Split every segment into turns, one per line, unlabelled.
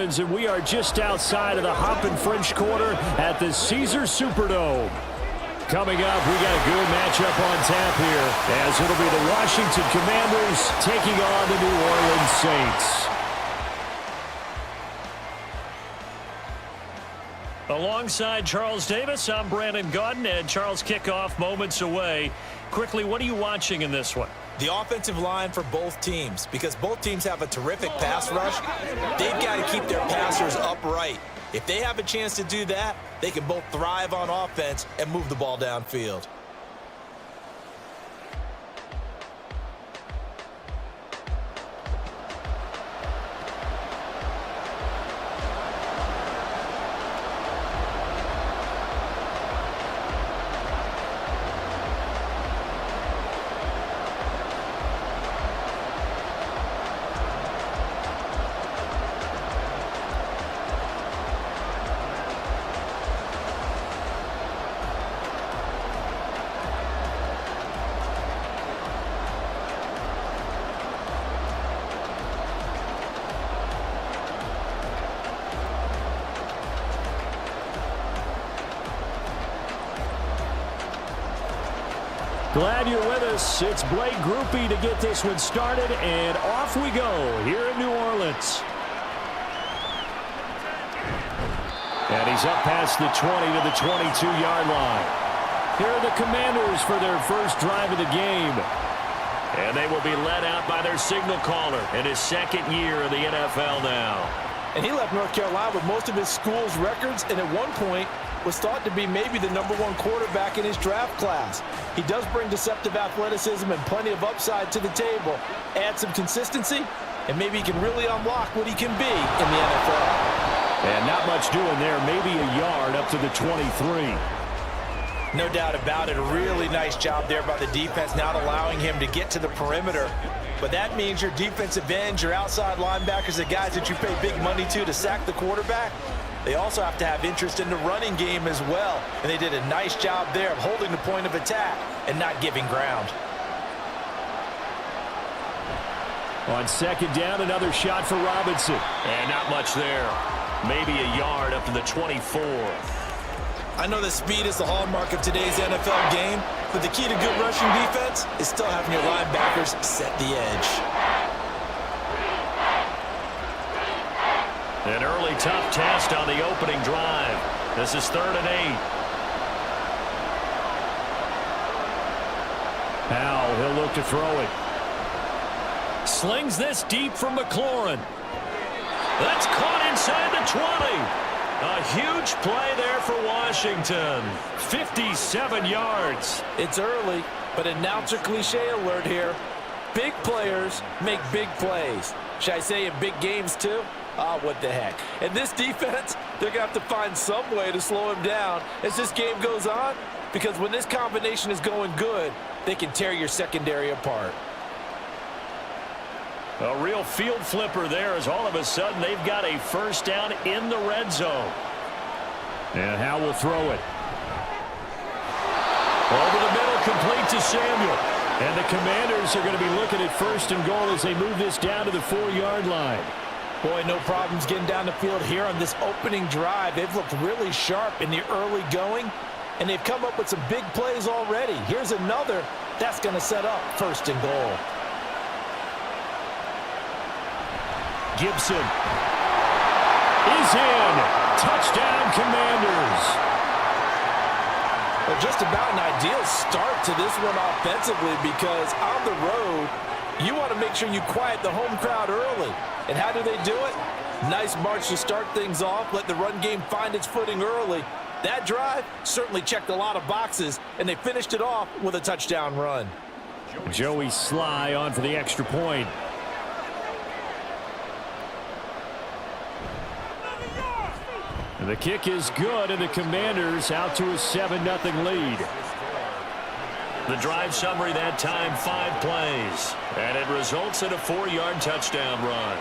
Orleans, and we are just outside of the Hoppin' French Quarter at the Caesars Superdome. Coming up, we got a good matchup on tap here, as it'll be the Washington Commanders taking on the New Orleans Saints. Alongside Charles Davis, I'm Brandon Gaudin, and Charles, kickoff moments away. Quickly, what are you watching in this one?
The offensive line for both teams, because both teams have a terrific pass rush. They've got to keep their passers upright. If they have a chance to do that, they can both thrive on offense and move the ball downfield.
Glad you're with us. It's Blake Grupe to get this one started, and off we go here in New Orleans. And he's up past the 20 to the 22-yard line. Here are the Commanders for their first drive of the game. And they will be led out by their signal caller in his second year in the NFL now.
And he left North Carolina with most of his school's records, and at one point was thought to be maybe the #1 quarterback in his draft class. He does bring deceptive athleticism and plenty of upside to the table. Add some consistency, and maybe he can really unlock what he can be in the NFL.
And not much doing there. Maybe a yard up to the 23.
No doubt about it. A really nice job there by the defense, not allowing him to get to the perimeter. But that means your defensive ends, your outside linebackers, the guys that you pay big money to sack the quarterback, they also have to have interest in the running game as well. And they did a nice job there of holding the point of attack and not giving ground.
On second down, another shot for Robinson. And not much there. Maybe a yard up to the 24.
I know that speed is the hallmark of today's NFL game, but the key to good rushing defense is still having your linebackers set the edge.
An early tough test on the opening drive. This is 3rd and 8. Now he'll look to throw it. Slings this deep from McLaurin. That's caught inside the 20. A huge play there for Washington. 57 yards.
It's early, but announcer cliche alert here. Big players make big plays. Should I say in big games too? What the heck. And this defense, they're going to have to find some way to slow him down as this game goes on, because when this combination is going good, they can tear your secondary apart.
A real field flipper there, as all of a sudden they've got a first down in the red zone. And Howe will throw it. Over the middle, complete to Samuel. And the Commanders are going to be looking at 1st and goal as they move this down to the 4-yard line.
Boy, no problems getting down the field here on this opening drive. They've looked really sharp in the early going, and they've come up with some big plays already. Here's another that's going to set up 1st and goal.
Gibson is in. Touchdown, Commanders.
Well, just about an ideal start to this one offensively, because on the road, you want to make sure you quiet the home crowd early. And how do they do it? Nice march to start things off. Let the run game find its footing early. That drive certainly checked a lot of boxes, and they finished it off with a touchdown run.
Joey Sly on for the extra point. And the kick is good, and the Commanders out to a 7-0 lead. The drive summary that time, 5 plays. And it results in a 4-yard touchdown run.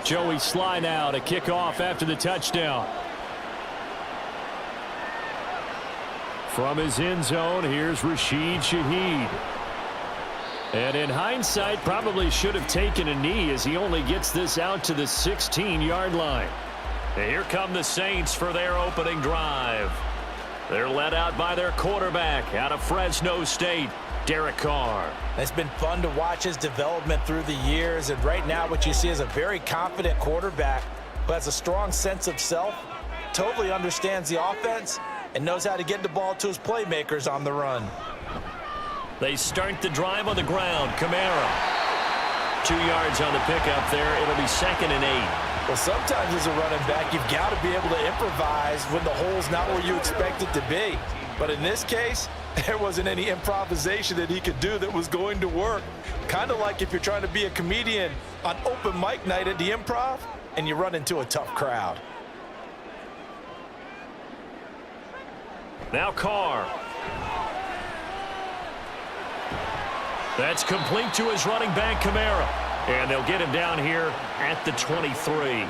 Joey Sly now to kick off after the touchdown. From his end zone, here's Rashid Shaheed. And in hindsight, probably should have taken a knee as he only gets this out to the 16-yard line. And here come the Saints for their opening drive. They're led out by their quarterback out of Fresno State, Derek Carr.
It's been fun to watch his development through the years, and right now what you see is a very confident quarterback who has a strong sense of self, totally understands the offense, and knows how to get the ball to his playmakers on the run.
They start the drive on the ground. Kamara. 2 yards on the pickup there. It'll be 2nd and 8.
Well, sometimes as a running back, you've got to be able to improvise when the hole's not where you expect it to be. But in this case, there wasn't any improvisation that he could do that was going to work. Kind of like if you're trying to be a comedian on open mic night at the Improv and you run into a tough crowd.
Now Carr. That's complete to his running back, Kamara. And they'll get him down here at the 23.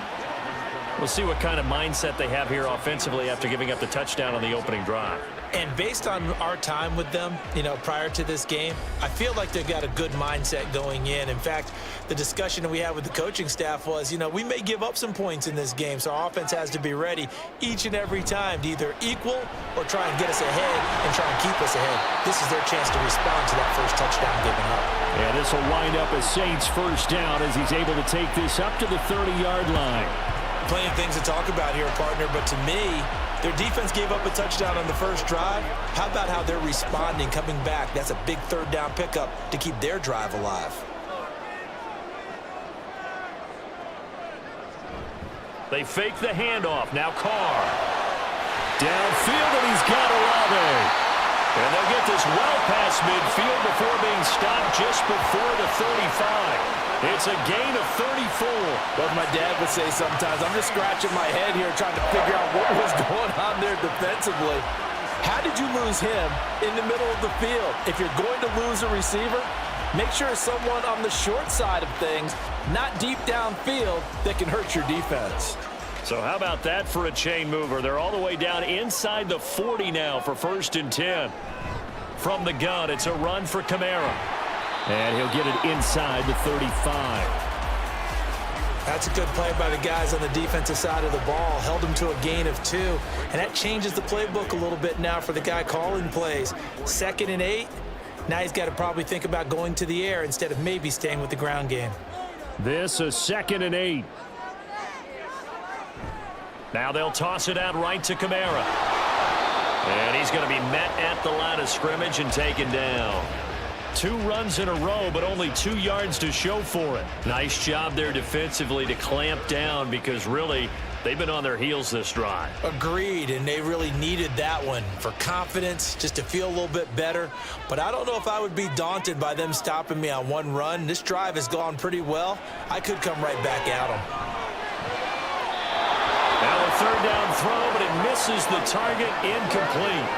We'll see what kind of mindset they have here offensively after giving up the touchdown on the opening drive.
And based on our time with them, prior to this game, I feel like they've got a good mindset going in. In fact, the discussion that we had with the coaching staff was, we may give up some points in this game, so our offense has to be ready each and every time to either equal or try and get us ahead and try and keep us ahead. This is their chance to respond to that first touchdown given up.
And this will wind up a Saints first down as he's able to take this up to the 30-yard line.
Plenty of things to talk about here, partner, but to me, their defense gave up a touchdown on the first drive. How about how they're responding, coming back? That's a big third down pickup to keep their drive alive.
They fake the handoff. Now Carr. Downfield, and he's got Olave. And they'll get this well past midfield before being stopped just before the 35. It's a gain of 34.
But my dad would say sometimes, I'm just scratching my head here trying to figure out what was going on there defensively. How did you lose him in the middle of the field? If you're going to lose a receiver, make sure it's someone on the short side of things, not deep downfield, that can hurt your defense.
So how about that for a chain mover? They're all the way down inside the 40 now for 1st and 10. From the gun, it's a run for Kamara. And he'll get it inside the 35.
That's a good play by the guys on the defensive side of the ball. Held him to a gain of 2. And that changes the playbook a little bit now for the guy calling plays. 2nd and 8. Now he's got to probably think about going to the air instead of maybe staying with the ground game.
This a 2nd and 8. Now they'll toss it out right to Kamara. And he's going to be met at the line of scrimmage and taken down. 2 runs in a row, but only 2 yards to show for it. Nice job there defensively to clamp down because really they've been on their heels this drive.
Agreed, and they really needed that one for confidence, just to feel a little bit better. But I don't know if I would be daunted by them stopping me on one run. This drive has gone pretty well. I could come right back at them.
Now a 3rd down throw, but it misses the target, incomplete.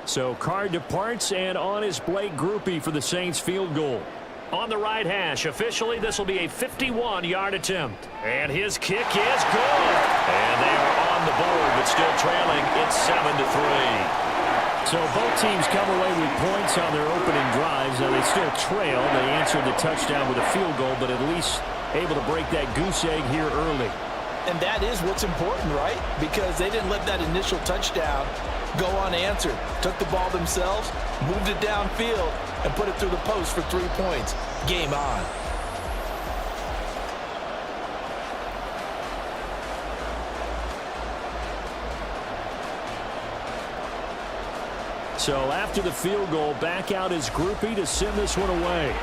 So Carr departs, and on is Blake Grupe for the Saints field goal. On the right hash, officially this will be a 51-yard attempt. And his kick is good. And they are on the board, but still trailing. It's 7-3. So both teams come away with points on their opening drives. Now they still trail. They answered the touchdown with a field goal, but at least able to break that goose egg here early.
And that is what's important, right? Because they didn't let that initial touchdown go unanswered. Took the ball themselves, moved it downfield, and put it through the post for 3 points. Game on.
So after the field goal, back out is Grupe to send this one away.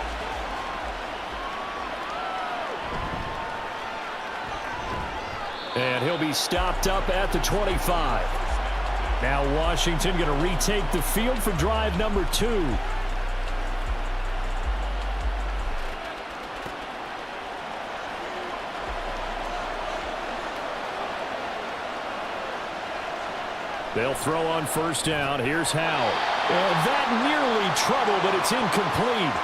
And he'll be stopped up at the 25. Now Washington going to retake the field for drive number 2. They'll throw on first down. Here's Howell. And that nearly trouble, but it's incomplete.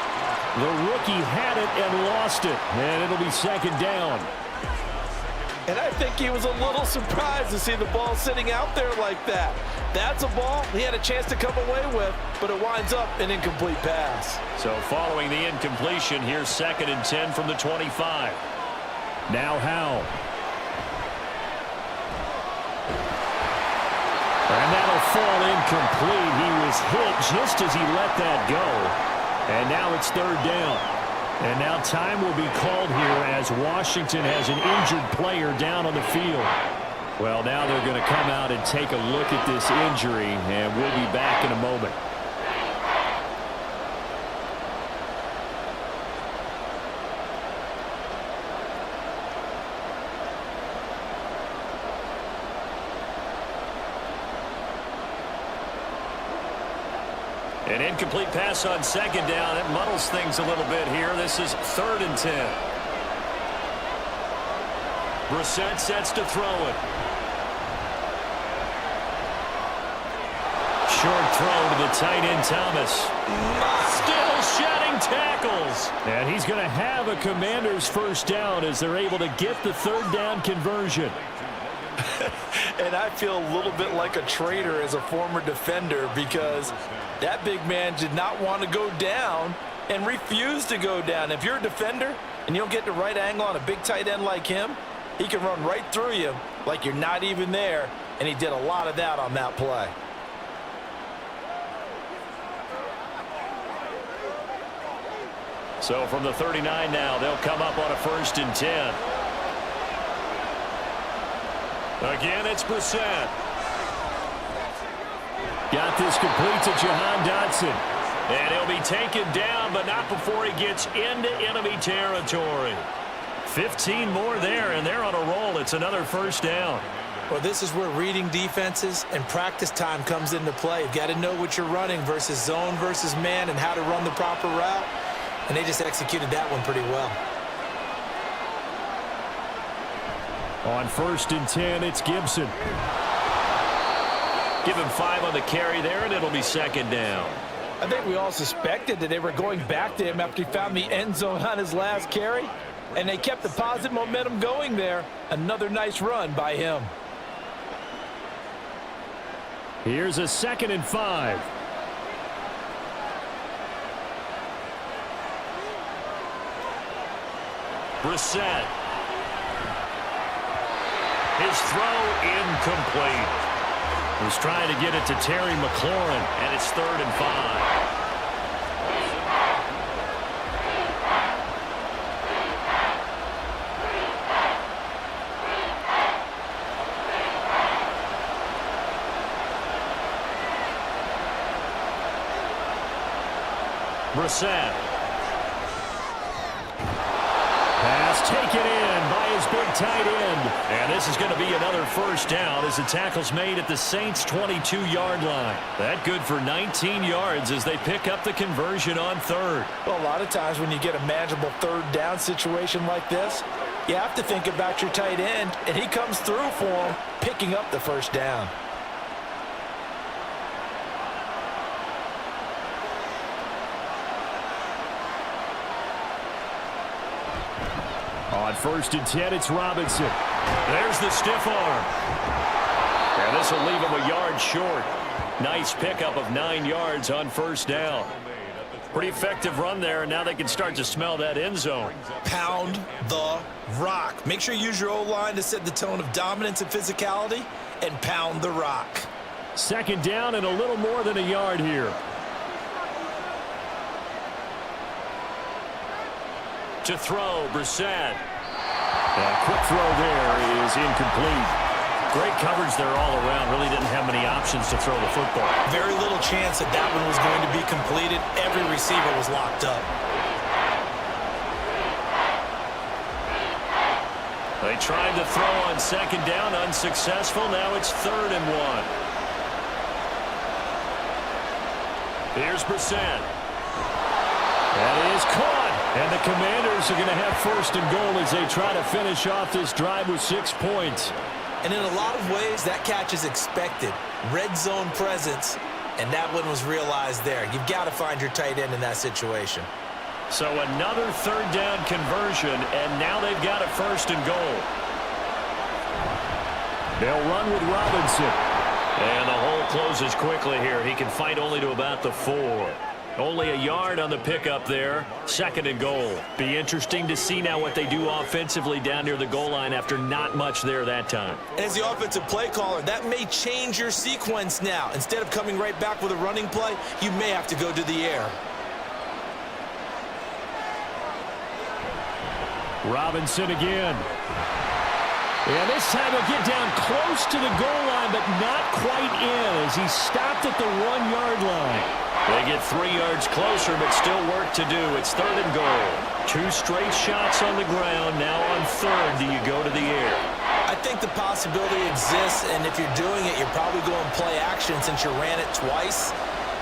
The rookie had it and lost it. And it'll be second down.
And I think he was a little surprised to see the ball sitting out there like that. That's a ball he had a chance to come away with, but it winds up an incomplete pass.
So following the incompletion, here's 2nd and 10 from the 25. Now Howell. And that'll fall incomplete. He was hit just as he let that go. And now it's 3rd down. And now time will be called here as Washington has an injured player down on the field. Well, now they're going to come out and take a look at this injury, and we'll be back in a moment. An incomplete pass on 2nd down. It muddles things a little bit here. This is 3rd and 10. Brissett sets to throw it. Short throw to the tight end, Thomas. Still shedding tackles. And he's going to have a Commanders first down as they're able to get the 3rd down conversion.
And I feel a little bit like a traitor as a former defender because that big man did not want to go down and refused to go down. If you're a defender and you don't get the right angle on a big tight end like him, he can run right through you like you're not even there, and he did a lot of that on that play.
So from the 39 now, they'll come up on a 1st and 10. Again, it's Brissett. Got this complete to Jahan Dotson. And he'll be taken down, but not before he gets into enemy territory. 15 more there, and they're on a roll. It's another first down.
Well, this is where reading defenses and practice time comes into play. You've got to know what you're running versus zone versus man and how to run the proper route. And they just executed that one pretty well.
On 1st and 10, it's Gibson. Give him 5 on the carry there, and it'll be 2nd down.
I think we all suspected that they were going back to him after he found the end zone on his last carry, and they kept the positive momentum going there. Another nice run by him.
Here's a 2nd and 5. Brissett. His throw incomplete. He's trying to get it to Terry McLaurin, and it's 3rd and 5. Brissett. Pass taken in by his big tight end. And this is going to be another first down as the tackle's made at the Saints' 22-yard line. That good for 19 yards as they pick up the conversion on 3rd.
Well, a lot of times when you get a manageable 3rd down situation like this, you have to think about your tight end, and he comes through for him, picking up the first down.
On 1st and 10, it's Robinson. There's the stiff arm. And this will leave him a yard short. Nice pickup of 9 yards on 1st down. Pretty effective run there, and now they can start to smell that end zone.
Pound the rock. Make sure you use your O-line to set the tone of dominance and physicality, and pound the rock.
2nd down and a little more than a yard here. To throw, Brissett. A quick throw there is incomplete. Great coverage there all around. Really didn't have many options to throw the football.
Very little chance that that one was going to be completed. Every receiver was locked up.
They tried to throw on 2nd down, unsuccessful. Now it's 3rd and 1. Here's Brissett. That is caught. And the Commanders are going to have 1st and goal as they try to finish off this drive with 6 points.
And in a lot of ways, that catch is expected. Red zone presence, and that one was realized there. You've got to find your tight end in that situation.
So another third down conversion, and now they've got a 1st and goal. They'll run with Robinson. And the hole closes quickly here. He can fight only to about the 4. Only a yard on the pickup there. 2nd and goal. Be interesting to see now what they do offensively down near the goal line after not much there that time.
And as the offensive play caller, that may change your sequence now. Instead of coming right back with a running play, you may have to go to the air.
Robinson again. And this time he'll get down close to the goal line, but not quite in as he stopped at the 1-yard line. They get 3 yards closer, but still work to do. It's 3rd and goal. 2 straight shots on the ground. Now on 3rd, do you go to the air?
I think the possibility exists, and if you're doing it, you're probably going play action since you ran it twice.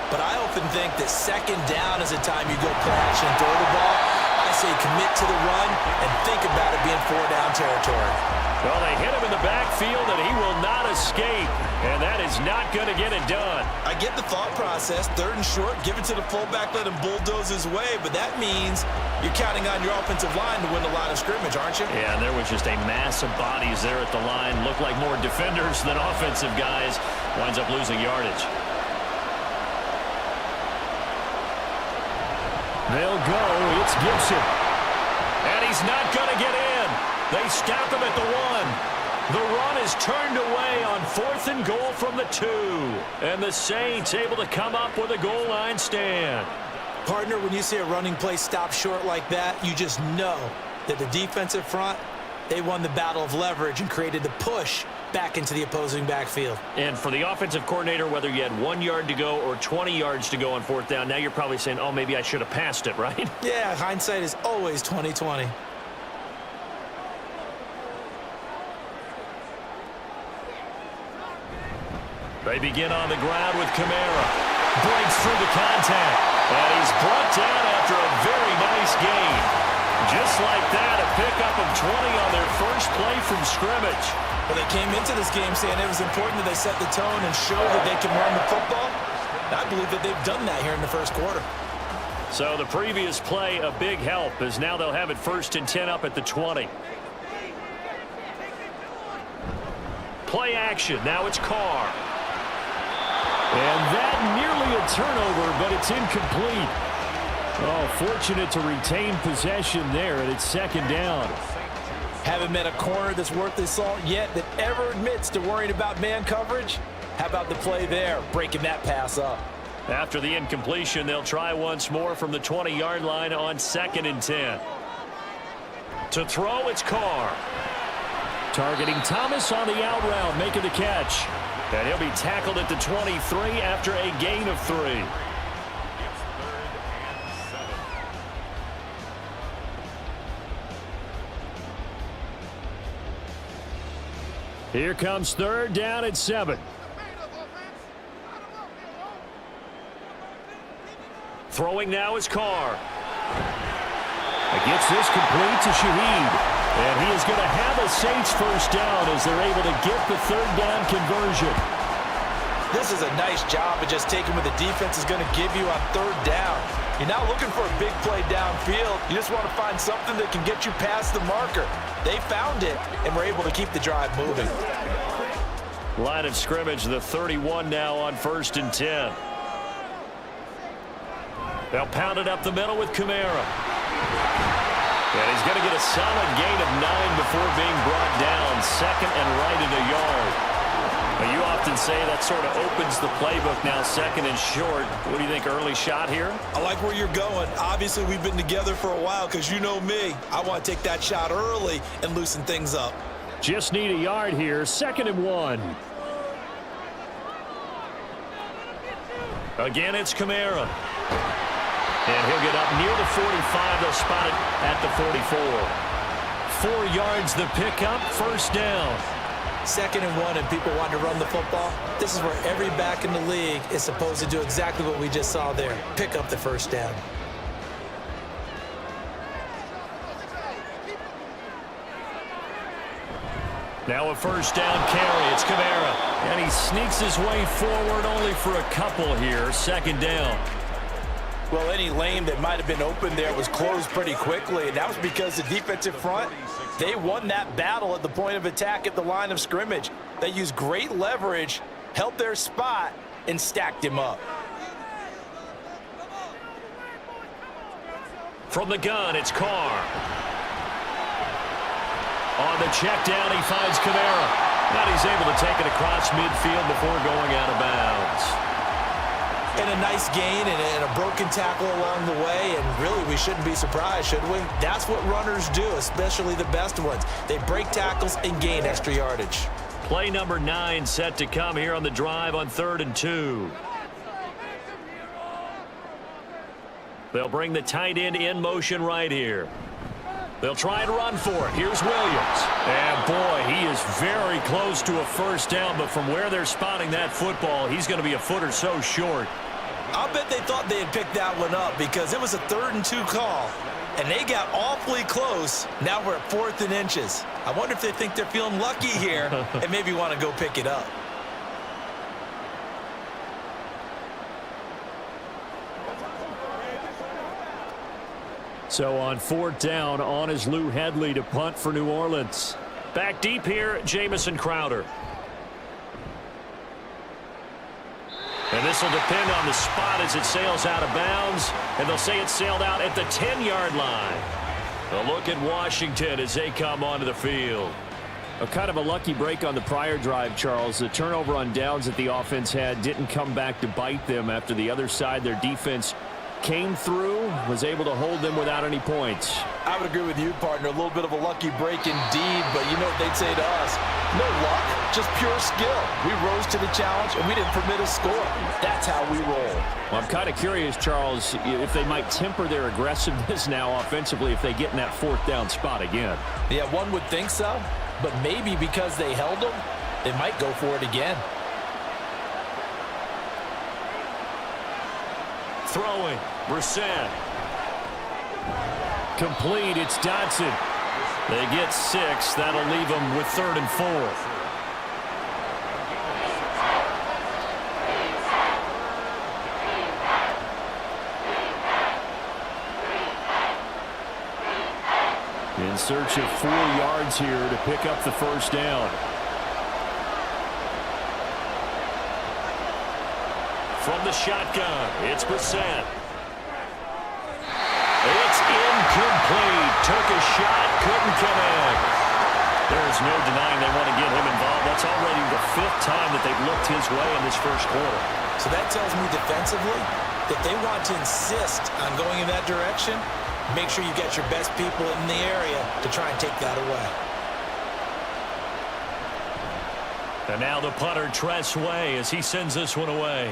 But I often think that 2nd down is the time you go play action and throw the ball. I say commit to the run and think about it being 4-down territory.
Well, they hit him in the backfield, and he will not escape. And that is not going to get it done.
I get the thought process. 3rd and short, give it to the fullback, let him bulldoze his way. But that means you're counting on your offensive line to win the line of scrimmage, aren't you?
Yeah, and there was just a mass of bodies there at the line. Looked like more defenders than offensive guys. Winds up losing yardage. They'll go. It's Gibson. And he's not going to get in. They stop him at the 1. The run is turned away on 4th and goal from the 2. And the Saints able to come up with a goal line stand.
Partner, when you see a running play stop short like that, you just know that the defensive front, they won the battle of leverage and created the push back into the opposing backfield.
And for the offensive coordinator, whether you had 1 yard to go or 20 yards to go on 4th down, now you're probably saying, oh, maybe I should have passed it, right?
Yeah, hindsight is always 20/20.
They begin on the ground with Kamara. Breaks through the contact. And he's brought down after a very nice gain. Just like that, a pickup of 20 on their first play from scrimmage.
Well, they came into this game saying it was important that they set the tone and show that they can run the football. I believe that they've done that here in the first quarter.
So the previous play, a big help, as now they'll have it 1st and 10 up at the 20. Play action. Now it's Carr. And that nearly a turnover, but it's incomplete. Oh, fortunate to retain possession there, and it's 2nd down.
Haven't met a corner that's worth the salt yet that ever admits to worrying about man coverage. How about the play there, breaking that pass up?
After the incompletion, they'll try once more from the 20-yard line on 2nd and 10. To throw, it's Carr. Targeting Thomas on the out route, making the catch. And he'll be tackled at the 23 after a gain of 3. Here comes 3rd down at 7. Throwing now is Carr. Gets this complete to Shaheed. And he is going to have a Saints 1st down as they're able to get the 3rd down conversion.
This is a nice job of just taking what the defense is going to give you on 3rd down. You're not looking for a big play downfield. You just want to find something that can get you past the marker. They found it and were able to keep the drive moving.
Line of scrimmage, the 31 now on 1st and 10. They'll pound it up the middle with Kamara. And he's going to get a solid gain of 9 before being brought down. 2nd and right at a yard. But you often say that sort of opens the playbook now, 2nd and short. What do you think, early shot here?
I like where you're going. Obviously, we've been together for a while because you know me. I want to take that shot early and loosen things up.
Just need a yard here. 2nd and 1. Again, it's Kamara. And he'll get up near the 45. They'll spot it at the 44. 4 yards the pickup, 1st down.
2nd and 1 and people want to run the football. This is where every back in the league is supposed to do exactly what we just saw there. Pick up the 1st down.
Now a first down carry. It's Kamara. And he sneaks his way forward only for a couple here. Second down.
Well, any lane that might have been open there was closed pretty quickly, and that was because the defensive front, they won that battle at the point of attack at the line of scrimmage. They used great leverage, held their spot, and stacked him up.
From the gun, it's Carr. On the check down, he finds Kamara. Now he's able to take it across midfield before going out of bounds.
And a nice gain and a broken tackle along the way, and really we shouldn't be surprised, should we? That's what runners do, especially the best ones. They break tackles and gain extra yardage.
Play number 9 set to come here on the drive on 3rd and 2. They'll bring the tight end in motion right here. They'll try and run for it. Here's Williams. And, boy, he is very close to a first down, but from where they're spotting that football, he's going to be a foot or so short.
I'll bet they thought they had picked that one up because it was a 3rd and 2 call, and they got awfully close. Now we're at 4th and inches. I wonder if they think they're feeling lucky here and maybe want to go pick it up.
So on 4th down, on is Lou Hedley to punt for New Orleans. Back deep here, Jamison Crowder. And this will depend on the spot as it sails out of bounds. And they'll say it sailed out at the 10-yard line. A look at Washington as they come onto the field. A kind of a lucky break on the prior drive, Charles. The turnover on downs that the offense had didn't come back to bite them after the other side. Their defense came through, was able to hold them without any points.
I would agree with you, partner. A little bit of a lucky break indeed, but you know what they'd say to us? No luck, just pure skill. We rose to the challenge, and we didn't permit a score. That's how we roll.
Well, I'm kind of curious, Charles, if they might temper their aggressiveness now offensively if they get in that 4th down spot again.
Yeah, one would think so, but maybe because they held them, they might go for it again.
Throwing, Brissett. Complete, it's Dotson. They get 6. That'll leave them with 3rd and 4. In search of 4 yards here to pick up the first down. From the shotgun, it's Brissett. It's incomplete. Took a shot, couldn't connect. There's no denying they want to get him involved. That's already the 5th time that they've looked his way in this first quarter.
So that tells me defensively that they want to insist on going in that direction. Make sure you get your best people in the area to try and take that away.
And now the punter, Tress Way, as he sends this one away.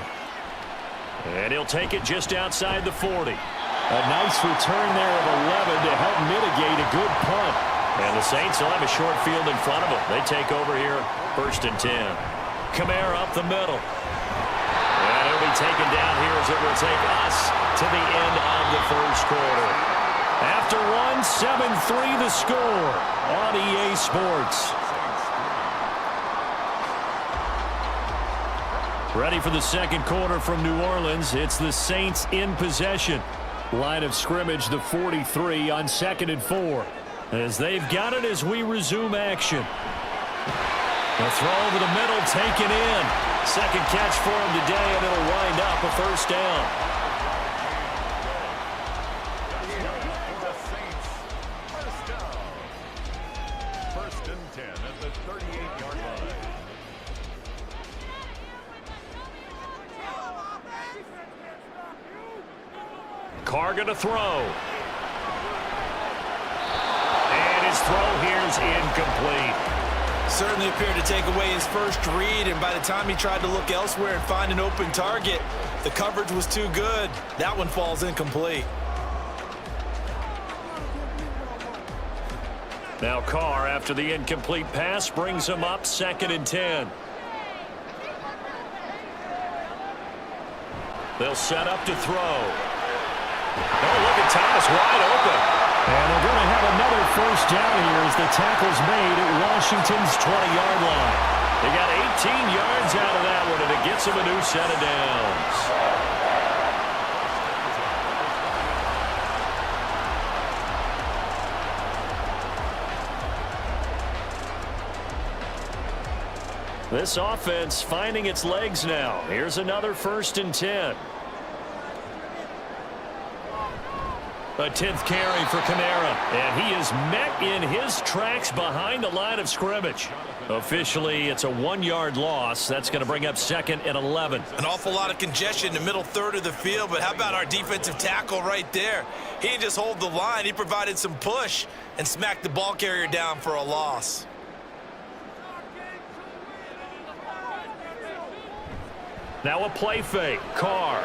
And he'll take it just outside the 40. A nice return there of 11 to help mitigate a good punt. And the Saints will have a short field in front of them. They take over here, 1st and 10. Kamara up the middle. And he'll be taken down here as it will take us to the end of the first quarter. After one, 7-3 the score on EA Sports. Ready for the second quarter from New Orleans. It's the Saints in possession. Line of scrimmage, the 43 on 2nd and 4. As they've got it as we resume action. A throw over the middle, taken in. Second catch for him today, and it'll wind up a first down.
First and 10 at the 38-yard line.
Carr going to throw. And his throw here's incomplete.
Certainly appeared to take away his first read, and by the time he tried to look elsewhere and find an open target, the coverage was too good. That one falls incomplete.
Now Carr, after the incomplete pass, brings him up 2nd and 10. They'll set up to throw. Oh, look at Thomas wide open. And they're going to have another first down here as the tackle's made at Washington's 20-yard line. They got 18 yards out of that one, and it gets them a new set of downs. This offense finding its legs now. Here's another 1st and 10. A 10th carry for Kamara, and he is met in his tracks behind the line of scrimmage. Officially, it's a 1-yard loss. That's going to bring up 2nd and 11.
An awful lot of congestion in the middle third of the field, but how about our defensive tackle right there? He didn't just hold the line. He provided some push and smacked the ball carrier down for a loss.
Now a play fake. Carr.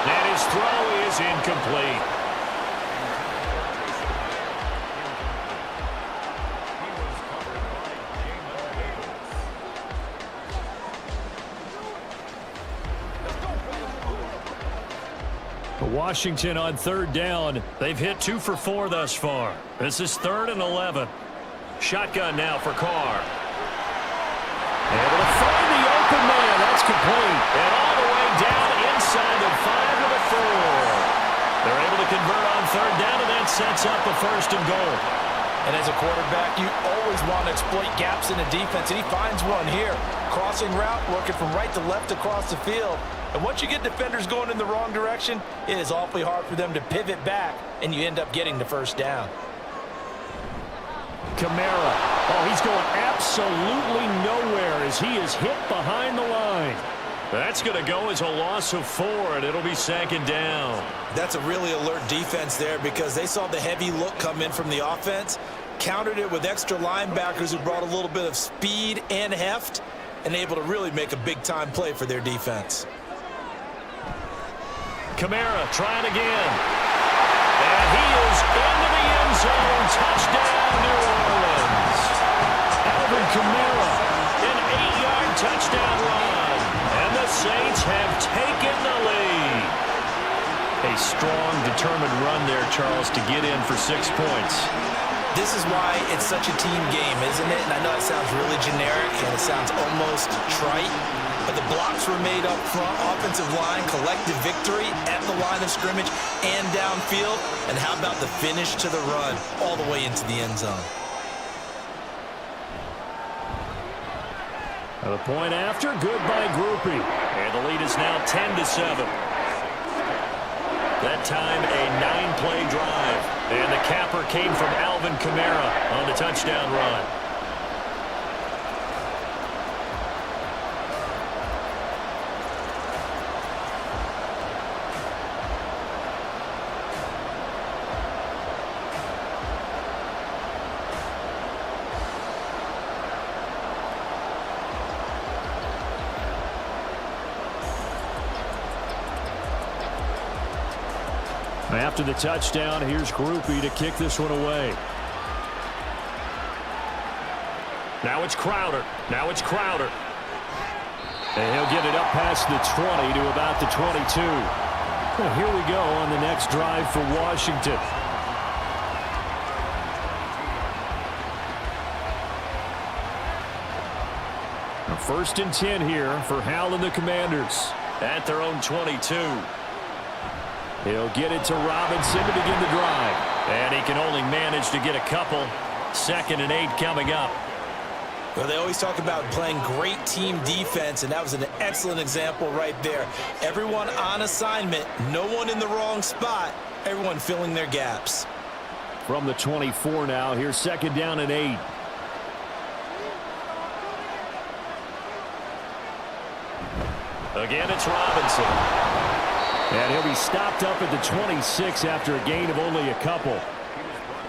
And his throw is incomplete. Washington on 3rd down. They've hit 2 for 4 thus far. This is 3rd and 11. Shotgun now for Carr. Able to find the open man. That's complete. And all the way down inside the 5 to the 4. They're able to convert on 3rd down, and that sets up a 1st and goal.
And as a quarterback, you always want to exploit gaps in the defense, and he finds one here. Crossing route, working from right to left across the field. And once you get defenders going in the wrong direction, it is awfully hard for them to pivot back, and you end up getting the 1st down.
Kamara. Oh, he's going absolutely nowhere as he is hit behind the line. That's going to go as a loss of 4, and it'll be 2nd down.
That's a really alert defense there because they saw the heavy look come in from the offense, countered it with extra linebackers who brought a little bit of speed and heft, and able to really make a big-time play for their defense.
Kamara trying again. And he is into the end zone. Touchdown, New Orleans. Alvin Kamara, an 8-yard touchdown run. And the Saints have taken the lead. A strong, determined run there, Charles, to get in for 6 points.
This is why it's such a team game, isn't it? And I know it sounds really generic and it sounds almost trite, but the blocks were made up front, offensive line, collective victory at the line of scrimmage and downfield. And how about the finish to the run all the way into the end zone?
The point after, good by Groupie. And the lead is now 10-7. That time a 9-play drive. And the capper came from Alvin Kamara on the touchdown run. After the touchdown, here's Groupie to kick this one away. Now it's Crowder. And he'll get it up past the 20 to about the 22. Well, here we go on the next drive for Washington. A 1st and 10 here for Hal and the Commanders at their own 22. He'll get it to Robinson to begin the drive. And he can only manage to get a couple. 2nd and 8 coming up.
Well, they always talk about playing great team defense, and that was an excellent example right there. Everyone on assignment, no one in the wrong spot, everyone filling their gaps.
From the 24 now, here's 2nd down and 8. Again, it's Robinson. And he'll be stopped up at the 26 after a gain of only a couple.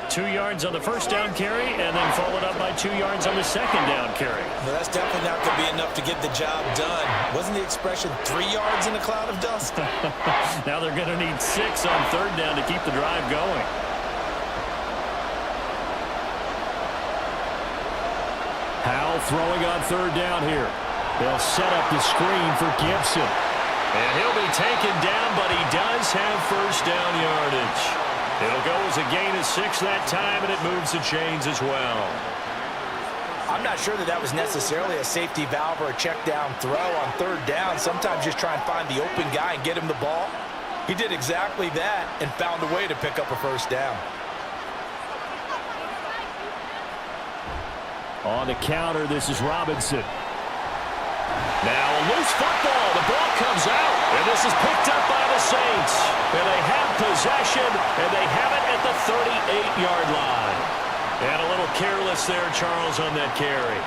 2 yards on the 1st down carry, and then followed up by 2 yards on the 2nd down carry.
Well, that's definitely not going to be enough to get the job done. Wasn't the expression 3 yards in a cloud of dust?
Now they're going to need 6 on 3rd down to keep the drive going. Howell throwing on 3rd down here. They'll set up the screen for Gibson. And he'll be taken down, but he does have 1st down yardage. It'll go as a gain of 6 that time, and it moves the chains as well.
I'm not sure that was necessarily a safety valve or a check down throw on third down. Sometimes just try and find the open guy and get him the ball. He did exactly that and found a way to pick up a first down.
On the counter, this is Robinson. Now a loose football. The ball comes out, and this is picked up by the Saints. And they have possession, and they have it at the 38-yard line. And a little careless there, Charles, on that carry.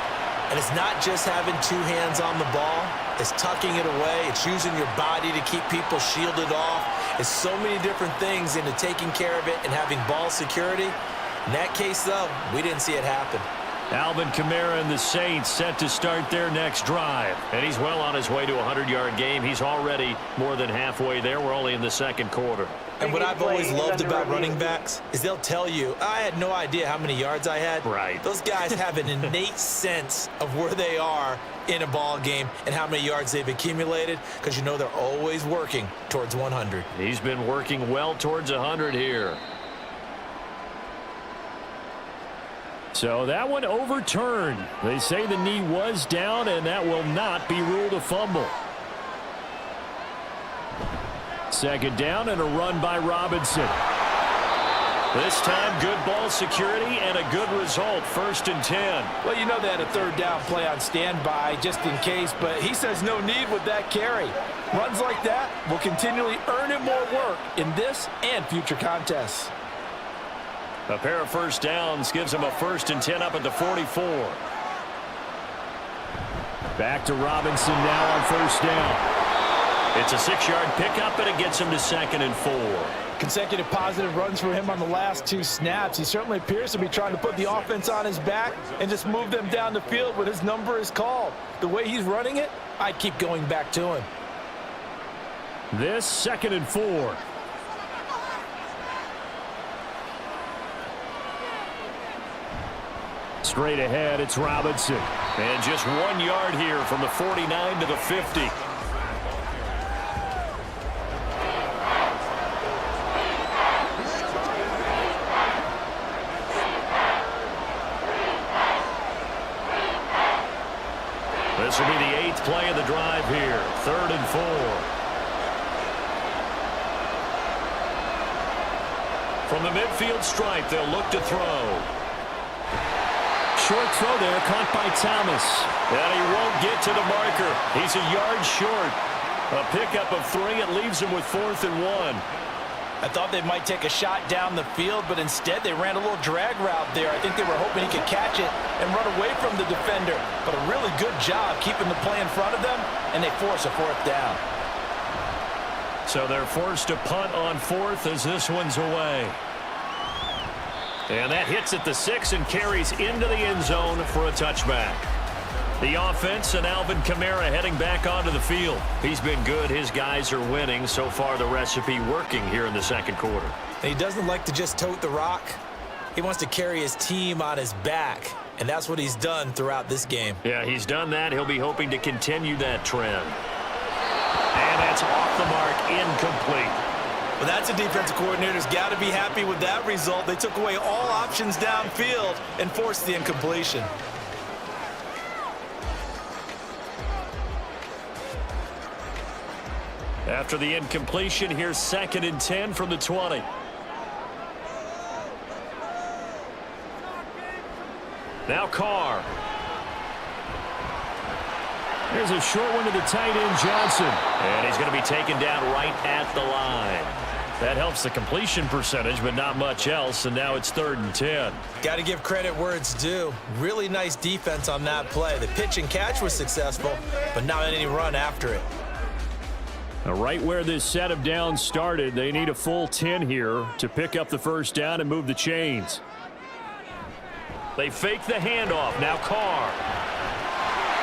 And it's not just having two hands on the ball. It's tucking it away. It's using your body to keep people shielded off. It's so many different things into taking care of it and having ball security. In that case, though, we didn't see it happen.
Alvin Kamara and the Saints set to start their next drive. And he's well on his way to a 100-yard game. He's already more than halfway there. We're only in the second quarter.
And what I've always loved about running backs is they'll tell you, I had no idea how many yards I had.
Right.
Those guys have an innate sense of where they are in a ball game and how many yards they've accumulated, because you know they're always working towards 100.
He's been working well towards 100 here. So that one overturned. They say the knee was down, and that will not be ruled a fumble. Second down and a run by Robinson. This time, good ball security and a good result. 1st and 10.
Well, you know they had a third down play on standby just in case, but he says no need with that carry. Runs like that will continually earn him more work in this and future contests.
A pair of first downs gives him a 1st and 10 up at the 44. Back to Robinson now on 1st down. It's a 6-yard pickup, and it gets him to 2nd and 4.
Consecutive positive runs for him on the last 2 snaps. He certainly appears to be trying to put the offense on his back and just move them down the field when his number is called. The way he's running it, I keep going back to him.
This 2nd and 4. Straight ahead, it's Robinson. And just 1 yard here from the 49 to the 50. This will be the 8th play of the drive here. 3rd and 4. From the midfield stripe, they'll look to throw. Short throw there, caught by Thomas. And he won't get to the marker. He's a yard short. A pickup of 3. It leaves him with 4th and 1.
I thought they might take a shot down the field, but instead they ran a little drag route there. I think they were hoping he could catch it and run away from the defender. But a really good job keeping the play in front of them, and they force a 4th down.
So they're forced to punt on 4th as this one's away. And that hits at the 6 and carries into the end zone for a touchback. The offense and Alvin Kamara heading back onto the field. He's been good. His guys are winning. So far, the recipe working here in the second quarter.
And he doesn't like to just tote the rock. He wants to carry his team on his back, and that's what he's done throughout this game.
Yeah, he's done that. He'll be hoping to continue that trend. And that's off the mark, incomplete.
Well, that's a defensive coordinator's got to be happy with that result. They took away all options downfield and forced the incompletion.
After the incompletion, here's 2nd and 10 from the 20. Now Carr. Here's a short one to the tight end, Johnson. And he's going to be taken down right at the line. That helps the completion percentage, but not much else, and now it's 3rd and 10.
Got to give credit where it's due. Really nice defense on that play. The pitch and catch was successful, but not any run after it.
Now, right where this set of downs started, they need a full 10 here to pick up the first down and move the chains. They fake the handoff. Now Carr.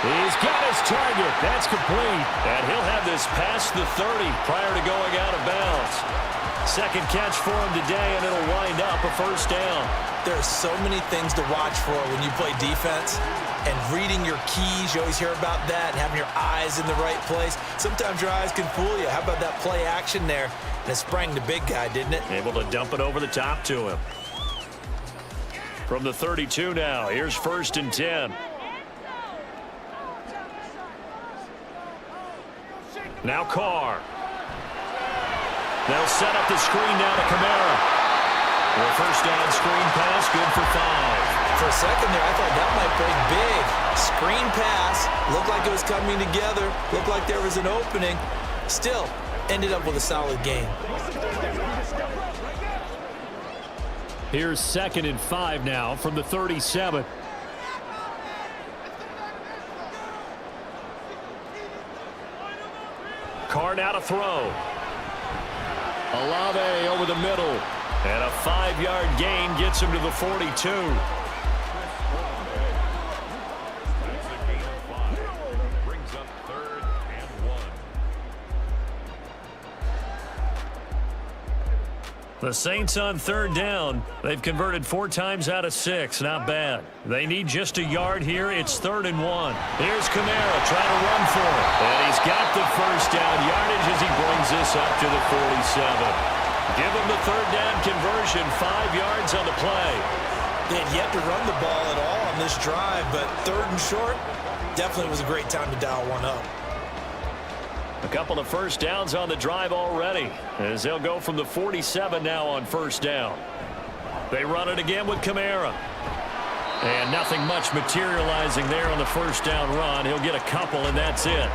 He's got his target. That's complete. And he'll have this past the 30 prior to going out of bounds. Second catch for him today, and it'll wind up a first down.
There are so many things to watch for when you play defense. And reading your keys, you always hear about that, and having your eyes in the right place. Sometimes your eyes can fool you. How about that play action there? And it sprang the big guy, didn't it?
Able to dump it over the top to him. From the 32 now, here's 1st and 10. Now Carr. They'll set up the screen down to Kamara. The first down screen pass, good for 5.
For a second there, I thought that might break big. Screen pass, looked like it was coming together, looked like there was an opening. Still, ended up with a solid game.
Here's 2nd and 5 now from the 37. Carr now to throw. Olave over the middle. And a 5-yard gain gets him to the 42.
That's a gain of 5. Brings up 3rd and 1.
The Saints on 3rd down. They've converted 4 times out of 6. Not bad. They need just a yard here. It's 3rd and 1. Here's Kamara trying to run for it. And he's got the first down yardage as he brings this up to the 47. Give him the 3rd down conversion. 5 yards on the play.
They had yet to run the ball at all on this drive, but 3rd and short definitely was a great time to dial one up.
A couple of first downs on the drive already, as they'll go from the 47 now on 1st down. They run it again with Kamara. And nothing much materializing there on the 1st down run. He'll get a couple, and that's it.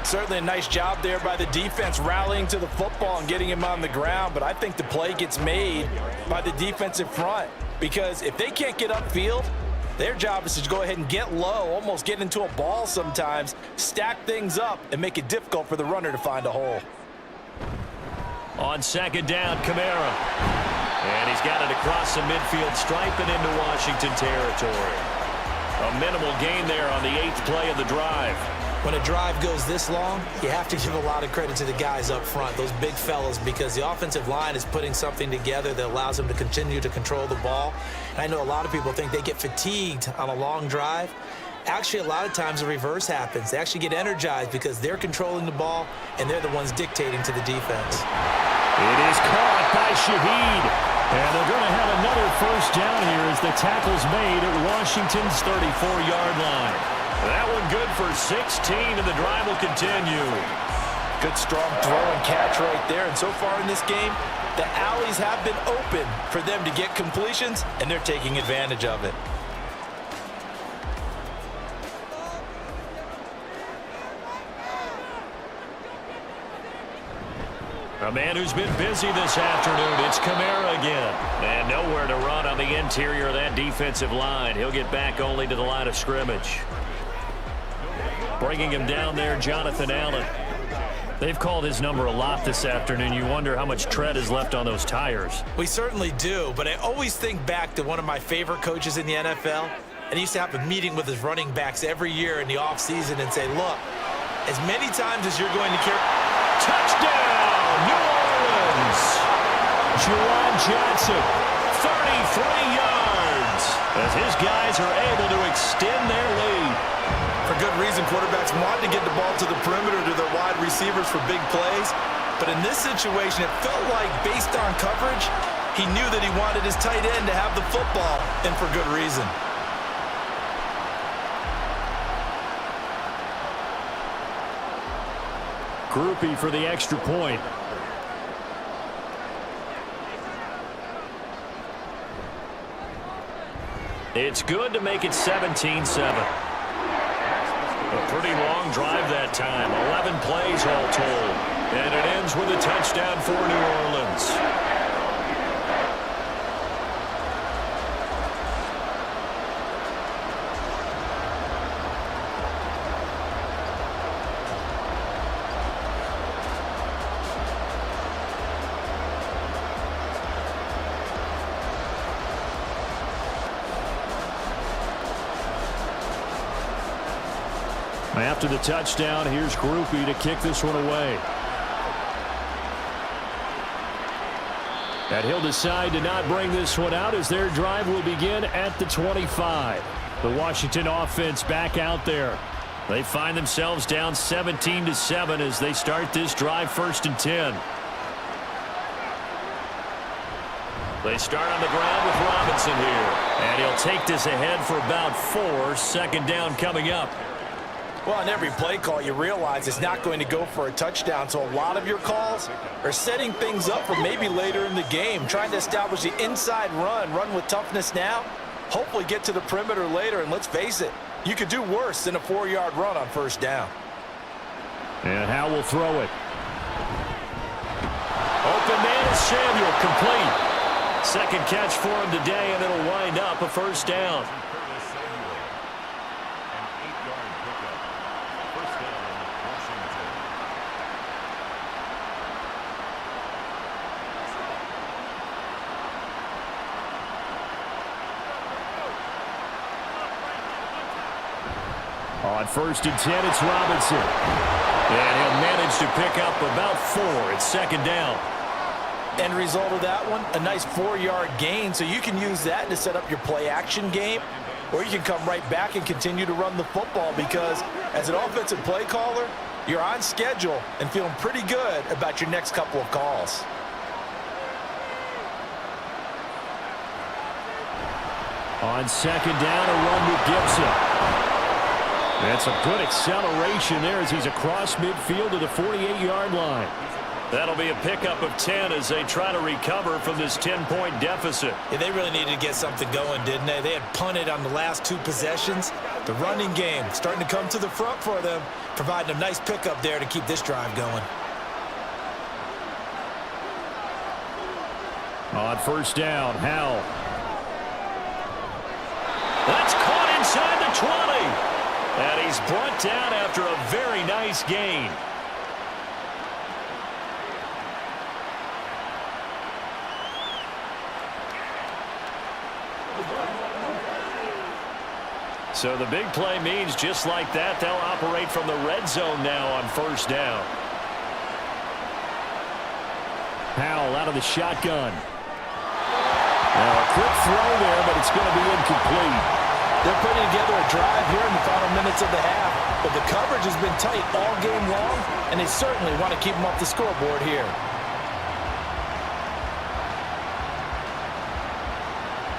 Certainly a nice job there by the defense rallying to the football and getting him on the ground, but I think the play gets made by the defensive front, because if they can't get upfield, their job is to go ahead and get low, almost get into a ball sometimes, stack things up, and make it difficult for the runner to find a hole.
On 2nd down, Kamara. And he's got it across the midfield stripe and into Washington territory. A minimal gain there on the 8th play of the drive.
When a drive goes this long, you have to give a lot of credit to the guys up front, those big fellas, because the offensive line is putting something together that allows them to continue to control the ball. And I know a lot of people think they get fatigued on a long drive. Actually, a lot of times the reverse happens. They actually get energized because they're controlling the ball, and they're the ones dictating to the defense.
It is caught by Shaheed. And they're going to have another first down here as the tackle's made at Washington's 34-yard line. That one good for 16, and the drive will continue.
Good strong throw and catch right there. And so far in this game, the alleys have been open for them to get completions, and they're taking advantage of it.
A man who's been busy this afternoon. It's Kamara again. And nowhere to run on the interior of that defensive line. He'll get back only to the line of scrimmage. Bringing him down there, Jonathan Allen. They've called his number a lot this afternoon. You wonder how much tread is left on those tires.
We certainly do, but I always think back to one of my favorite coaches in the NFL. And he used to have a meeting with his running backs every year in the offseason and say, look, as many times as you're going to carry...
Touchdown, New Orleans! Juwan Johnson, 33 yards, as his guys are able to extend their lead.
For good reason, quarterbacks want to get the ball to the perimeter to their wide receivers for big plays. But in this situation, it felt like, based on coverage, he knew that he wanted his tight end to have the football, and for good reason.
Groupie for the extra point. It's good to make it 17-7. A pretty long drive that time. 11 plays all told. And it ends with a touchdown for New Orleans. After the touchdown, here's Groupie to kick this one away. And he'll decide to not bring this one out as their drive will begin at the 25. The Washington offense back out there. They find themselves down 17-7 as they start this drive 1st and 10. They start on the ground with Robinson here. And he'll take this ahead for about 4. 2nd down coming up.
Well, on every play call, you realize it's not going to go for a touchdown, so a lot of your calls are setting things up for maybe later in the game, trying to establish the inside run with toughness now, hopefully get to the perimeter later, and let's face it, you could do worse than a 4-yard run on first down.
And Howe will throw it. Open man is Samuel, complete. Second catch for him today, and it'll wind up a first down. On 1st and 10, it's Robinson. And he'll manage to pick up about 4. It's second down.
End result of that one, a nice 4-yard gain, so you can use that to set up your play-action game, or you can come right back and continue to run the football because as an offensive play caller, you're on schedule and feeling pretty good about your next couple of calls.
On second down, a run with Gibson. That's a good acceleration there as he's across midfield to the 48-yard line. That'll be a pickup of 10 as they try to recover from this 10-point deficit.
Yeah, they really needed to get something going, didn't they? They had punted on the last 2 possessions. The running game starting to come to the front for them, providing a nice pickup there to keep this drive going.
On first down, Howell. That's caught inside the 20. And he's brought down after a very nice gain. So the big play means just like that, they'll operate from the red zone now on first down. Howell out of the shotgun. Now a quick throw there, but it's going to be incomplete.
They're putting together a drive here in the final minutes of the half, but the coverage has been tight all game long, and they certainly want to keep them off the scoreboard here.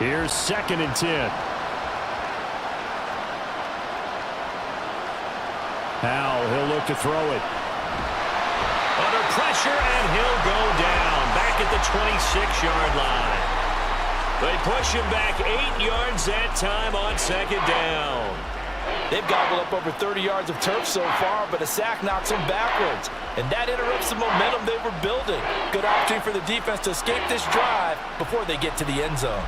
Here's 2nd and 10. Howell, he'll look to throw it. Under pressure, and he'll go down back at the 26-yard line. They push him back 8 yards that time on second down.
They've gobbled up over 30 yards of turf so far, but a sack knocks them backwards. And that interrupts the momentum they were building. Good opportunity for the defense to escape this drive before they get to the end zone.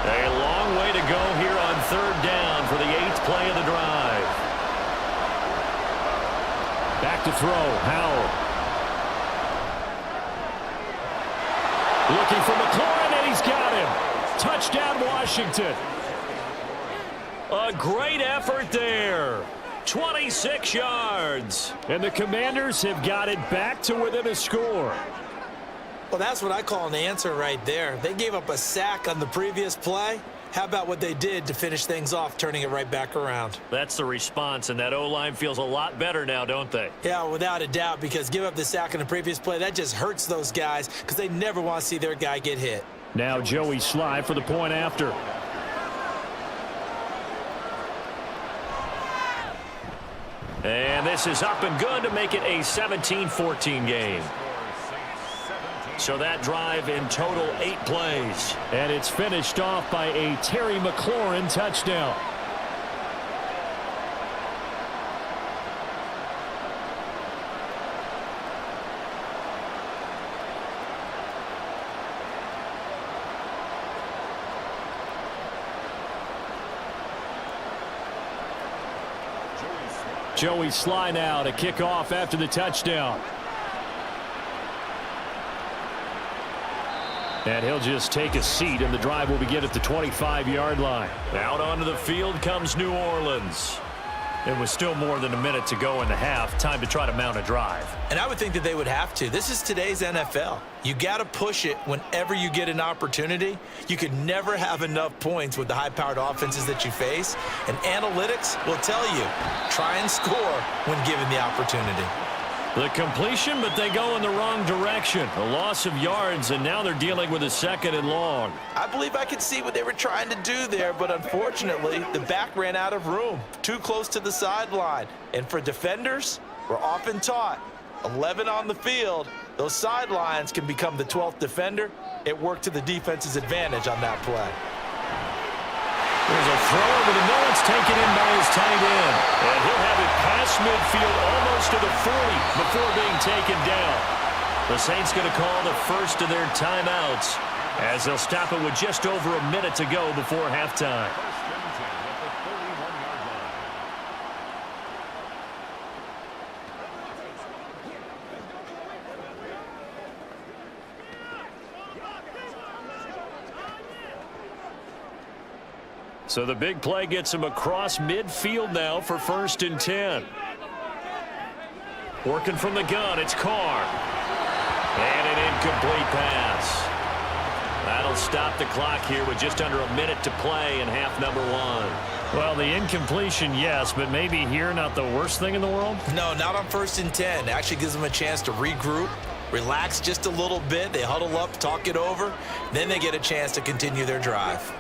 A long way to go here on third down for the 8th play of the drive. Back to throw, Howell. Looking for McLaurin, and he's got him. Touchdown, Washington. A great effort there. 26 yards. And the Commanders have got it back to within a score.
Well, that's what I call an answer right there. They gave up a sack on the previous play. How about what they did to finish things off, turning it right back around?
That's the response, and that O-line feels a lot better now, don't they?
Yeah, without a doubt, because give up the sack in the previous play, that just hurts those guys because they never want to see their guy get hit.
Now Joey Sly for the point after. And this is up and good to make it a 17-14 game. So that drive in total 8 plays. And it's finished off by a Terry McLaurin touchdown. Joey Sly now to kick off after the touchdown. And he'll just take a seat, and the drive will begin at the 25-yard line. Out onto the field comes New Orleans. It was still more than a minute to go in the half. Time to try to mount a drive.
And I would think that they would have to. This is today's NFL. You got to push it whenever you get an opportunity. You could never have enough points with the high-powered offenses that you face. And analytics will tell you, try and score when given the opportunity.
The completion, but they go in the wrong direction. A loss of yards, and now they're dealing with a 2nd and long.
I believe I could see what they were trying to do there, but unfortunately, the back ran out of room, too close to the sideline. And for defenders, we're often taught, 11 on the field, those sidelines can become the 12th defender. It worked to the defense's advantage on that play.
There's a throw over the middle. It's taken in by his tight end. And he'll have it past midfield almost to the 40 before being taken down. The Saints going to call the first of their timeouts as they'll stop it with just over a minute to go before halftime. So the big play gets him across midfield now for 1st and 10. Working from the gun, it's Carr. And an incomplete pass. That'll stop the clock here with just under a minute to play in half number 1. Well, the incompletion, yes, but maybe here not the worst thing in the world?
No, not on 1st and 10. It actually gives them a chance to regroup, relax just a little bit. They huddle up, talk it over. Then they get a chance to continue their drive.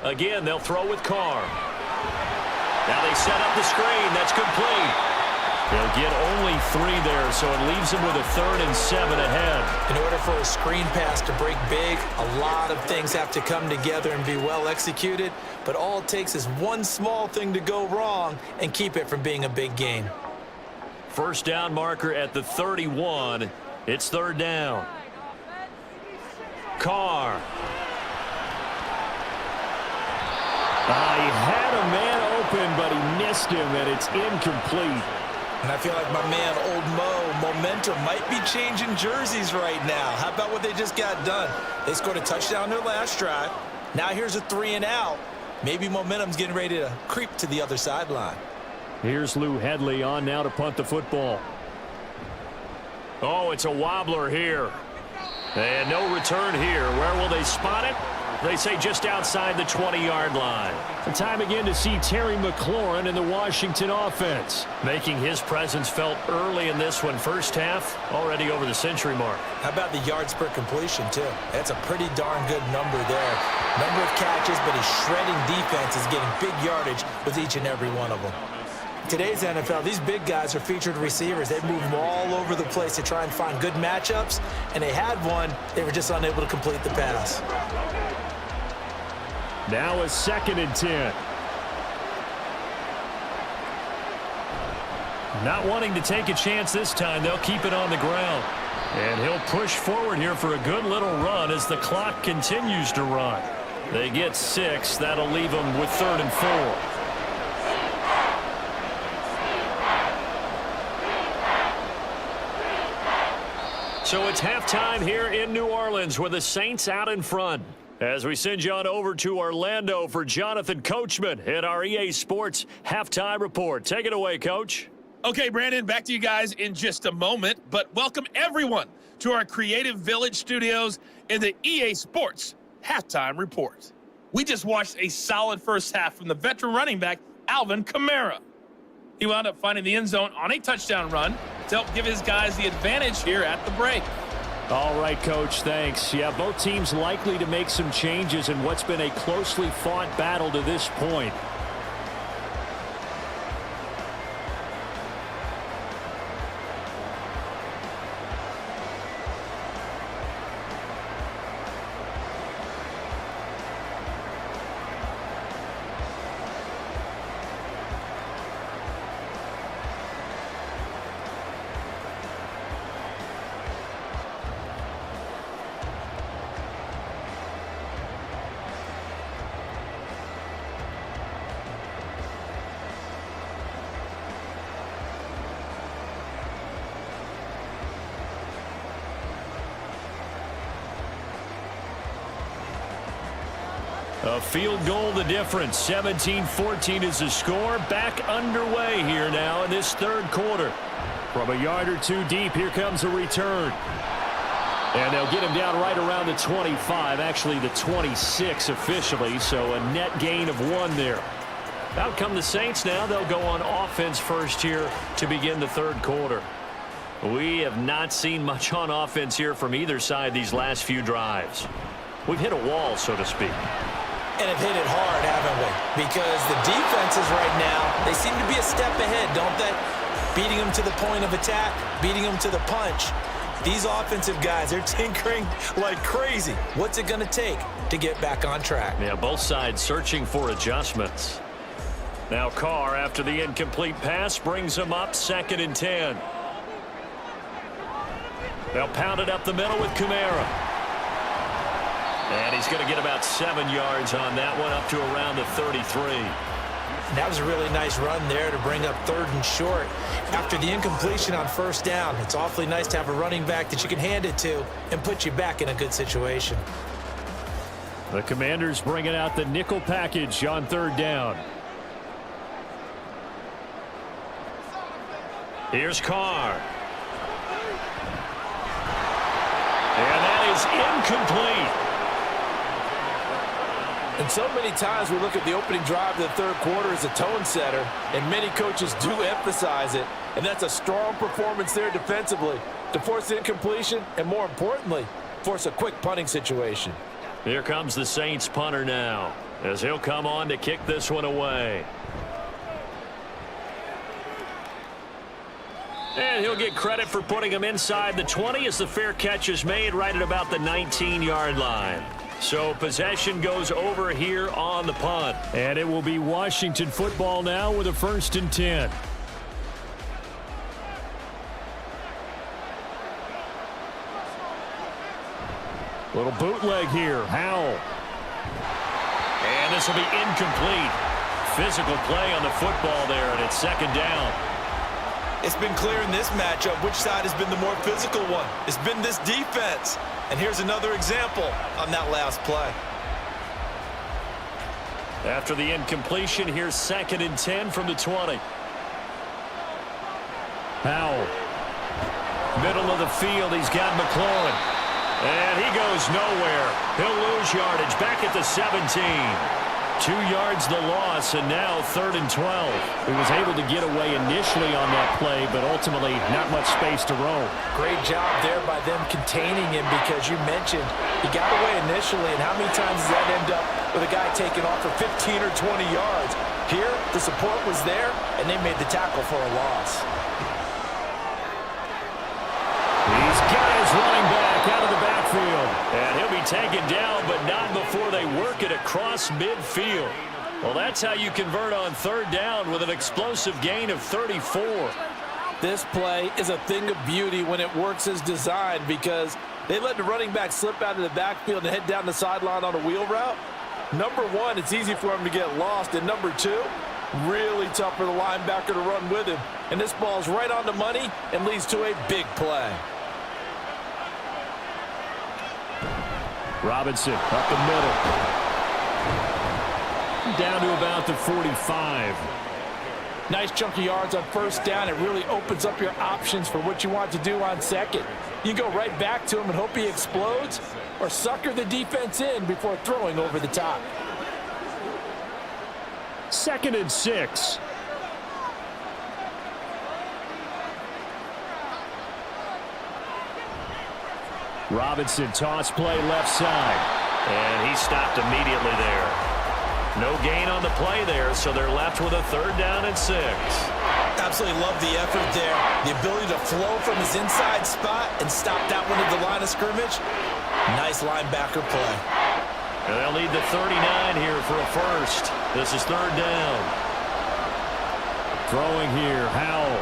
Again, they'll throw with Carr. Now they set up the screen. That's complete. They'll get only 3 there, so it leaves them with a 3rd and 7 ahead.
In order for a screen pass to break big, a lot of things have to come together and be well executed, but all it takes is one small thing to go wrong and keep it from being a big gain.
First down marker at the 31. It's 3rd down. Carr. He had a man open, but he missed him, and it's incomplete.
And I feel like my man, Old Mo, momentum might be changing jerseys right now. How about what they just got done? They scored a touchdown their last drive. Now here's a 3 and out. Maybe momentum's getting ready to creep to the other sideline.
Here's Lou Hedley on now to punt the football. Oh, it's a wobbler here. And no return here. Where will they spot it? They say just outside the 20-yard line. The time again to see Terry McLaurin in the Washington offense, making his presence felt early in this one. First half, already over the century mark.
How about the yards per completion, too? That's a pretty darn good number there. Number of catches, but his shredding defense is getting big yardage with each and every one of them. Today's NFL, these big guys are featured receivers. They move them all over the place to try and find good matchups, and they had one. They were just unable to complete the pass.
Now a 2nd and 10. Not wanting to take a chance this time, they'll keep it on the ground. And he'll push forward here for a good little run as the clock continues to run. They get 6. That'll leave them with 3rd and 4. So it's halftime here in New Orleans with the Saints out in front. As we send you on over to Orlando for Jonathan Coachman at our EA Sports Halftime Report. Take it away, Coach.
Okay, Brandon, back to you guys in just a moment, but welcome everyone to our Creative Village studios in the EA Sports Halftime Report. We just watched a solid first half from the veteran running back, Alvin Kamara. He wound up finding the end zone on a touchdown run to help give his guys the advantage here at the break.
All right, Coach, thanks. Yeah, both teams likely to make some changes in what's been a closely fought battle to this point. A field goal the difference. 17-14 is the score. Back underway here now in this 3rd quarter. From a yard or 2 deep, here comes a return. And they'll get him down right around the 25, actually the 26 officially, so a net gain of 1 there. Out come the Saints now. They'll go on offense first here to begin the third quarter. We have not seen much on offense here from either side these last few drives. We've hit a wall, so to speak.
And have hit it hard, haven't we? Because the defenses right now, they seem to be a step ahead, don't they? Beating them to the point of attack, beating them to the punch. These offensive guys, they're tinkering like crazy. What's it going to take to get back on track?
Yeah, both sides searching for adjustments. Now Carr, after the incomplete pass, brings him up 2nd and 10. They'll pound it up the middle with Kamara. And he's going to get about 7 yards on that one, up to around the 33.
That was a really nice run there to bring up 3rd and short. After the incompletion on 1st down, it's awfully nice to have a running back that you can hand it to and put you back in a good situation.
The Commanders bringing out the nickel package on 3rd down. Here's Carr. And that is incomplete.
And so many times we look at the opening drive of the third quarter as a tone setter, and many coaches do emphasize it, and that's a strong performance there defensively to force incompletion and, more importantly, force a quick punting situation.
Here comes the Saints punter now as he'll come on to kick this one away. And he'll get credit for putting him inside the 20 as the fair catch is made right at about the 19-yard line. So possession goes over here on the punt. And it will be Washington football now with a 1st and 10. Little bootleg here. Howell. And this will be incomplete. Physical play on the football there, and it's 2nd down.
It's been clear in this matchup which side has been the more physical one. It's been this defense. And here's another example on that last play.
After the incompletion, here's 2nd and 10 from the 20. Howell. Middle of the field, he's got McLaurin. And he goes nowhere. He'll lose yardage back at the 17. 2 yards the loss, and now 3rd and 12. He was able to get away initially on that play, but ultimately not much space to roam.
Great job there by them containing him, because you mentioned he got away initially, and how many times does that end up with a guy taking off for 15 or 20 yards? Here, the support was there, and they made the tackle for a loss.
He's got his running back out of the backfield. And he'll be taken down, but not before they work it across midfield. Well, that's how you convert on 3rd down with an explosive gain of 34.
This play is a thing of beauty when it works as designed, because they let the running back slip out of the backfield and head down the sideline on a wheel route. Number one, it's easy for him to get lost. And number two, really tough for the linebacker to run with him. And this ball's right on the money and leads to a big play.
Robinson up the middle. Down to about the 45.
Nice chunky yards on 1st down. It really opens up your options for what you want to do on 2nd. You go right back to him and hope he explodes, or sucker the defense in before throwing over the top.
2nd and 6. Robinson toss play left side. And he stopped immediately there. No gain on the play there, so they're left with a 3rd down and 6.
Absolutely love the effort there. The ability to flow from his inside spot and stop that one at the line of scrimmage. Nice linebacker play.
And they'll need the 39 here for a 1st. This is 3rd down. Throwing here, Howell.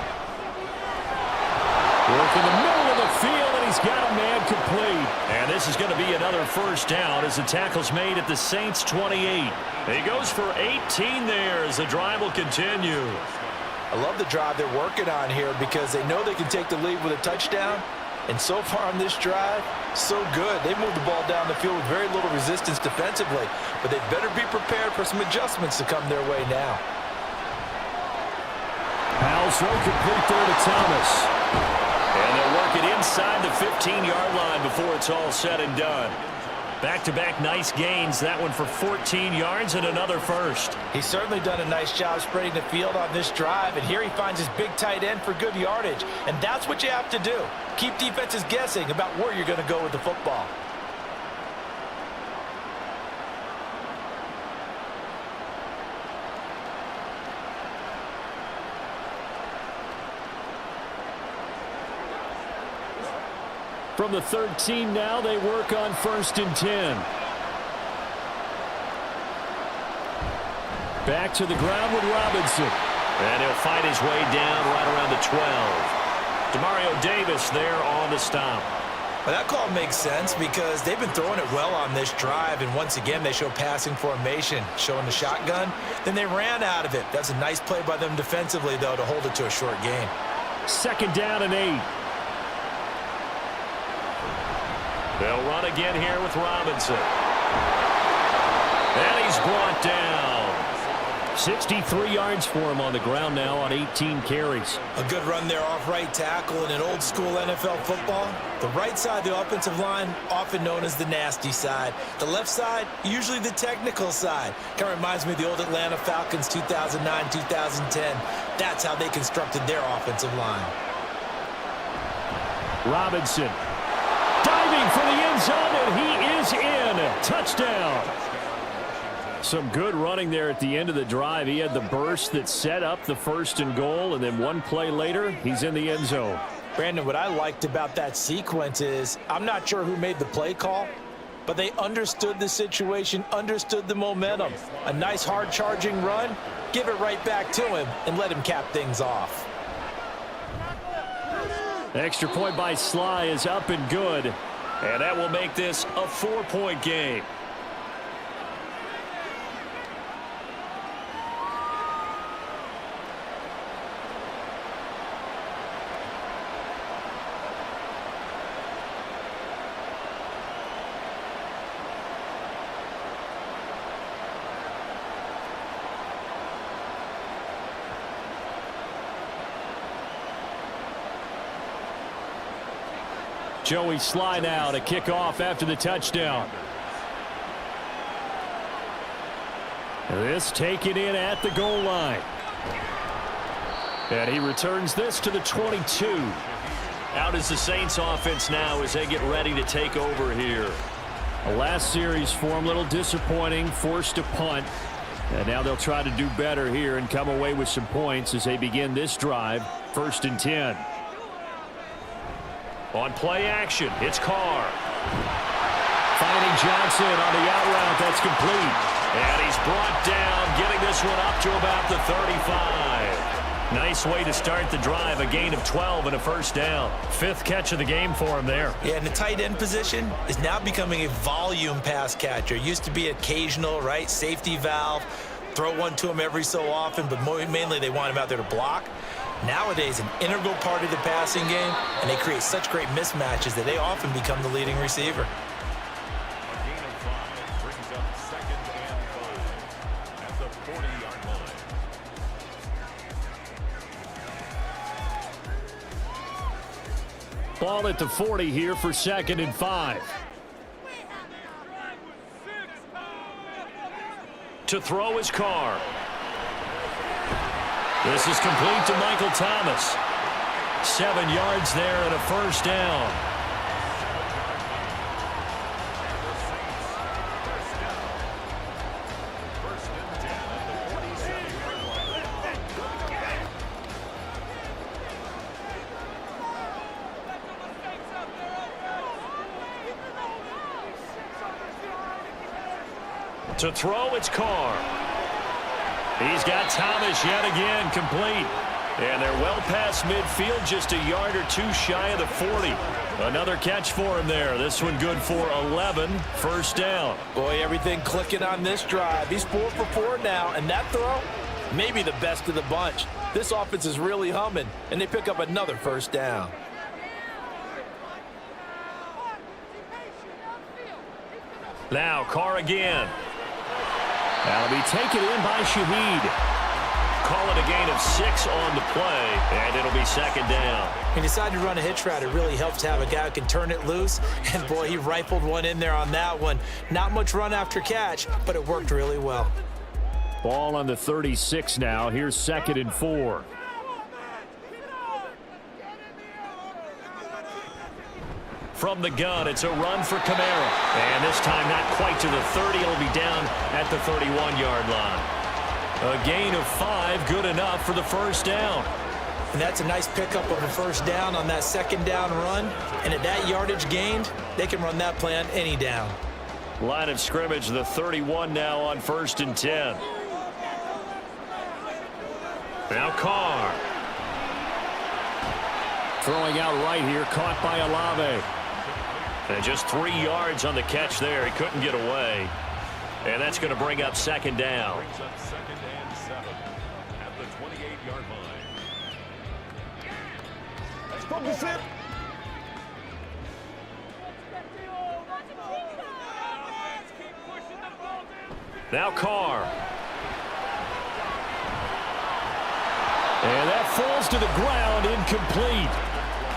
Work in the middle of the field, and he's got a man complete. And this is going to be another 1st down as the tackle's made at the Saints' 28. He goes for 18 there as the drive will continue.
I love the drive they're working on here, because they know they can take the lead with a touchdown. And so far on this drive, so good. They moved the ball down the field with very little resistance defensively, but they better be prepared for some adjustments to come their way now.
Powell throw complete there to Thomas. And they'll work it inside the 15-yard line before it's all said and done. Back-to-back nice gains. That one for 14 yards and another first.
He's certainly done a nice job spreading the field on this drive, and here he finds his big tight end for good yardage. And that's what you have to do. Keep defenses guessing about where you're going to go with the football.
From the 13 now, they work on 1st and 10. Back to the ground with Robinson. And he'll fight his way down right around the 12. Demario Davis there on the stop.
Well, that call makes sense because they've been throwing it well on this drive, and once again they show passing formation, showing the shotgun. Then they ran out of it. That's a nice play by them defensively, though, to hold it to a short gain.
2nd down and 8. They'll run again here with Robinson. And he's brought down. 63 yards for him on the ground now on 18 carries.
A good run there off right tackle in an old school NFL football. The right side of the offensive line, often known as the nasty side. The left side, usually the technical side. Kind of reminds me of the old Atlanta Falcons 2009-2010. That's how they constructed their offensive line.
Robinson. Diving for the end zone, and he is in. Touchdown. Some good running there at the end of the drive. He had the burst that set up the 1st and goal, and then one play later, he's in the end zone.
Brandon, what I liked about that sequence is I'm not sure who made the play call, but they understood the situation, understood the momentum. A nice hard-charging run, give it right back to him, and let him cap things off.
Extra point by Sly is up and good. And that will make this a 4-point game. Joey Sly now to kick off after the touchdown. This taken in at the goal line. And he returns this to the 22. Out is the Saints offense now as they get ready to take over here. The last series for him, a little disappointing, forced a punt. And now they'll try to do better here and come away with some points as they begin this drive. 1st and 10. On play action, it's Carr. Finding Johnson on the out route, that's complete. And he's brought down, getting this one up to about the 35. Nice way to start the drive, a gain of 12 and a 1st down. 5th catch of the game for him there.
Yeah, and the tight end position is now becoming a volume pass catcher. Used to be occasional, right? Safety valve. Throw one to him every so often, but mainly they want him out there to block. Nowadays, an integral part of the passing game, and they create such great mismatches that they often become the leading receiver.
A gain of 5 brings up 2nd and 5 at the 40-yard line.
Ball at the 40 here for 2nd and 5. To throw his Carr. This is complete to Michael Thomas. 7 yards there and a 1st down. To throw, it's Carr. He's got Thomas yet again, complete. And they're well past midfield, just a yard or two shy of the 40. Another catch for him there. This one good for 11, 1st down.
Boy, everything clicking on this drive. He's 4 for 4 now, and that throw, maybe the best of the bunch. This offense is really humming, and they pick up another 1st down. Now, Carr again.
That'll be taken in by Shaheed. call it a gain of 6 on the play, and it'll be second down.
He decided to run a hitch route. It really helps to have a guy who can turn it loose. And, boy, he rifled one in there on that one. Not much run after catch, but it worked really well.
Ball on the 36 now. Here's 2nd and 4. From the gun, it's a run for Kamara. And this time not quite to the 30. It'll be down at the 31-yard line. A gain of 5, good enough for the first down.
And that's a nice pickup of a first down on that second down run. And at that yardage gained, they can run that play on any down.
Line of scrimmage, the 31 now on 1st and 10. Now Carr. Throwing out right here, caught by Olave. And just 3 yards on the catch there. He couldn't get away. And that's going to bring up second down.
Brings up 2nd and 7 at the 28-yard line. Let's focus it.
Now Carr. And that falls to the ground, incomplete.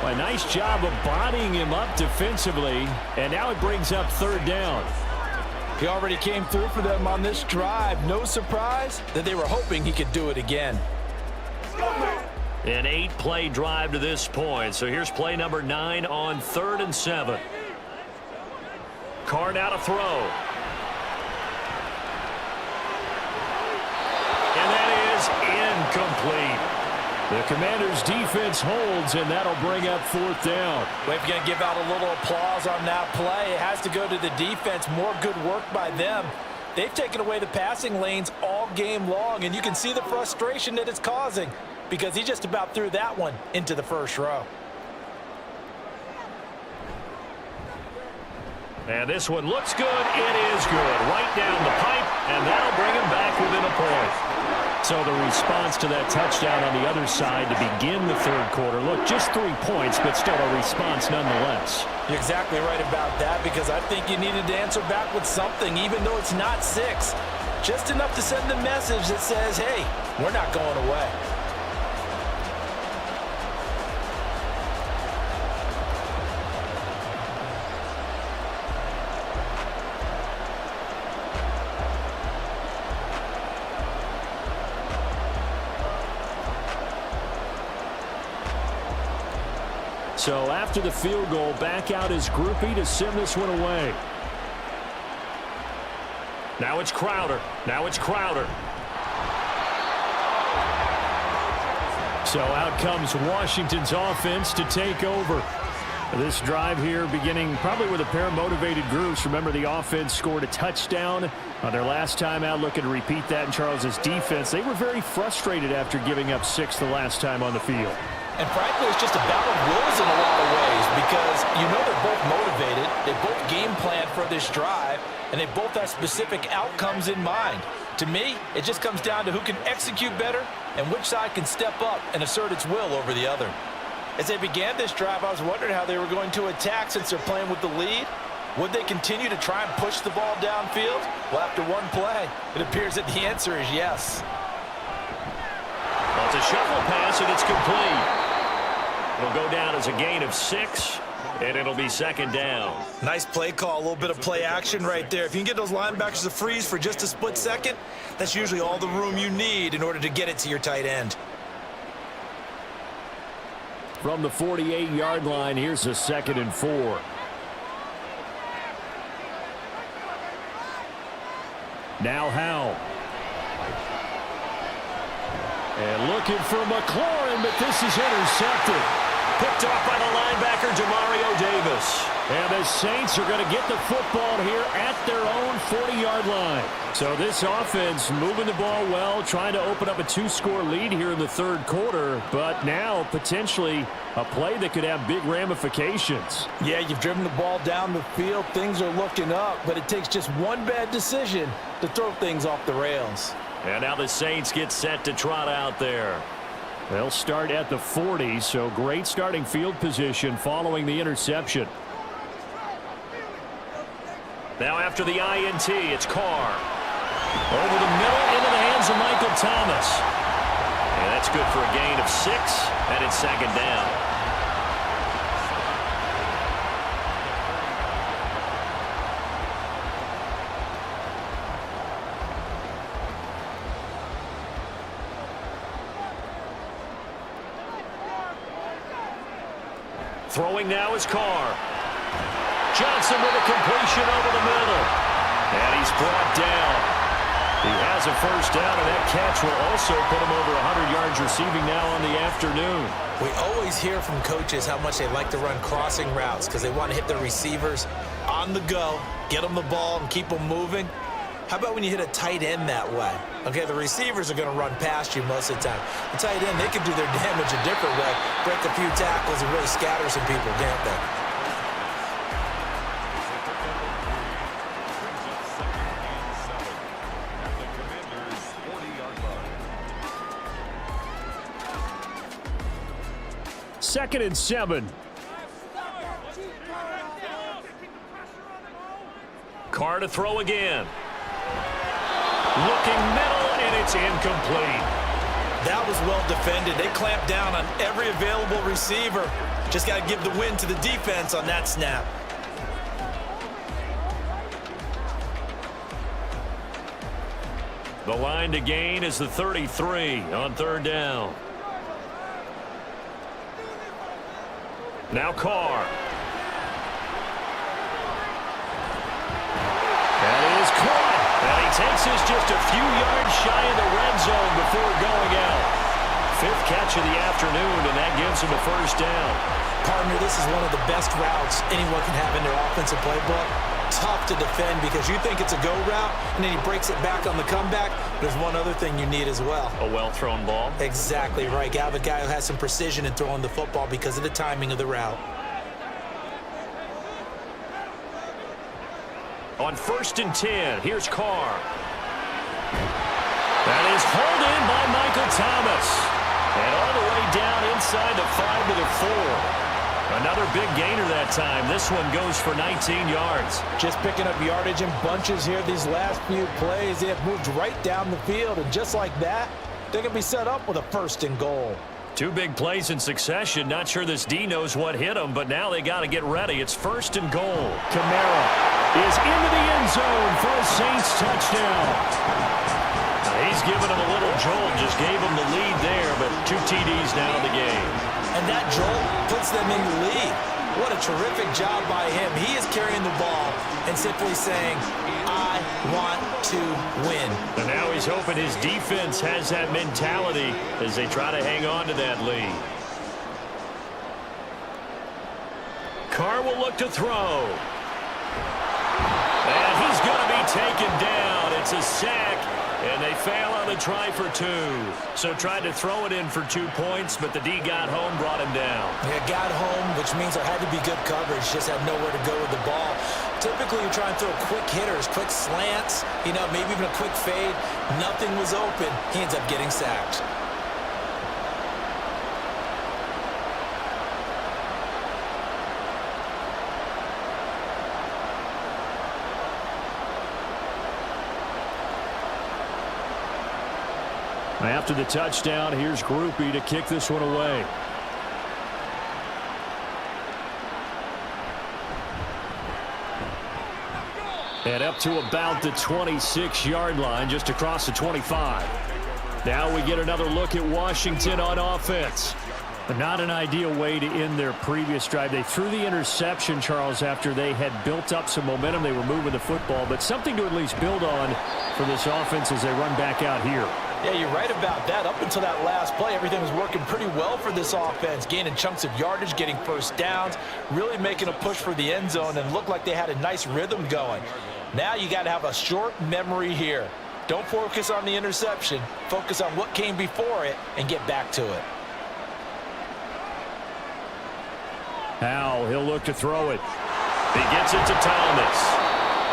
A nice job of bodying him up defensively, and now it brings up 3rd down.
He already came through for them on this drive. No surprise that they were hoping he could do it again.
An 8-play drive to this point. So here's play number 9 on 3rd and 7. Carr now to throw. And that is incomplete. The Commanders' defense holds, and that'll bring up 4th down.
Well, if you're going to give out a little applause on that play, it has to go to the defense. More good work by them. They've taken away the passing lanes all game long, and you can see the frustration that it's causing because he just about threw that one into the first row.
And this one looks good. It is good. Right down the pipe, and that'll bring him back within a point. So the response to that touchdown on the other side to begin the 3rd quarter. Look, just 3 points, but still a response nonetheless.
You're exactly right about that because I think you needed to answer back with something, even though it's not 6. Just enough to send the message that says, hey, we're not going away.
So after the field goal, back out is Groupie to send this one away. Now it's Crowder. So out comes Washington's offense to take over. This drive here beginning probably with a pair of motivated groups. Remember, the offense scored a touchdown on their last time out, looking to repeat that in Charles's defense. They were very frustrated after giving up 6 the last time on the field.
And frankly, it's just a battle of wills in a lot of ways because you know they're both motivated, they both game plan for this drive, and they both have specific outcomes in mind. To me, it just comes down to who can execute better and which side can step up and assert its will over the other. As they began this drive, I was wondering how they were going to attack since they're playing with the lead. Would they continue to try and push the ball downfield? Well, after one play, it appears that the answer is yes.
Well, it's a shuffle pass, and it's complete. It'll go down as a gain of 6, and it'll be second down.
Nice play call, a little bit of play action right there. If you can get those linebackers to freeze for just a split second, that's usually all the room you need in order to get it to your tight end.
From the 48-yard line, here's a 2nd and 4. Now Howell. And looking for McLaurin, but this is intercepted. Picked off by the linebacker, Demario Davis. And the Saints are going to get the football here at their own 40-yard line. So this offense moving the ball well, trying to open up a 2-score lead here in the 3rd quarter. But now potentially a play that could have big ramifications.
Yeah, you've driven the ball down the field. Things are looking up, but it takes just one bad decision to throw things off the rails.
And now the Saints get set to trot out there. They'll start at the 40, so great starting field position following the interception. Now after the INT, it's Carr. Over the middle, into the hands of Michael Thomas. That's good for a gain of 6, and it's second down. Throwing now is Carr. Johnson with a completion over the middle. And he's brought down. He has a first down, and that catch will also put him over 100 yards receiving now on the afternoon.
We always hear from coaches how much they like to run crossing routes because they want to hit their receivers on the go, get them the ball, and keep them moving. How about when you hit a tight end that way? Okay, the receivers are going to run past you most of the time. The tight end, they can do their damage a different way, break a few tackles and really scatter some people, can't they?
Second and 7. Carr to throw again. Looking middle, and it's incomplete.
That was well defended. They clamped down on every available receiver. Just got to give the win to the defense on that snap.
The line to gain is the 33 on third down. Now Carr. That is caught. And he takes us just a few yards shy of the red zone before going out. 5th catch of the afternoon, and that gives him a first down.
Partner, this is one of the best routes anyone can have in their offensive playbook. Tough to defend because you think it's a go route, and then he breaks it back on the comeback. There's one other thing you need as well.
A well-thrown ball.
Exactly right. You have a guy who has some precision in throwing the football because of the timing of the route.
On 1st and 10, here's Carr. That is hauled in by Michael Thomas. And all the way down inside the 5 to the 4. Another big gainer that time. This one goes for 19 yards.
Just picking up yardage in bunches here these last few plays. They have moved right down the field, and just like that, they're going to be set up with a 1st and goal.
2 big plays in succession. Not sure this D knows what hit him, but now they got to get ready. It's 1st and goal. Kamara is into the end zone for a Saints touchdown. He's given him a little jolt, just gave him the lead there, but 2 TDs now in the game.
And that jolt puts them in the lead. What a terrific job by him. He is carrying the ball and simply saying, I want to win.
And now he's hoping his defense has that mentality as they try to hang on to that lead. Carr will look to throw. And he's going to be taken down. It's a sack. And they fail on the try for 2. So tried to throw it in for 2 points, but the D got home, brought him down.
Yeah, got home, which means there had to be good coverage. Just had nowhere to go with the ball. Typically, you try and throw quick hitters, quick slants, maybe even a quick fade. Nothing was open. He ends up getting sacked.
After the touchdown, here's Grupe to kick this one away. And up to about the 26-yard line, just across the 25. Now we get another look at Washington on offense. But not an ideal way to end their previous drive. They threw the interception, Charles, after they had built up some momentum. They were moving the football, but something to at least build on for this offense as they run back out here.
Yeah, you're right about that. Up until that last play, everything was working pretty well for this offense, gaining chunks of yardage, getting first downs, really making a push for the end zone, and looked like they had a nice rhythm going. Now you got to have a short memory here. Don't focus on the interception. Focus on what came before it and get back to it.
Howell, he'll look to throw it. He gets it to Thomas.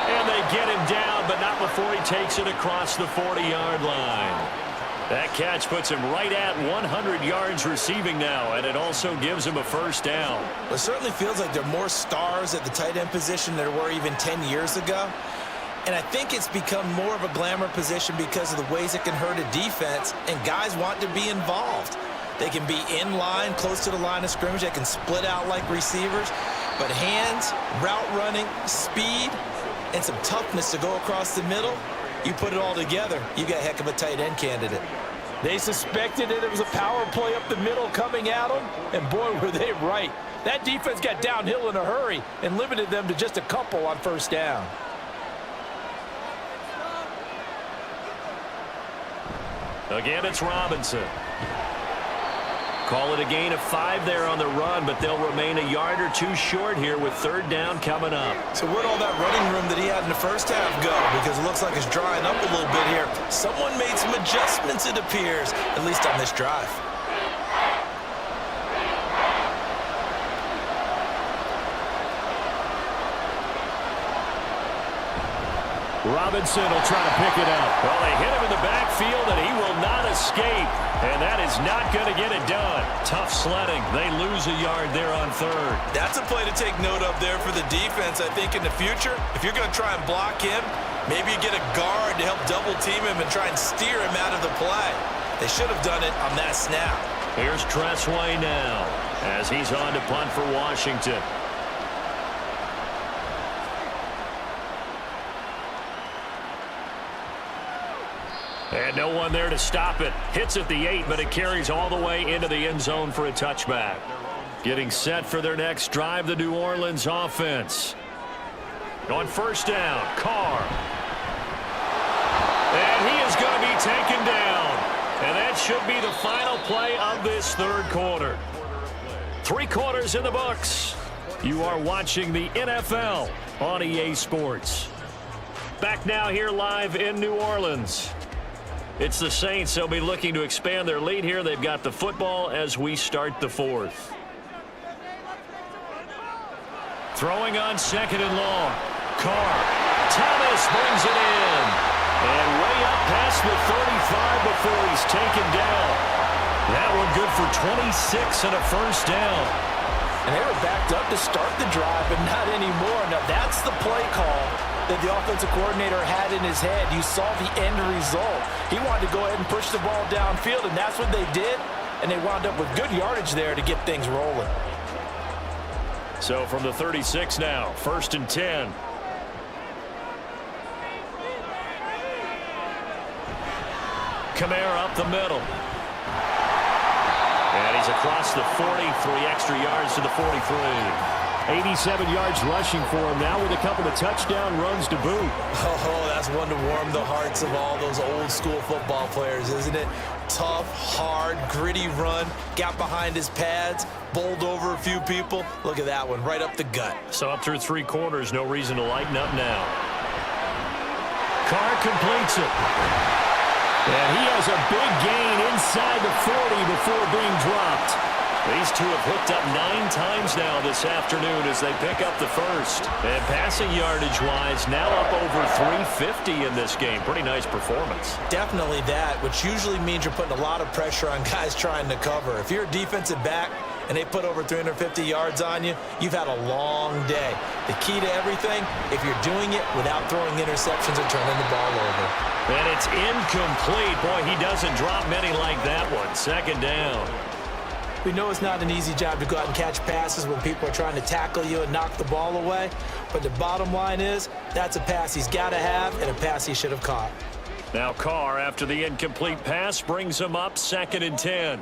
And they get him down, but not before he takes it across the 40-yard line. That catch puts him right at 100 yards receiving now, and it also gives him a first down.
It certainly feels like there are more stars at the tight end position than there were even 10 years ago. And I think it's become more of a glamour position because of the ways it can hurt a defense, and guys want to be involved. They can be in line, close to the line of scrimmage. They can split out like receivers. But hands, route running, speed, and some toughness to go across the middle, you put it all together, you got a heck of a tight end candidate.
They suspected that it was a power play up the middle coming at them, and boy, were they right. That defense got downhill in a hurry and limited them to just a couple on first down.
Again, it's Robinson. Call it a gain of 5 there on the run, but they'll remain a yard or two short here with third down coming up.
So where'd all that running room that he had in the first half go? Because it looks like it's drying up a little bit here. Someone made some adjustments, it appears, at least on this drive.
Robinson will try to pick it up. Well, they hit him in the backfield, and he will not escape. And that is not going to get it done. Tough sledding. They lose a yard there on third.
That's a play to take note of there for the defense. I think in the future, if you're going to try and block him, maybe you get a guard to help double team him and try and steer him out of the play. They should have done it on that snap.
Here's Tressway now as he's on to punt for Washington. And no one there to stop it. Hits at the 8, but it carries all the way into the end zone for a touchback. Getting set for their next drive, the New Orleans offense. On first down, Carr. And he is going to be taken down. And that should be the final play of this third quarter. 3 quarters in the books. You are watching the NFL on EA Sports. Back now here live in New Orleans. It's the Saints. They'll be looking to expand their lead here. They've got the football as we start the fourth. Throwing on second and long. Carr. Thomas brings it in. And way up past the 35 before he's taken down. That one good for 26 and a first down.
And they were backed up to start the drive, but not anymore. Now, that's the play call that the offensive coordinator had in his head. You saw the end result. He wanted to go ahead and push the ball downfield, and that's what they did. And they wound up with good yardage there to get things rolling.
So from the 36 now, 1st and 10. Kamara up the middle. And he's across the 40, 3 extra yards to the 43. 87 yards rushing for him now with a couple of touchdown runs to boot.
Oh, that's one to warm the hearts of all those old school football players, isn't it? Tough, hard, gritty run, got behind his pads, bowled over a few people. Look at that one, right up the gut.
So up through 3 quarters, no reason to lighten up now. Carr completes it. And he has a big gain inside the 40 before being dropped. These two have hooked up 9 times now this afternoon as they pick up the first. And passing yardage-wise, now up over 350 in this game. Pretty nice performance.
Definitely that, which usually means you're putting a lot of pressure on guys trying to cover. If you're a defensive back and they put over 350 yards on you, you've had a long day. The key to everything, if you're doing it without throwing interceptions or turning the ball over.
And it's incomplete. Boy, he doesn't drop many like that one. 2nd down.
We know it's not an easy job to go out and catch passes when people are trying to tackle you and knock the ball away. But the bottom line is, that's a pass he's got to have and a pass he should have caught.
Now Carr, after the incomplete pass, brings him up 2nd and 10.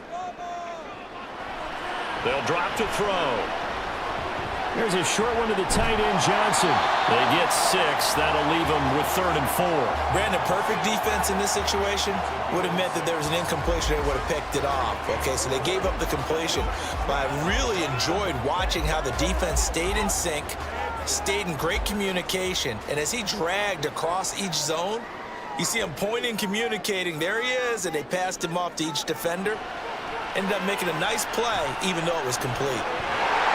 They'll drop to throw. Here's a short one to the tight end, Johnson. They get 6. That'll leave them with 3rd and 4.
Brandon, perfect defense in this situation would have meant that there was an incompletion. They would have picked it off. Okay, so they gave up the completion. But I really enjoyed watching how the defense stayed in sync, stayed in great communication. And as he dragged across each zone, you see him pointing, communicating. There he is, and they passed him off to each defender. Ended up making a nice play, even though it was complete.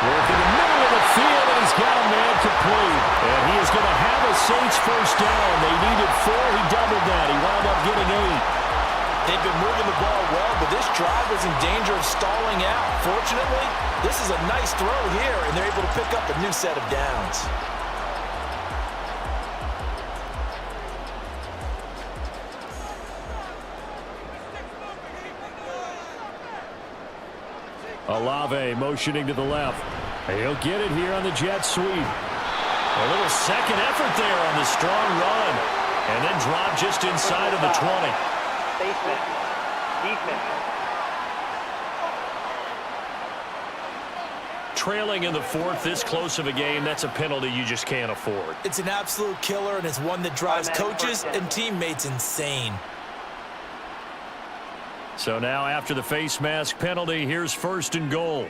Work in the middle of the field, and he's got a man complete. And he is going to have a Saints first down. They needed 4. He doubled that. He wound up getting 8.
They've been moving the ball well, but this drive was in danger of stalling out. Fortunately, this is a nice throw here, and they're able to pick up a new set of downs.
Olave motioning to the left. He'll get it here on the jet sweep. A little second effort there on the strong run. And then drop just inside of the 20.
Defense.
Trailing in the fourth, this close of a game, that's a penalty you just can't afford.
It's an absolute killer, and it's one that drives coaches and teammates insane.
So now after the face mask penalty, here's 1st and goal.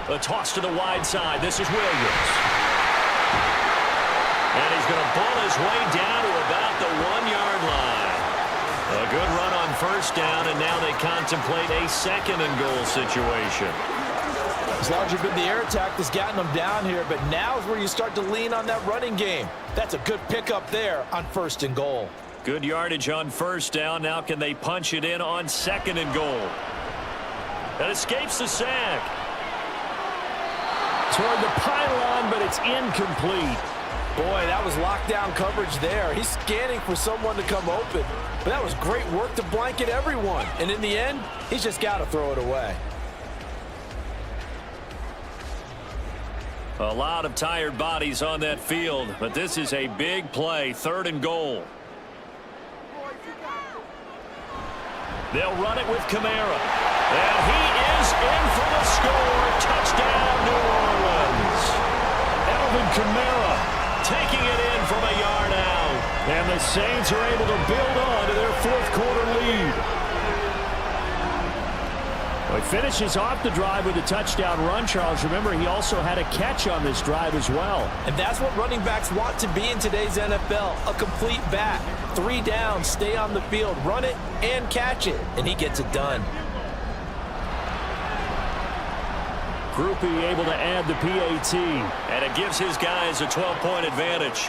A toss to the wide side. This is Williams. And he's going to pull his way down to about the 1-yard line. A good run on 1st down, and now they contemplate a 2nd and goal situation.
As largely been the air attack that's gotten them down here, but now is where you start to lean on that running game. That's a good pickup there on 1st and goal.
Good yardage on 1st down. Now can they punch it in on 2nd and goal? That escapes the sack. Toward the pylon, but it's incomplete.
Boy, that was lockdown coverage there. He's scanning for someone to come open. But that was great work to blanket everyone. And in the end, he's just got to throw it away.
A lot of tired bodies on that field, but this is a big play. 3rd and goal. They'll run it with Kamara. And he is in for the score. Touchdown, New Orleans. Alvin Kamara taking it in from a yard out. And the Saints are able to build on to their 4th quarter lead. Well, he finishes off the drive with a touchdown run, Charles. Remember, he also had a catch on this drive as well.
And that's what running backs want to be in today's NFL, a complete back. 3 down, stay on the field, run it, and catch it. And he gets it done.
Groupie able to add the PAT. And it gives his guys a 12-point advantage.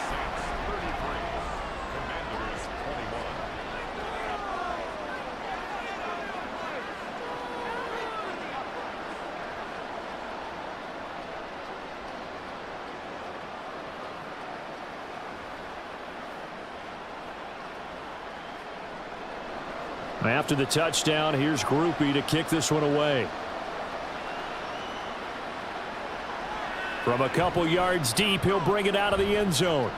After the touchdown, here's Groupie to kick this one away. From a couple yards deep, he'll bring it out of the end zone.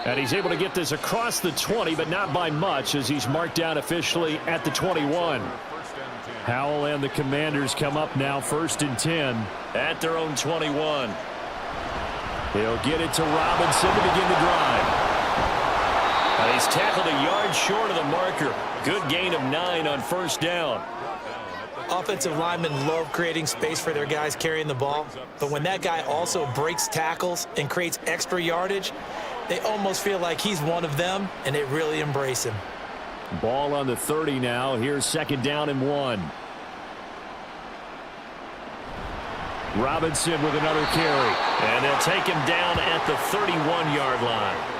And he's able to get this across the 20, but not by much, as he's marked down officially at the 21. Howell and the Commanders come up now 1st and 10 at their own 21. He'll get it to Robinson to begin the drive. And he's tackled a yard short of the marker. Good gain of 9 on 1st down.
Offensive linemen love creating space for their guys carrying the ball, but when that guy also breaks tackles and creates extra yardage, they almost feel like he's one of them, and they really embrace him.
Ball on the 30 now. Here's 2nd down and 1. Robinson with another carry. And they'll take him down at the 31-yard line.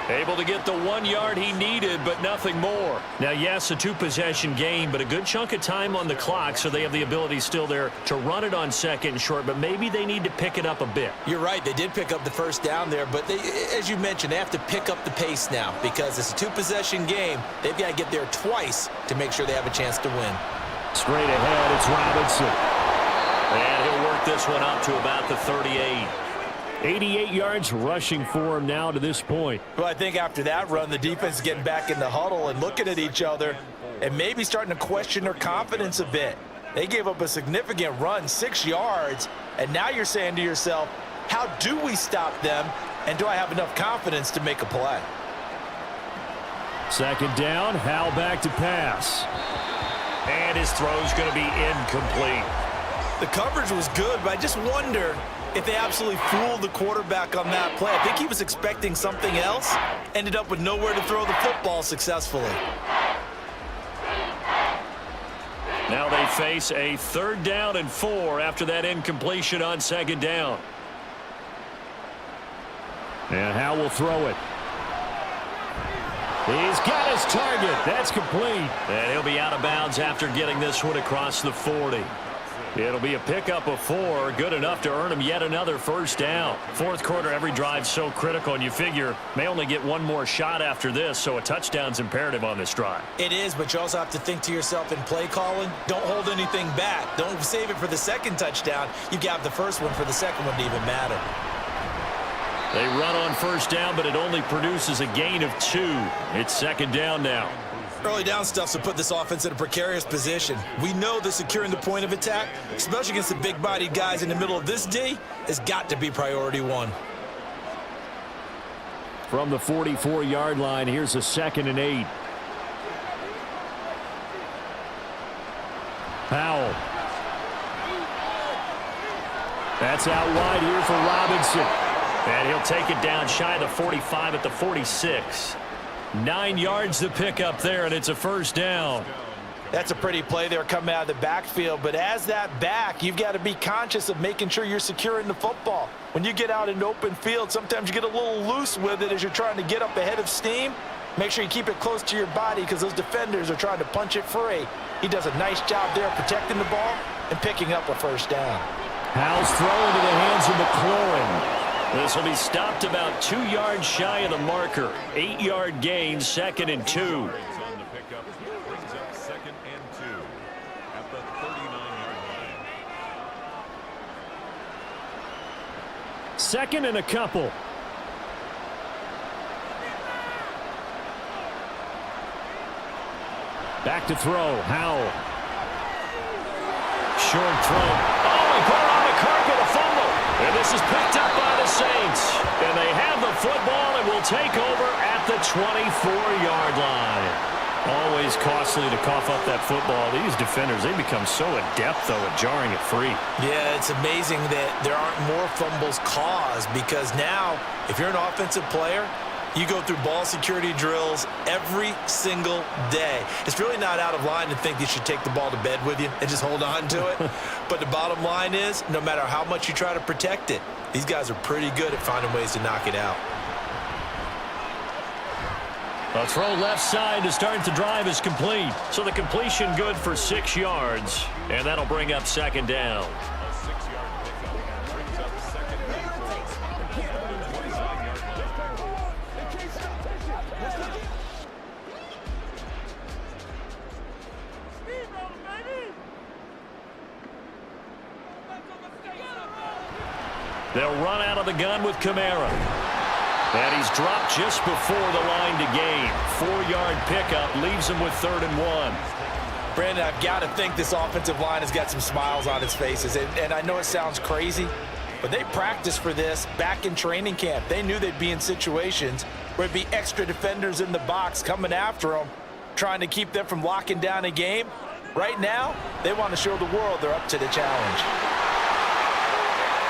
Able to get the 1 yard he needed, but nothing more. Now, yes, a 2-possession game, but a good chunk of time on the clock, so they have the ability still there to run it on 2nd and short, but maybe they need to pick it up a bit.
You're right. They did pick up the 1st down there, but they, as you mentioned, they have to pick up the pace now because it's a 2-possession game. They've got to get there twice to make sure they have a chance to win.
Straight ahead, it's Robinson. And he'll work this one up to about the 38. 88 yards rushing for him now to this point.
Well, I think after that run, the defense is getting back in the huddle and looking at each other and maybe starting to question their confidence a bit. They gave up a significant run, 6 yards, and now you're saying to yourself, how do we stop them, and do I have enough confidence to make a play?
2nd down, Howell back to pass. And his throw's going to be incomplete.
The coverage was good, but I just wonder if they absolutely fooled the quarterback on that play. I think he was expecting something else, ended up with nowhere to throw the football successfully.
Now they face a 3rd down and 4 after that incompletion on 2nd down. And Howell will throw it. He's got his target. That's complete. And he'll be out of bounds after getting this one across the 40. It'll be a pickup of 4, good enough to earn him yet another first down. Fourth quarter, every drive's so critical, and you figure may only get one more shot after this, so a touchdown's imperative on this drive.
It is, but you also have to think to yourself in play calling, don't hold anything back. Don't save it for the second touchdown. You got the first one for the second one to even matter.
They run on first down, but it only produces a gain of 2. It's second down now.
Early down stuff to put this offense in a precarious position. We know that securing the point of attack, especially against the big-bodied guys in the middle of this D, has got to be priority 1.
From the 44-yard line, here's a 2nd and 8. Powell. That's out wide here for Robinson. And he'll take it down shy of the 45 at the 46. 9 yards to pick up there, and it's a first down.
That's a pretty play there coming out of the backfield, but as that back, you've got to be conscious of making sure you're securing the football. When you get out in open field, sometimes you get a little loose with it as you're trying to get up ahead of steam. Make sure you keep it close to your body because those defenders are trying to punch it free. He does a nice job there protecting the ball and picking up a first down.
Howell's throw into the hands of McLaurin. This will be stopped about 2 yards shy of the marker. 8-yard gain, 2nd and 2.
On the pickup brings up 2nd and 2 at the 39-yard line.
2nd and a couple. Back to throw. Howell. Short throw. Oh, he put it on the carpet, a fumble. And this is picked up by the Saints. And they have the football and will take over at the 24-yard line. Always costly to cough up that football. These defenders, they become so adept, though, at jarring it free.
Yeah, it's amazing that there aren't more fumbles caused because now, if you're an offensive player, you go through ball security drills every single day. It's really not out of line to think you should take the ball to bed with you and just hold on to it. But the bottom line is, no matter how much you try to protect it, these guys are pretty good at finding ways to knock it out.
A throw left side to start the drive is complete. So the completion good for 6 yards. And that'll bring up second down.
A 6-yard pickup brings up 2nd and 4 at the 29-yard line.
They'll run out of the gun with Kamara. And he's dropped just before the line to gain. 4-yard pickup leaves him with 3rd and 1.
Brandon, I've got to think this offensive line has got some smiles on its faces. And I know it sounds crazy, but they practiced for this back in training camp. They knew they'd be in situations where it'd be extra defenders in the box coming after them, trying to keep them from locking down a game. Right now, they want to show the world they're up to the challenge.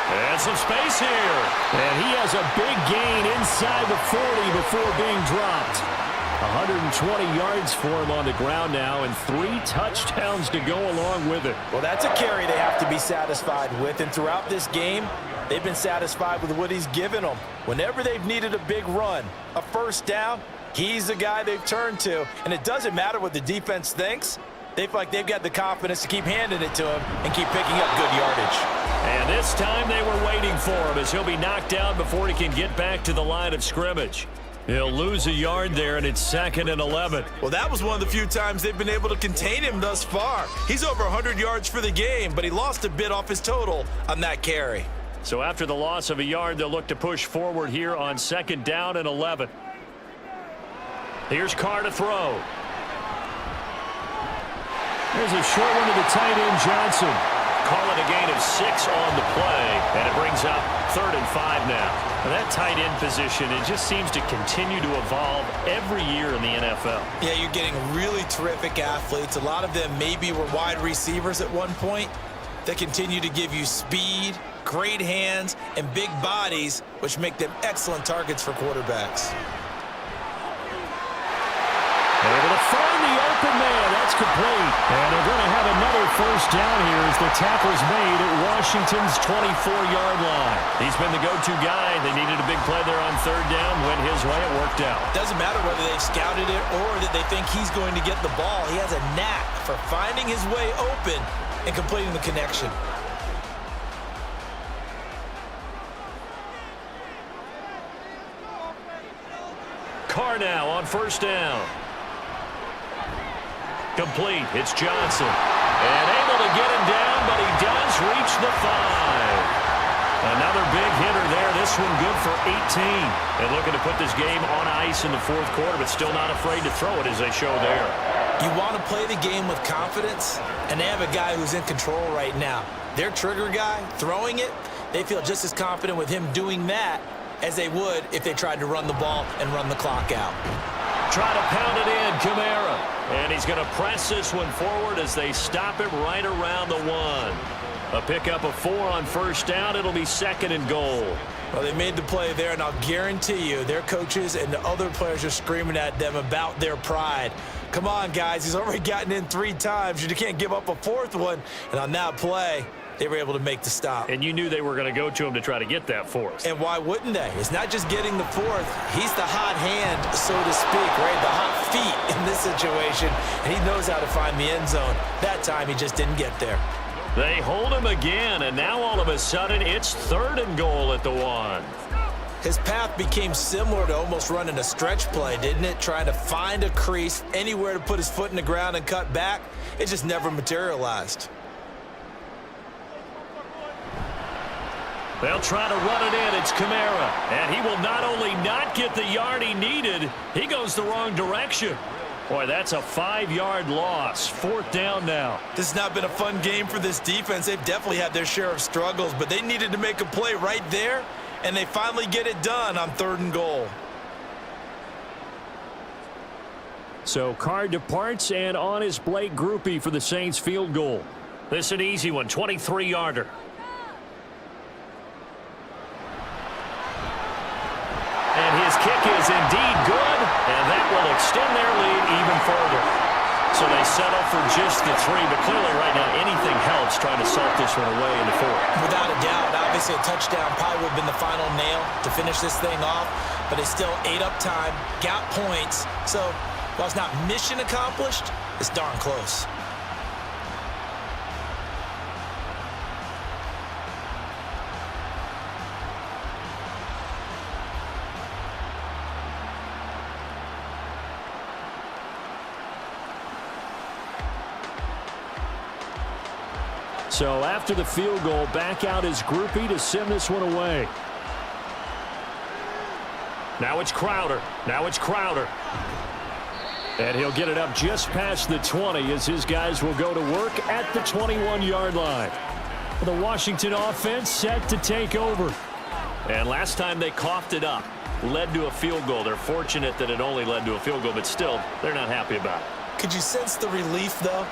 And some space here. And he has a big gain inside the 40 before being dropped. 120 yards for him on the ground now and 3 touchdowns to go along with it.
Well, that's a carry they have to be satisfied with. And throughout this game, they've been satisfied with what he's given them. Whenever they've needed a big run, a first down, he's the guy they've turned to. And it doesn't matter what the defense thinks. They feel like they've got the confidence to keep handing it to him and keep picking up good yardage.
And this time they were waiting for him as he'll be knocked down before he can get back to the line of scrimmage. He'll lose a yard there, and it's 2nd and 11.
Well, that was one of the few times they've been able to contain him thus far. He's over 100 yards for the game, but he lost a bit off his total on that carry.
So after the loss of a yard, they'll look to push forward here on 2nd down and 11. Here's Carr to throw. There's a short one to the tight end, Johnson. Call it a gain of 6 on the play, and it brings up 3rd and 5 now. And that tight end position, it just seems to continue to evolve every year in the NFL.
Yeah, you're getting really terrific athletes. A lot of them maybe were wide receivers at one point. They continue to give you speed, great hands, and big bodies, which make them excellent targets for quarterbacks.
Able to find the open man. That's complete. And they're going to have another first down here as the tackle's made at Washington's 24-yard line. He's been the go-to guy. They needed a big play there on third down. Went his way. It worked out.
Doesn't matter whether they've scouted it or that they think he's going to get the ball. He has a knack for finding his way open and completing the connection.
Carr now on first down. Complete. It's Johnson. And able to get him down, but he does reach the 5. Another big hitter there. This one good for 18. And looking to put this game on ice in the fourth quarter, but still not afraid to throw it as they show there.
You want to play the game with confidence, and they have a guy who's in control right now. Their trigger guy, throwing it, they feel just as confident with him doing that as they would if they tried to run the ball and run the clock out.
Try to pound it in, Kamara. And he's going to press this one forward as they stop it right around the 1. A pickup of 4 on first down. It'll be second and goal.
Well, they made the play there, and I'll guarantee you their coaches and the other players are screaming at them about their pride. Come on, guys. He's already gotten in 3 times. You can't give up a 4th one. And on that play, they were able to make the stop.
And you knew they were going to go to him to try to get that 4th.
And why wouldn't they? It's not just getting the 4th. He's the hot hand, so to speak, right? The hot feet in this situation. And he knows how to find the end zone. That time, he just didn't get there.
They hold him again, and now all of a sudden, it's third and goal at the 1.
His path became similar to almost running a stretch play, didn't it? Trying to find a crease, anywhere to put his foot in the ground and cut back. It just never materialized.
They'll try to run it in. It's Kamara. And he will not only not get the yard he needed, he goes the wrong direction. Boy, that's a 5-yard loss. 4th down now.
This has not been a fun game for this defense. They've definitely had their share of struggles, but they needed to make a play right there, and they finally get it done on 3rd and goal.
So Carr departs, and on is Blake Grupe for the Saints field goal. This is an easy one, 23-yarder. And his kick is indeed good, and that will extend their lead even further. So they settle for just the 3, but clearly right now anything helps trying to salt this one away in the 4th.
Without a doubt, obviously a touchdown probably would have been the final nail to finish this thing off, but they still ate up time, got points. So while it's not mission accomplished, it's darn close.
So after the field goal, back out is Grupe to send this one away. Now it's Crowder. And he'll get it up just past the 20 as his guys will go to work at the 21-yard line. The Washington offense set to take over. And last time they coughed it up, led to a field goal. They're fortunate that it only led to a field goal, but still, they're not happy about it.
Could you sense the relief, though,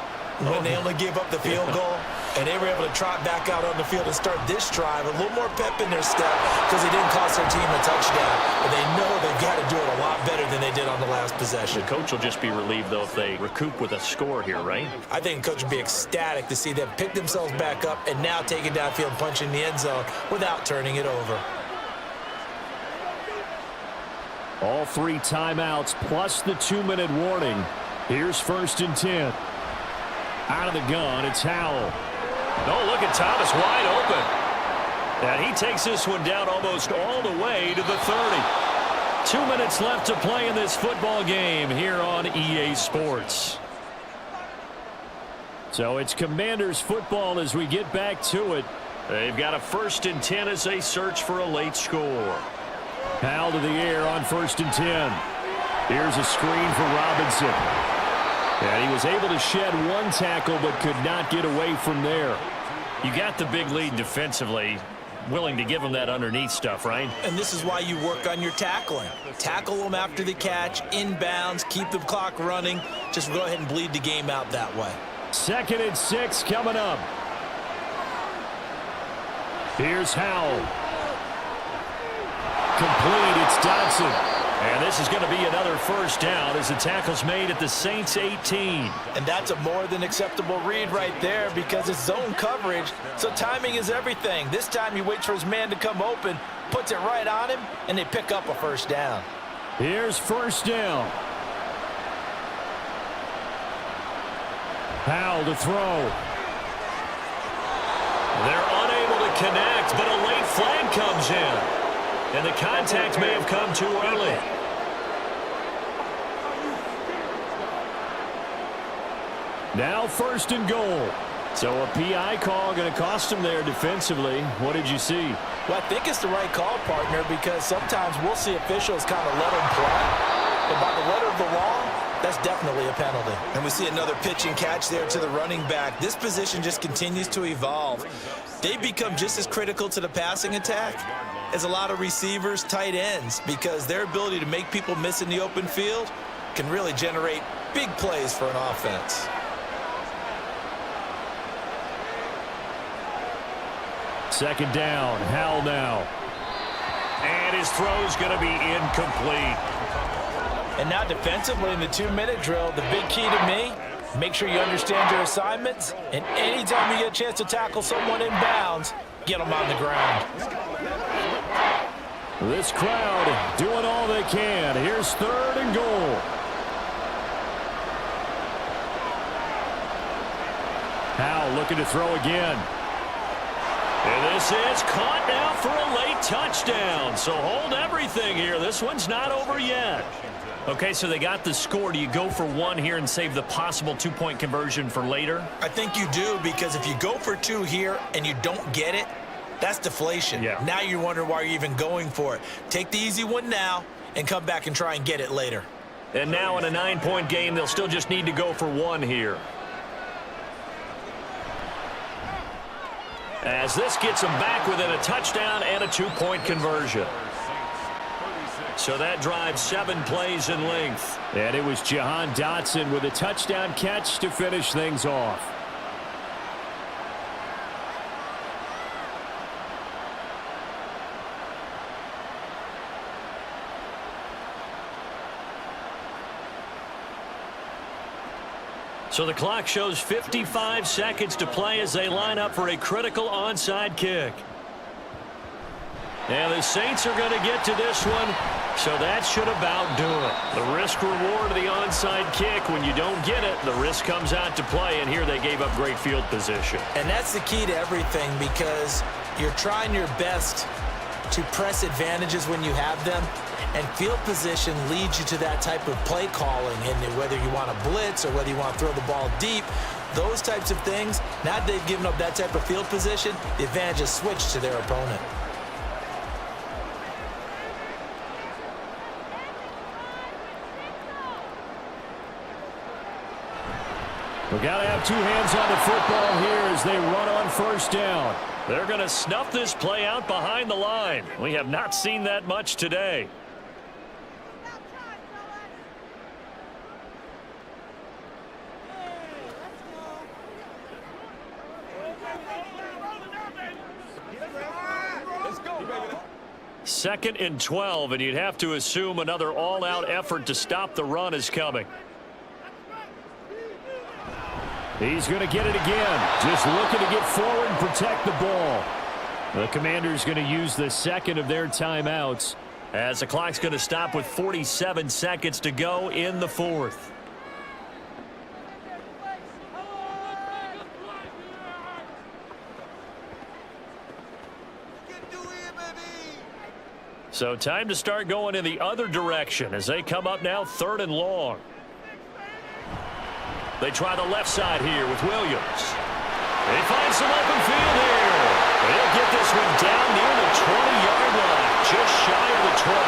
when they only gave up the field goal? And they were able to trot back out on the field and start this drive. A little more pep in their step because they didn't cost their team a touchdown. But they know they've got to do it a lot better than they did on the last possession.
The coach will just be relieved, though, if they recoup with a score here, right?
I think the coach would be ecstatic to see them pick themselves back up and now take it downfield, punching the end zone without turning it over.
All 3 timeouts plus the 2-minute warning. Here's 1st and 10. Out of the gun, it's Howell. Oh, look at Thomas wide open. And he takes this one down almost all the way to the 30. 2 minutes left to play in this football game here on EA Sports. So it's Commanders football as we get back to it. They've got a 1st and 10 as they search for a late score. Howell to the air on 1st and 10. Here's a screen for Robinson. And he was able to shed 1 tackle but could not get away from there. You got the big lead defensively. Willing to give him that underneath stuff, right?
And this is why you work on your tackling. Tackle them after the catch, inbounds, keep the clock running. Just go ahead and bleed the game out that way.
2nd and 6 coming up. Here's Howell. Complete, it's Dodson. And this is going to be another first down as the tackle's made at the Saints 18.
And that's a more than acceptable read right there because it's zone coverage, so timing is everything. This time he waits for his man to come open, puts it right on him, and they pick up a first down.
Here's first down. Powell to throw. They're unable to connect, but a late flag comes in. And the contact may have come too early. Now first and goal. So a PI call going to cost him there defensively. What did you see?
Well, I think it's the right call, partner, because sometimes we'll see officials kind of let them play. But by the letter of the law, that's definitely a penalty. And we see another pitch and catch there to the running back. This position just continues to evolve. They become just as critical to the passing attack as a lot of receivers, tight ends, because their ability to make people miss in the open field can really generate big plays for an offense.
Second down, Howell now. And his throw's going to be incomplete.
And now defensively in the 2-minute drill, the big key to me, make sure you understand your assignments, and anytime you get a chance to tackle someone in bounds, get them on the ground.
This crowd doing all they can. Here's third and goal. Howell looking to throw again. And this is caught now for a late touchdown. So hold everything here. This one's not over yet. Okay, so they got the score. Do you go for one here and save the possible 2-point conversion for later?
I think you do, because if you go for 2 here and you don't get it, that's deflation.
Yeah.
Now you wonder why you're even going for it. Take the easy one now and come back and try and get it later.
And now in a 9-point game, they'll still just need to go for one here. As this gets them back within a touchdown and a 2-point conversion. So that drives 7 plays in length. And it was Jahan Dotson with a touchdown catch to finish things off. So the clock shows 55 seconds to play as they line up for a critical onside kick. And the Saints are going to get to this one, so that should about do it. The risk reward of the onside kick, when you don't get it, the risk comes out to play, and here they gave up great field position.
And that's the key to everything, because you're trying your best to press advantages when you have them, and field position leads you to that type of play calling, and whether you want to blitz or whether you want to throw the ball deep, those types of things, now that they've given up that type of field position, the advantage is switched to their opponent.
We got to have 2 hands on the football here as they run on first down. They're going to snuff this play out behind the line. We have not seen that much today. Second and 12, and you'd have to assume another all-out effort to stop the run is coming. He's going to get it again. Just looking to get forward and protect the ball. The Commanders going to use the second of their timeouts as the clock's going to stop with 47 seconds to go in the fourth. So time to start going in the other direction as they come up now 3rd and long. They try the left side here with Williams. They find some open field here. They'll get this one down near the 20-yard line, just shy of the 20.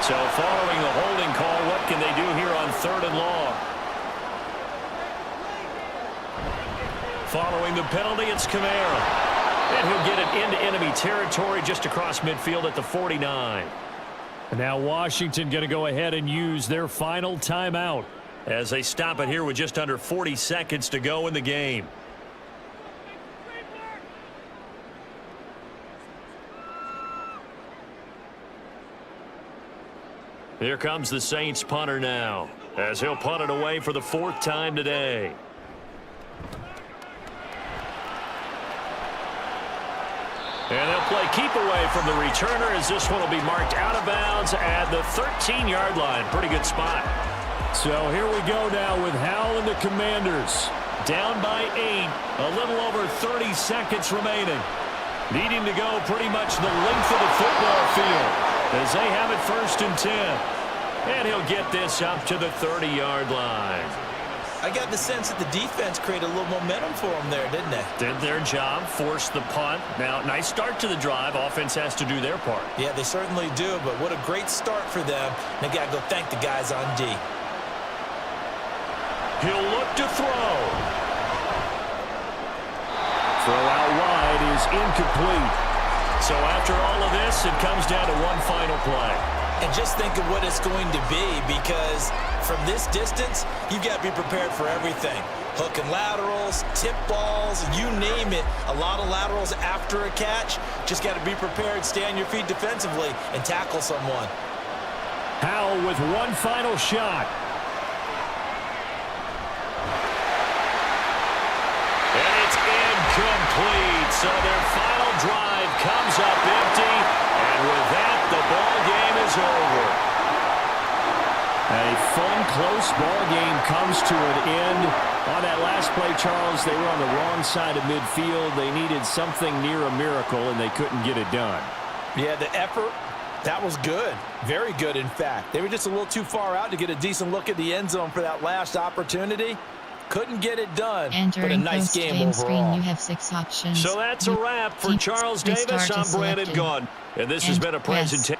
So following the holding call, what can they do here on 3rd and long? Following the penalty, it's Kamara. And he'll get it into enemy territory just across midfield at the 49. And now Washington going to go ahead and use their final timeout as they stop it here with just under 40 seconds to go in the game. Here comes the Saints punter now, as he'll punt it away for the 4th time today. And they'll play keep away from the returner, as this one will be marked out of bounds at the 13-yard line. Pretty good spot.
So here we go now with Howell and the Commanders.
Down by 8, a little over 30 seconds remaining. Needing to go pretty much the length of the football field as they have it 1st and 10. And he'll get this up to the 30-yard line.
I got the sense that the defense created a little momentum for them there, didn't they?
Did their job, forced the punt. Now, nice start to the drive. Offense has to do their part.
Yeah, they certainly do, but what a great start for them. They got to go thank the guys on D.
He'll look to throw.
Throw out wide is incomplete.
So after all of this, it comes down to one final play.
And just think of what it's going to be, because from this distance, you've got to be prepared for everything. Hook and laterals, tip balls, you name it. A lot of laterals after a catch. Just got to be prepared, stay on your feet defensively, and tackle someone.
Howell with one final shot.
And it's incomplete. So their final drive comes up empty. And with that, the ball game is over.
A fun, close ball game comes to an end. On that last play, Charles, they were on the wrong side of midfield. They needed something near a miracle, and they couldn't get it done.
Yeah, the effort, that was good. Very good, in fact. They were just a little too far out to get a decent look at the end zone for that last opportunity. Couldn't get it done, but a nice game overall.
Screen, you have 6 options.
So that's a wrap for Charles Davis. I'm Brandon Gaudin, and this has been a presentation.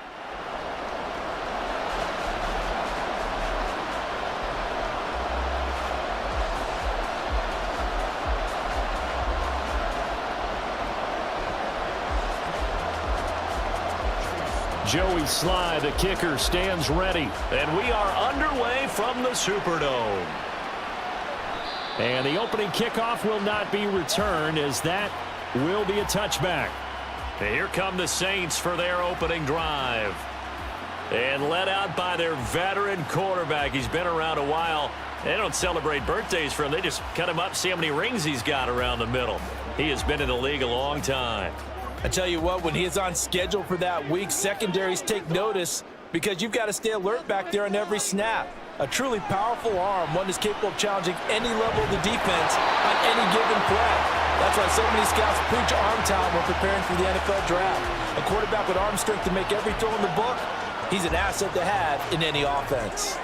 Joey Sly, the kicker, stands ready. And we are underway from the Superdome.
And the opening kickoff will not be returned, as that will be a touchback.
And here come the Saints for their opening drive. And led out by their veteran quarterback. He's been around a while. They don't celebrate birthdays for him. They just cut him up, see how many rings he's got around the middle. He has been in the league a long time.
I tell you what, when he is on schedule for that week, secondaries take notice because you've got to stay alert back there on every snap. A truly powerful arm, one that's capable of challenging any level of the defense on any given play. That's why so many scouts preach arm time when preparing for the NFL draft. A quarterback with arm strength to make every throw in the book, he's an asset to have in any offense.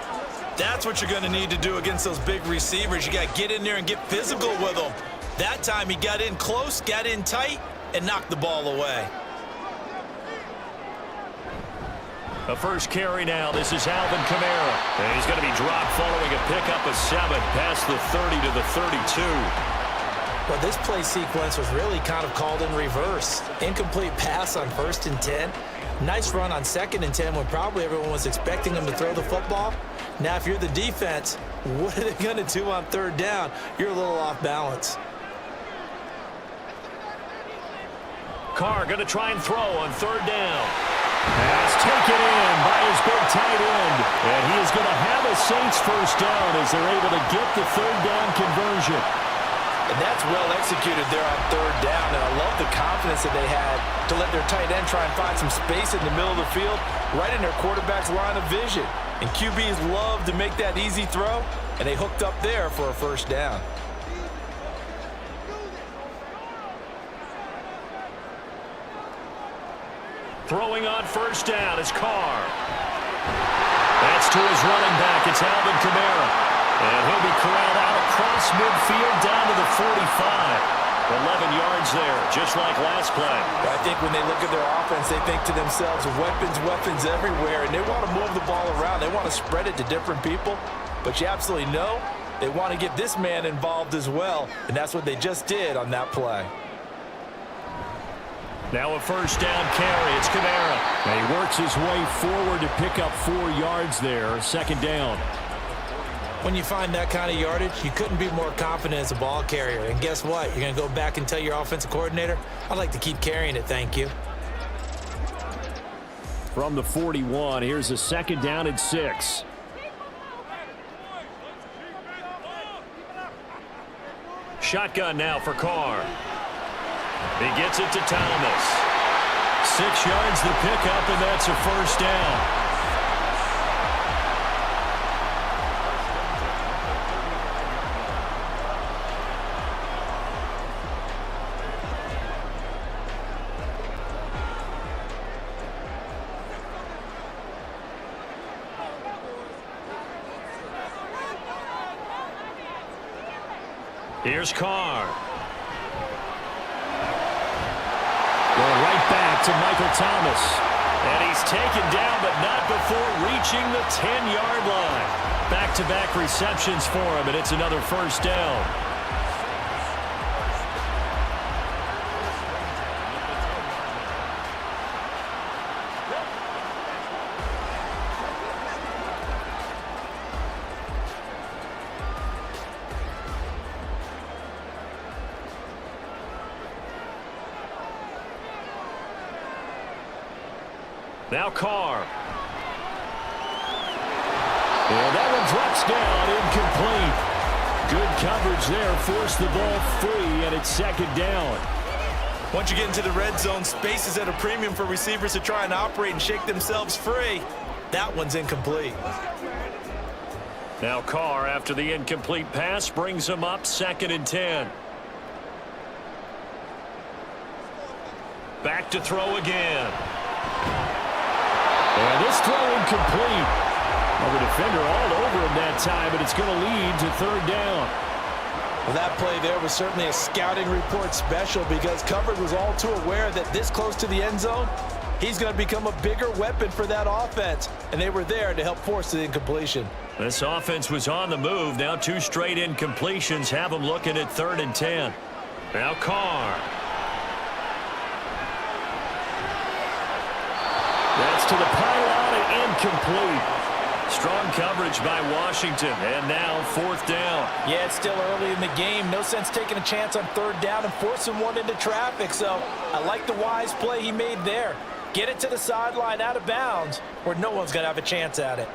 That's what you're going to need to do against those big receivers. You got to get in there and get physical with them. That time he got in close, got in tight, and knocked the ball away.
A first carry now. This is Alvin Kamara. And he's going to be dropped following a pickup of 7 past the 30 to the 32.
Well, this play sequence was really kind of called in reverse. Incomplete pass on 1st and 10. Nice run on 2nd and 10 when probably everyone was expecting him to throw the football. Now, if you're the defense, what are they going to do on 3rd down? You're a little off balance.
Carr going to try and throw on 3rd down.
Pass taken in by his big tight end. And he is going to have a Saints first down as they're able to get the 3rd down conversion.
And that's well executed there on 3rd down. And I love the confidence that they had to let their tight end try and find some space in the middle of the field, right in their quarterback's line of vision. And QBs love to make that easy throw, and they hooked up there for a first down.
Throwing on 1st down is Carr. That's to his running back. It's Alvin Kamara. And he'll be corralled out across midfield down to the 45. 11 yards there, just like last play.
I think when they look at their offense, they think to themselves, weapons everywhere, and they want to move the ball around. They want to spread it to different people. But you absolutely know they want to get this man involved as well, and that's what they just did on that play.
Now a first down carry. It's Kamara.
And he works his way forward to pick up 4 yards there. 2nd down.
When you find that kind of yardage, you couldn't be more confident as a ball carrier. And guess what? You're going to go back and tell your offensive coordinator, I'd like to keep carrying it, thank you.
from the 41. Here's a 2nd down and 6.
Shotgun now for Carr. He gets it to Thomas. 6 yards the pickup, and that's a 1st down. Here's Carr.
Going right back to Michael Thomas.
And he's taken down, but not before reaching the 10-yard line. Back-to-back receptions for him, and it's another 1st down. Now Carr.
And that one drops down, incomplete. Good coverage there, forced the ball free, and it's 2nd down.
Once you get into the red zone, space is at a premium for receivers to try and operate and shake themselves free. That one's incomplete.
Now Carr, after the incomplete pass, brings him up 2nd and 10. Back to throw again.
And this throw incomplete. Well, the defender all over him that time, but it's going to lead to 3rd down.
Well, that play there was certainly a scouting report special because coverage was all too aware that this close to the end zone, he's going to become a bigger weapon for that offense, and they were there to help force the incompletion.
This offense was on the move. Now 2 straight incompletions have them looking at 3rd and 10. Now Carr.
That's to the pylon and incomplete.
Strong coverage by Washington, and now 4th down.
Yeah, it's still early in the game. No sense taking a chance on 3rd down and forcing one into traffic. So I like the wise play he made there. Get it to the sideline out of bounds where no one's going to have a chance at it.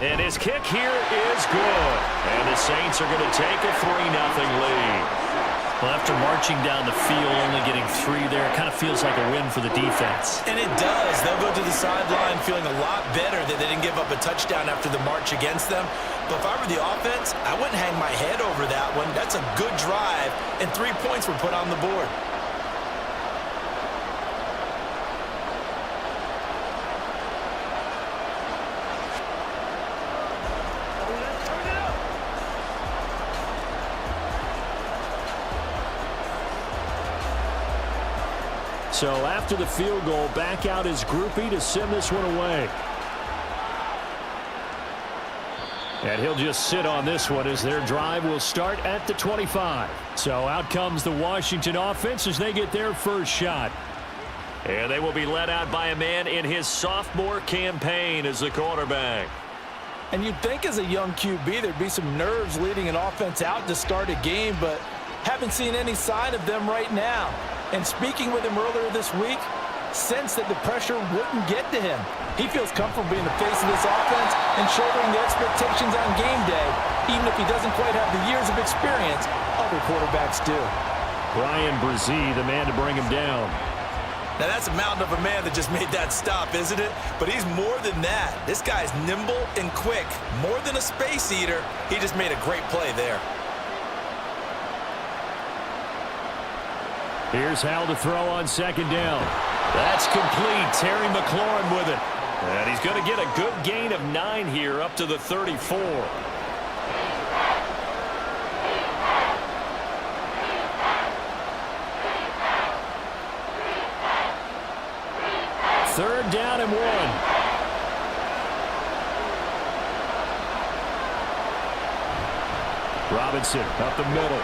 And his kick here is good. And the Saints are going to take a 3-0 lead.
Well, after marching down the field, only getting 3 there, it kind of feels like a win for the defense.
And it does. They'll go to the sideline feeling a lot better that they didn't give up a touchdown after the march against them. But if I were the offense, I wouldn't hang my head over that one. That's a good drive, and 3 points were put on the board.
So after the field goal, back out is Groupie to send this one away. And he'll just sit on this one as their drive will start at the 25. So out comes the Washington offense as they get their first shot.
And they will be led out by a man in his sophomore campaign as the quarterback.
And you'd think as a young QB there'd be some nerves leading an offense out to start a game, but haven't seen any sign of them right now. And speaking with him earlier this week, sensed that the pressure wouldn't get to him. He feels comfortable being the face of this offense and shouldering the expectations on game day, even if he doesn't quite have the years of experience other quarterbacks do.
Bryan Bresee, the man to bring him down.
Now that's a mountain of a man that just made that stop, isn't it? But he's more than that. This guy's nimble and quick. More than a space eater, he just made a great play there.
Here's Hal to throw on 2nd down.
That's complete. Terry McLaurin with it. And he's going to get a good gain of 9 here up to the 34.
Third down and 1. Robinson up the middle.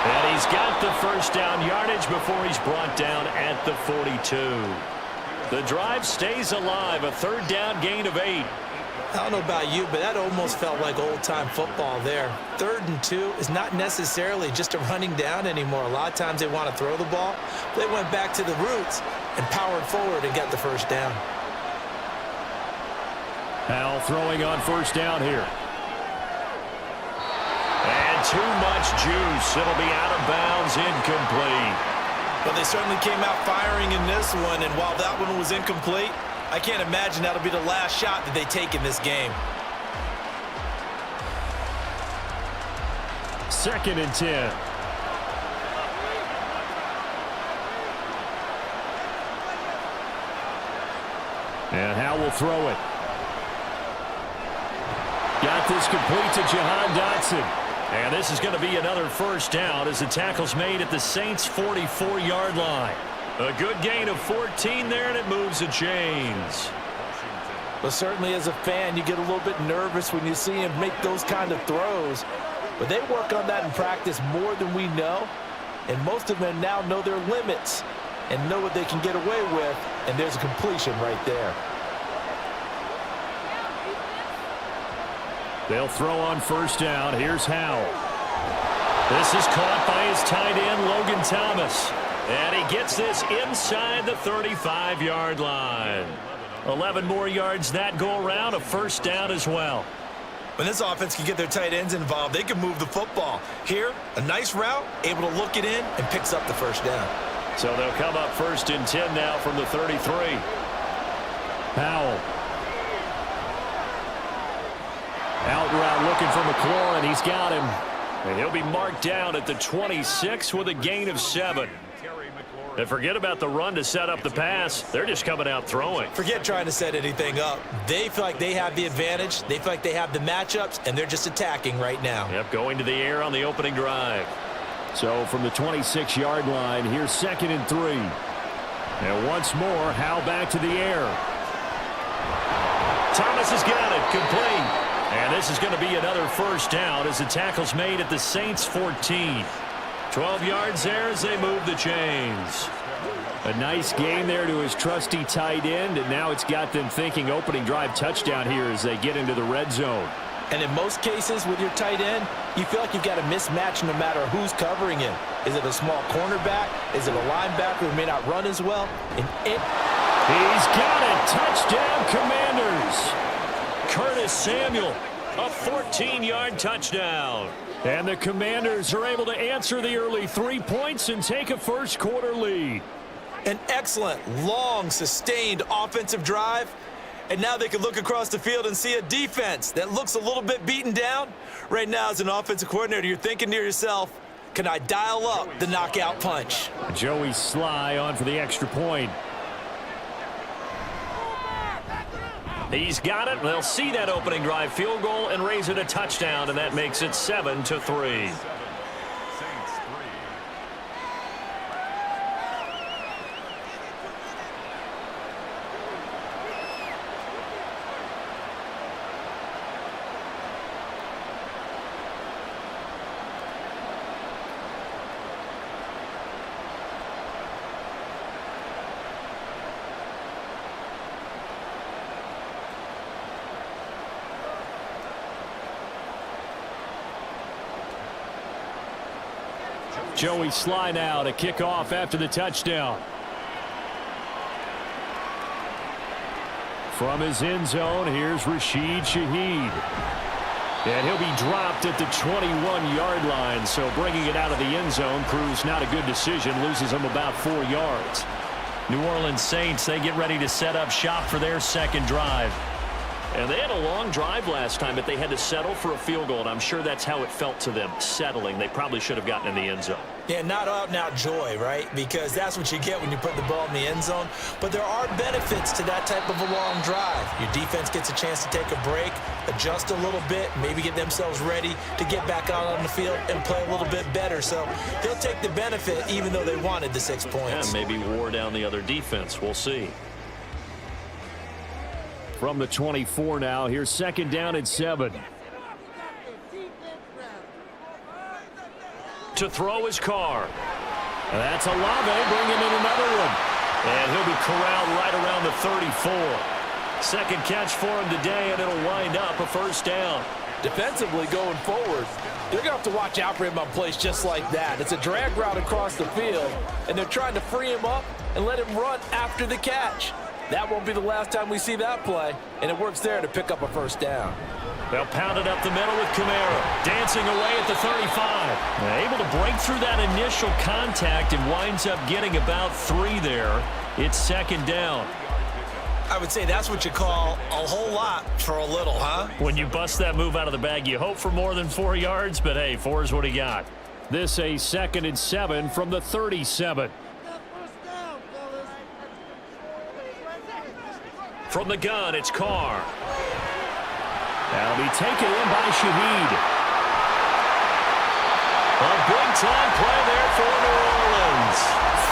And he's got the first down yardage before he's brought down at the 42. The drive stays alive, a 3rd down gain of 8.
I don't know about you, but that almost felt like old-time football there. 3rd and 2 is not necessarily just a running down anymore. A lot of times they want to throw the ball. They went back to the roots and powered forward and got the first down.
Howell throwing on first down here.
And too much juice. It'll be out of bounds, incomplete.
Well, they certainly came out firing in this one, and while that one was incomplete, I can't imagine that'll be the last shot that they take in this game.
2nd and 10. And Howell will throw it. Got this complete to Jahan Dotson.
And this is going to be another first down as the tackle's made at the Saints' 44-yard line. A good gain of 14 there, and it moves the chains.
Well, certainly as a fan, you get a little bit nervous when you see him make those kind of throws. But they work on that in practice more than we know. And most of them now know their limits and know what they can get away with. And there's a completion right there.
They'll throw on first down. Here's Howell.
This is caught by his tight end, Logan Thomas. And he gets this inside the 35-yard line. 11 more yards that go around, a first down as well.
When this offense can get their tight ends involved, they can move the football. Here, a nice route, able to look it in, and picks up the first down.
So they'll come up 1st and 10 now from the 33.
Howell. Out route looking for McLaurin. He's got him.
And he'll be marked down at the 26 with a gain of 7. And forget about the run to set up the pass. They're just coming out throwing.
Forget trying to set anything up. They feel like they have the advantage. They feel like they have the matchups, and they're just attacking right now.
Yep, going to the air on the opening drive.
So from the 26-yard line, here's 2nd and 3. And once more, Howell back to the air.
Thomas has got it, complete. And this is going to be another first down as the tackle's made at the Saints' 14. 12 yards there as they move the chains.
A nice gain there to his trusty tight end, and now it's got them thinking opening drive touchdown here as they get into the red zone.
And in most cases with your tight end, you feel like you've got a mismatch no matter who's covering him. Is it a small cornerback? Is it a linebacker who may not run as well?
He's got it. Touchdown, Commanders.
Curtis Samuel, a 14-yard touchdown.
And the Commanders are able to answer the early 3 points and take a first-quarter lead.
An excellent, long, sustained offensive drive. And now they can look across the field and see a defense that looks a little bit beaten down. Right now, as an offensive coordinator, you're thinking to yourself, can I dial up the knockout punch?
Joey Sly on for the extra point.
He's got it. They'll see that opening drive field goal and raise it a touchdown, and that makes it 7-3.
Joey Sly now to kick off after the touchdown. From his end zone, here's Rashid Shaheed. And he'll be dropped at the 21-yard line, so bringing it out of the end zone proves not a good decision, loses him about 4 yards.
New Orleans Saints, they get ready to set up shop for their second drive. And they had a long drive last time, but they had to settle for a field goal, and I'm sure that's how it felt to them, settling. They probably should have gotten in the end zone.
Yeah, not out-and-out joy, right? Because that's what you get when you put the ball in the end zone. But there are benefits to that type of a long drive. Your defense gets a chance to take a break, adjust a little bit, maybe get themselves ready to get back out on the field and play a little bit better. So they'll take the benefit even though they wanted the 6 points.
And maybe wore down the other defense. We'll see.
From the 24 now, here's 2nd down and 7.
To throw his car.
And that's Olave bringing in another one.
And he'll be corralled right around the 34. Second catch for him today, and it'll wind up a first down.
Defensively going forward, they're going to have to watch out for him on plays just like that. It's a drag route across the field, and they're trying to free him up and let him run after the catch. That won't be the last time we see that play, and it works there to pick up a first down.
They'll pound it up the middle with Kamara, dancing away at the 35. Able to break through that initial contact and winds up getting about 3 there. It's second down.
I would say that's what you call a whole lot for a little, huh?
When you bust that move out of the bag, you hope for more than 4 yards, but hey, 4 is what he got. This a 2nd and 7 from the 37. From the gun, it's Carr. That'll be taken in by Shaheed. A big-time play there for New Orleans.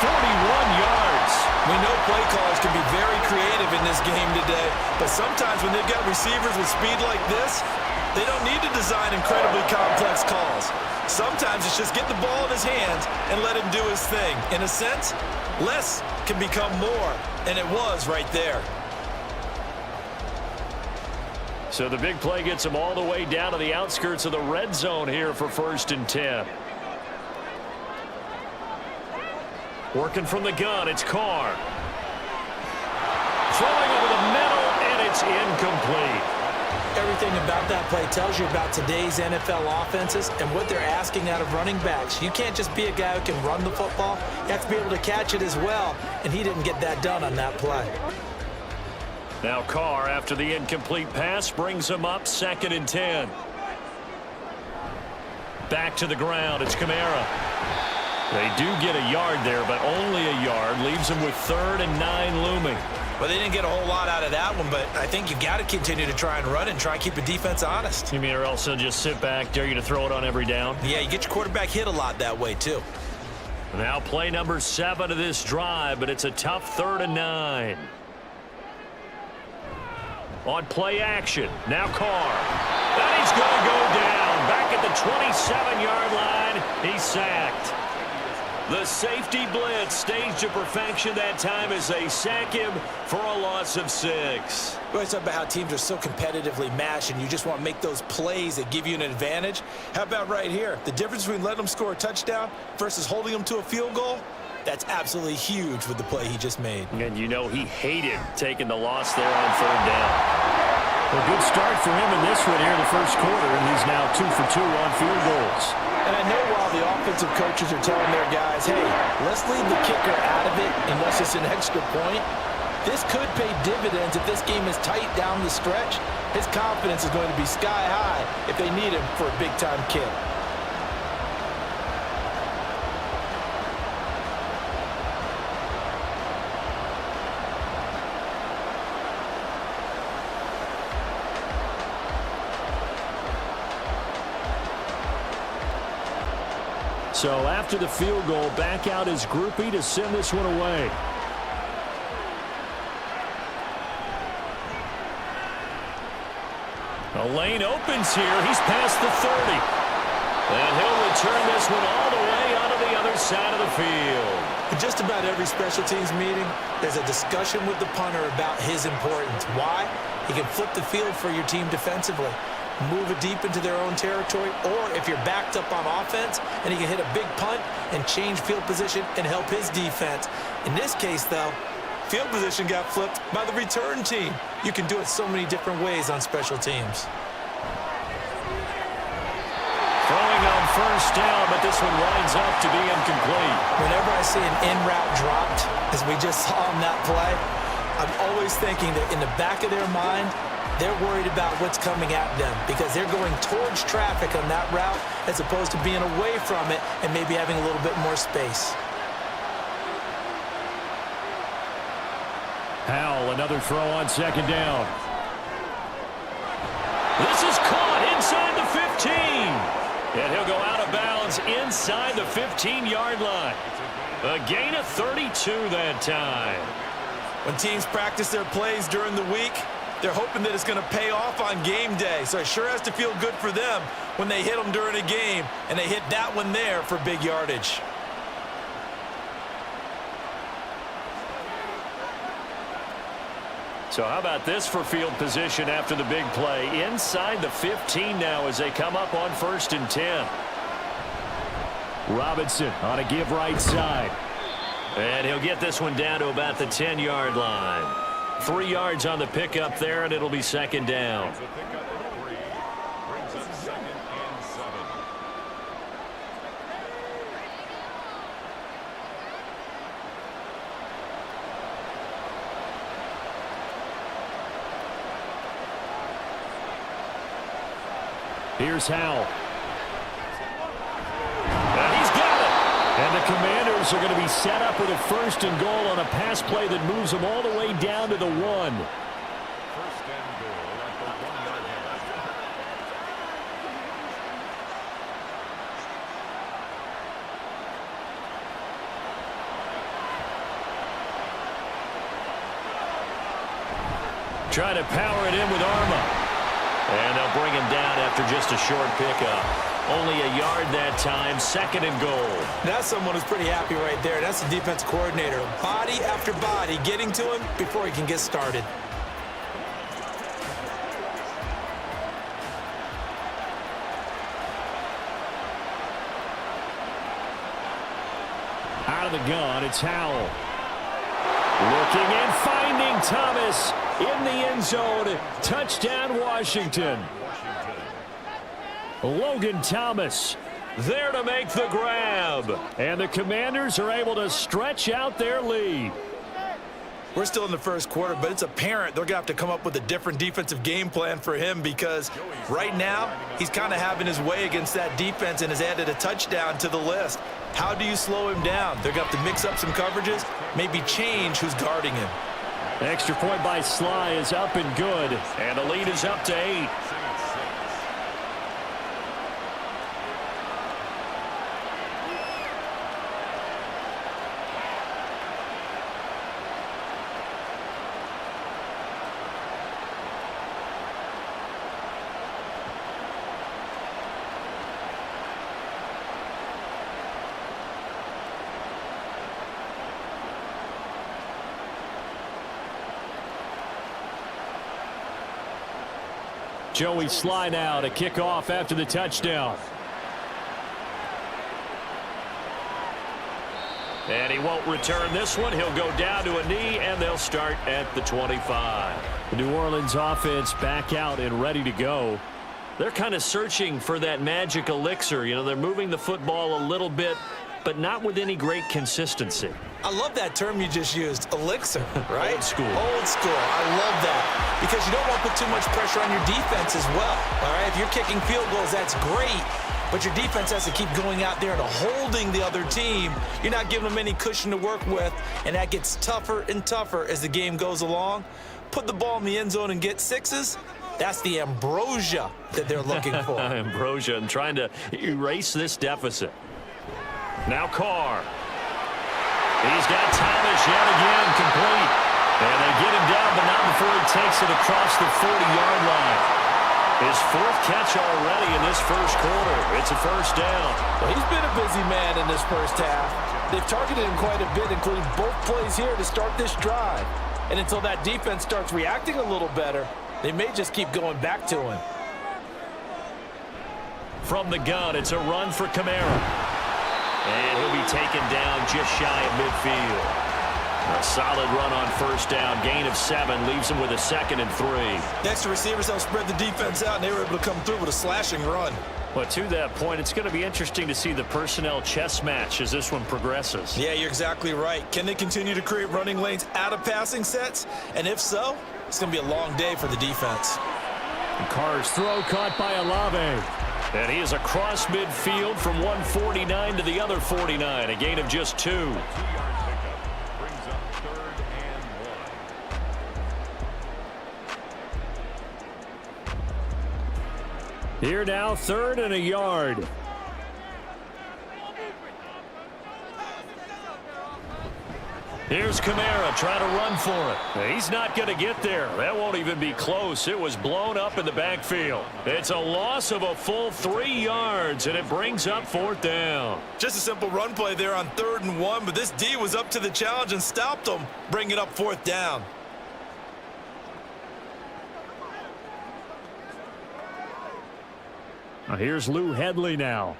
41 yards.
We know play callers can be very creative in this game today, but sometimes when they've got receivers with speed like this, they don't need to design incredibly complex calls. Sometimes it's just get the ball in his hands and let him do his thing. In a sense, less can become more, and it was right there.
So the big play gets him all the way down to the outskirts of the red zone here for 1st and 10. Working from the gun, it's Carr. Throwing over the middle, and it's incomplete.
Everything about that play tells you about today's NFL offenses and what they're asking out of running backs. You can't just be a guy who can run the football. You have to be able to catch it as well, and he didn't get that done on that play.
Now Carr, after the incomplete pass, brings him up 2nd and 10. Back to the ground, it's Kamara. They do get a yard there, but only a yard. Leaves them with 3rd and 9 looming.
Well, they didn't get a whole lot out of that one, but I think you got to continue to try and run and try and keep the defense honest.
You mean or else they'll just sit back, dare you to throw it on every down?
Yeah, you get your quarterback hit a lot that way, too.
Now play number 7 of this drive, but it's a tough 3rd and 9. On play action, now Carr. And he's going to go down. Back at the 27-yard line, he's sacked. The safety blitz staged to perfection that time as they sack him for a loss of 6.
We always talk about how teams are so competitively matched and you just want to make those plays that give you an advantage. How about right here? The difference between letting them score a touchdown versus holding them to a field goal? That's absolutely huge with the play he just made.
And you know he hated taking the loss there on 3rd down. A good start for him in this one here in the first quarter, and he's now 2 for 2 on field goals.
And I know while the offensive coaches are telling their guys, hey, let's leave the kicker out of it unless it's an extra point, this could pay dividends if this game is tight down the stretch. His confidence is going to be sky high if they need him for a big-time kick.
So after the field goal, back out his groupie to send this one away. A lane opens here. He's past the 30. And he'll return this one all the way onto the other side of the field.
In just about every special teams meeting, there's a discussion with the punter about his importance. Why? He can flip the field for your team defensively, move it deep into their own territory, or if you're backed up on offense, and he can hit a big punt and change field position and help his defense. In this case, though, field position got flipped by the return team. You can do it so many different ways on special teams.
Throwing on 1st down, but this one winds up to be incomplete.
Whenever I see an in route dropped, as we just saw on that play, I'm always thinking that in the back of their mind, they're worried about what's coming at them because they're going towards traffic on that route as opposed to being away from it and maybe having a little bit more space.
Howell, another throw on 2nd down.
This is caught inside the 15. And he'll go out of bounds inside the 15-yard line. A gain of 32 that time.
When teams practice their plays during the week, they're hoping that it's going to pay off on game day. So it sure has to feel good for them when they hit them during a game, and they hit that one there for big yardage.
So how about this for field position after the big play? Inside the 15 now as they come up on 1st and 10.
Robinson on a give right side.
And he'll get this one down to about the 10-yard line. 3 yards on the pickup there, and it'll be 2nd down.
It's a pickup of 3. Brings up 2nd and 7.
Here's Howell. And he's got it. And the Commanders are going to be set up with a 1st and goal on a pass play that moves them all the way down to the 1.
1st and goal at the 1-yard line.
Trying to power it in with Arma. And they'll bring him down after just a short pickup. Only a yard that time, 2nd and goal.
That's someone who's pretty happy right there. That's the defense coordinator. Body after body getting to him before he can get started.
Out of the gun, it's Howell. Looking and finding Thomas in the end zone. Touchdown, Washington. Logan Thomas
There to make the grab.
and the Commanders are able to stretch out their lead.
We're still in the 1st quarter, but it's apparent they're going to have to come up with a different defensive game plan for him because right now he's kind of having his way against that defense and has added a touchdown to the list. How do you slow him down? They're going to have to mix up some coverages, maybe change who's guarding him.
Extra point by Sly is up and good.
And the lead is up to 8.
Joey Sly now to kick off after the touchdown.
And he won't return this one. He'll go down to a knee, and they'll start at the 25.
The New Orleans offense back out and ready to go.
They're kind of searching for that magic elixir. You know, they're moving the football a little bit, but not with any great consistency.
I love that term you just used, elixir, right?
Old school.
Old school. I love that because you don't want to put too much pressure on your defense as well, all right? If you're kicking field goals, that's great, but your defense has to keep going out there and holding the other team. You're not giving them any cushion to work with, and that gets tougher and tougher as the game goes along. Put the ball in the end zone and get 6s. That's the ambrosia that they're looking for.
Ambrosia and trying to erase this deficit. Now Carr. He's got Thomas yet again complete. And they get him down, but not before he takes it across the 40-yard line. His 4th catch already in this 1st quarter. It's a 1st down.
Well, he's been a busy man in this 1st half. They've targeted him quite a bit, including both plays here to start this drive. And until that defense starts reacting a little better, they may just keep going back to him.
From the gun, it's a run for Kamara. And he'll be taken down just shy of midfield. A solid run on 1st down. Gain of 7 leaves him with a 2nd and 3.
Next, the receivers help spread the defense out, and they were able to come through with a slashing run.
But to that point, it's going to be interesting to see the personnel chess match as this one progresses.
Yeah, you're exactly right. Can they continue to create running lanes out of passing sets? And if so, it's going to be a long day for the defense.
And Carr's throw caught by Olave.
And he is across midfield from 149 to the other 49. A gain of just 2.
2-yard pickup brings up 3rd and 1.
Here now, 3rd and a yard.
Here's Kamara trying to run for it. He's not going to get there. That won't even be close. It was blown up in the backfield. It's a loss of a full 3 yards, and it brings up 4th down.
Just a simple run play there on 3rd and 1, but this D was up to the challenge and stopped them, bringing up 4th down.
Here's Lou Hedley now.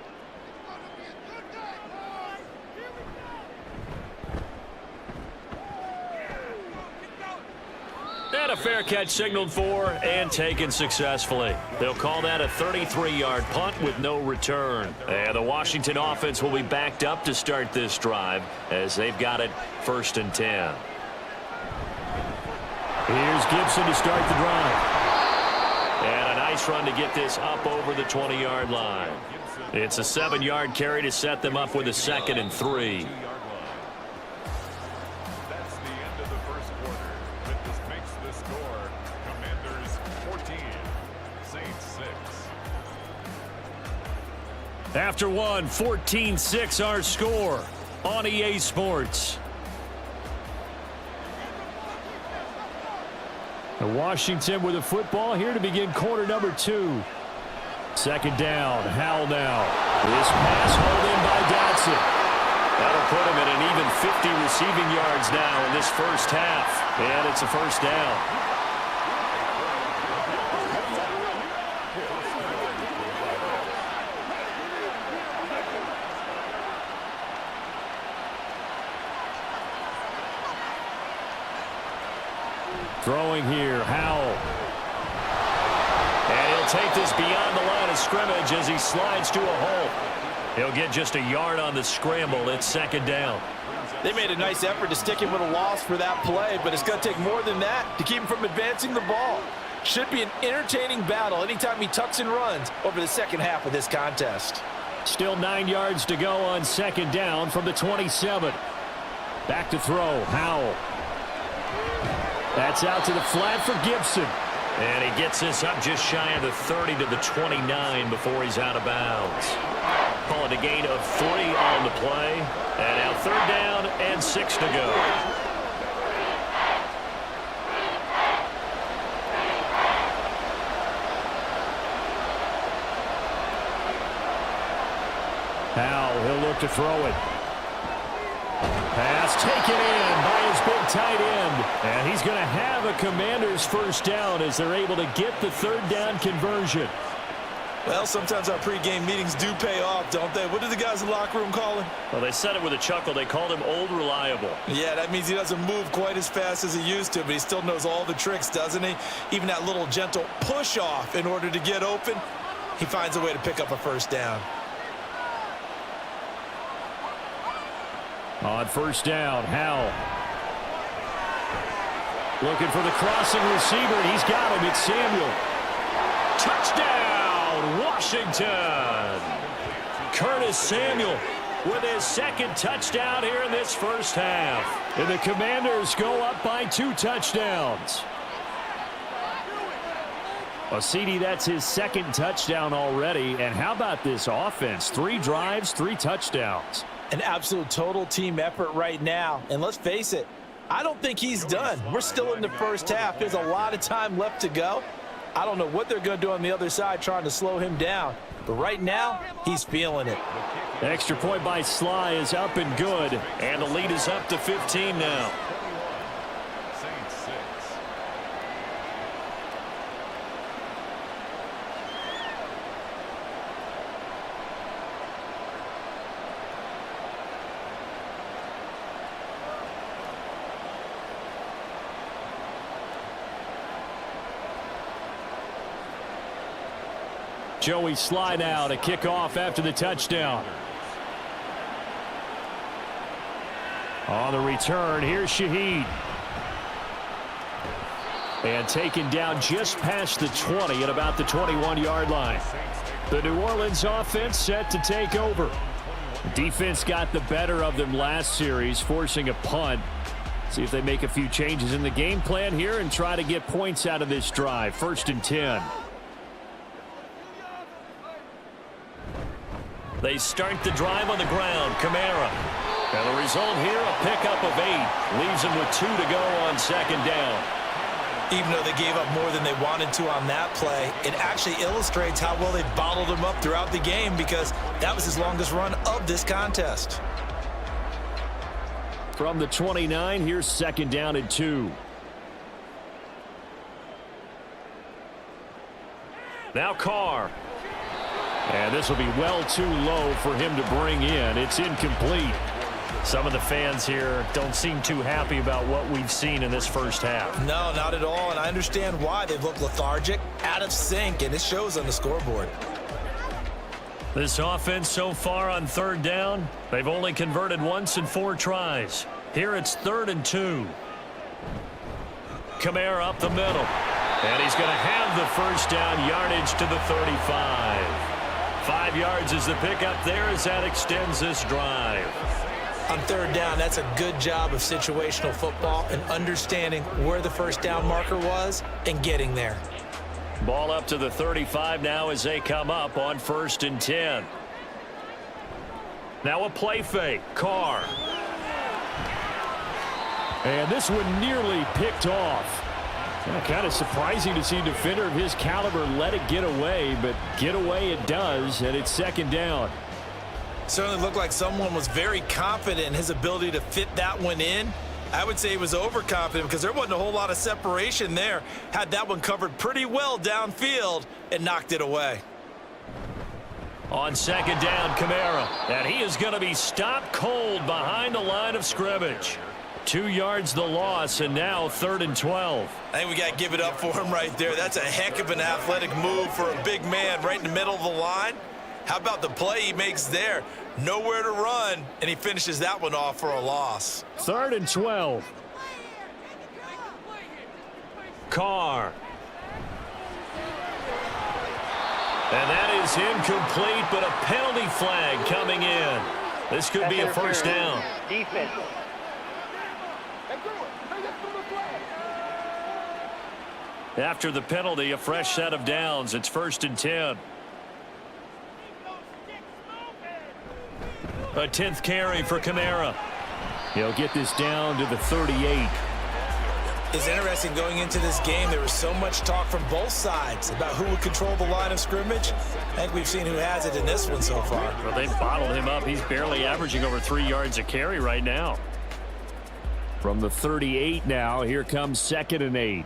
And a fair catch signaled for and taken successfully. They'll call that a 33-yard punt with no return. And the Washington offense will be backed up to start this drive as they've got it 1st and 10.
Here's Gibson to start the drive.
And a nice run to get this up over the 20-yard line. It's a 7-yard carry to set them up with a 2nd and 3.
That's the end of the first quarter. This makes the score Commanders 14, Saints 6.
After one, 14-6 our score on EA Sports.
Washington with the football here to begin quarter number 2. 2nd down. Howell now. This pass hauled in by Dotson.
That'll put him at an even 50 receiving yards now in this first half. And it's a 1st down.
Throwing here, Howell.
And he'll take this beyond the line of scrimmage as he slides to a hole. He'll get just a yard on the scramble. It's 2nd down.
They made a nice effort to stick him with a loss for that play, but it's going to take more than that to keep him from advancing the ball. Should be an entertaining battle anytime he tucks and runs over the second half of this contest.
Still 9 yards to go on 2nd down from the 27. Back to throw, Howell. That's out to the flat for Gibson.
And he gets this up just shy of the 30 to the 29 before he's out of bounds. Call it a gain of 3 on the play. And now 3rd down and 6 to go.
Howell, he'll look to throw it. Pass taken in by his big tight end. And he's going to have a Commanders 1st down as they're able to get the 3rd down conversion.
Well, sometimes our pregame meetings do pay off, don't they? What do the guys in the locker room call him?
Well, they said it with a chuckle. They called him Old Reliable.
Yeah, that means he doesn't move quite as fast as he used to, but he still knows all the tricks, doesn't he? Even that little gentle push-off in order to get open, he finds a way to pick up a 1st down.
On 1st down, Howell. Looking for the crossing receiver, and he's got him. It's Samuel.
Touchdown, Washington! Curtis Samuel with his 2nd touchdown here in this first half.
And the Commanders go up by 2 touchdowns. Well, CD, that's his 2nd touchdown already. And how about this offense? 3 drives, 3 touchdowns.
An absolute total team effort right now. And let's face it, I don't think he's done. We're still in the first half. There's a lot of time left to go. I don't know what they're going to do on the other side trying to slow him down. But right now, he's feeling it.
The extra point by Sly is up and good.
And the lead is up to 15 now.
Saints 6.
Joey Sly now to kick off after the touchdown. On the return, here's Shaheed. And taken down just past the 20 at about the 21-yard line. The New Orleans offense set to take over. Defense got the better of them last series, forcing a punt. See if they make a few changes in the game plan here and try to get points out of this drive. 1st and 10.
They start the drive on the ground. Kamara. And the result here, a pickup of 8. Leaves them with 2 to go on 2nd down.
Even though they gave up more than they wanted to on that play, it actually illustrates how well they bottled him up throughout the game because that was his longest run of this contest.
From the 29, here's 2nd down and 2.
Now Carr.
And this will be well too low for him to bring in. It's incomplete.
Some of the fans here don't seem too happy about what we've seen in this first half.
No, not at all, and I understand why. They look lethargic, out of sync, and it shows on the scoreboard.
This offense so far on third down, they've only converted once in 4 tries. Here it's 3rd and 2. Kamara up the middle. And he's going to have the first down, yardage to the 35. 5 yards is the pickup there as that extends this drive.
On third down, that's a good job of situational football and understanding where the first down marker was and getting there.
Ball up to the 35 now as they come up on 1st and 10. Now a play fake. Carr.
And this one nearly picked off. Kind of surprising to see a defender of his caliber let it get away, but get away it does, and it's 2nd down.
Certainly looked like someone was very confident in his ability to fit that one in. I would say he was overconfident because there wasn't a whole lot of separation there. Had that one covered pretty well downfield and knocked it away.
On 2nd down, Kamara. And he is going to be stopped cold behind the line of scrimmage. 2 yards the loss, and now 3rd and 12.
I think we got to give it up for him right there. That's a heck of an athletic move for a big man right in the middle of the line. How about the play he makes there? Nowhere to run, and he finishes that one off for a loss.
3rd and 12.
Carr. And that is incomplete, but a penalty flag coming in. This could be a first down.
Defense.
After the penalty, a fresh set of downs. It's 1st and 10. A 10th carry for Kamara.
He'll get this down to the 38.
It's interesting going into this game. There was so much talk from both sides about who would control the line of scrimmage. I think we've seen who has it in this one so far.
Well, they've bottled him up. He's barely averaging over 3 yards a carry right now.
From the 38 now, here comes 2nd and 8.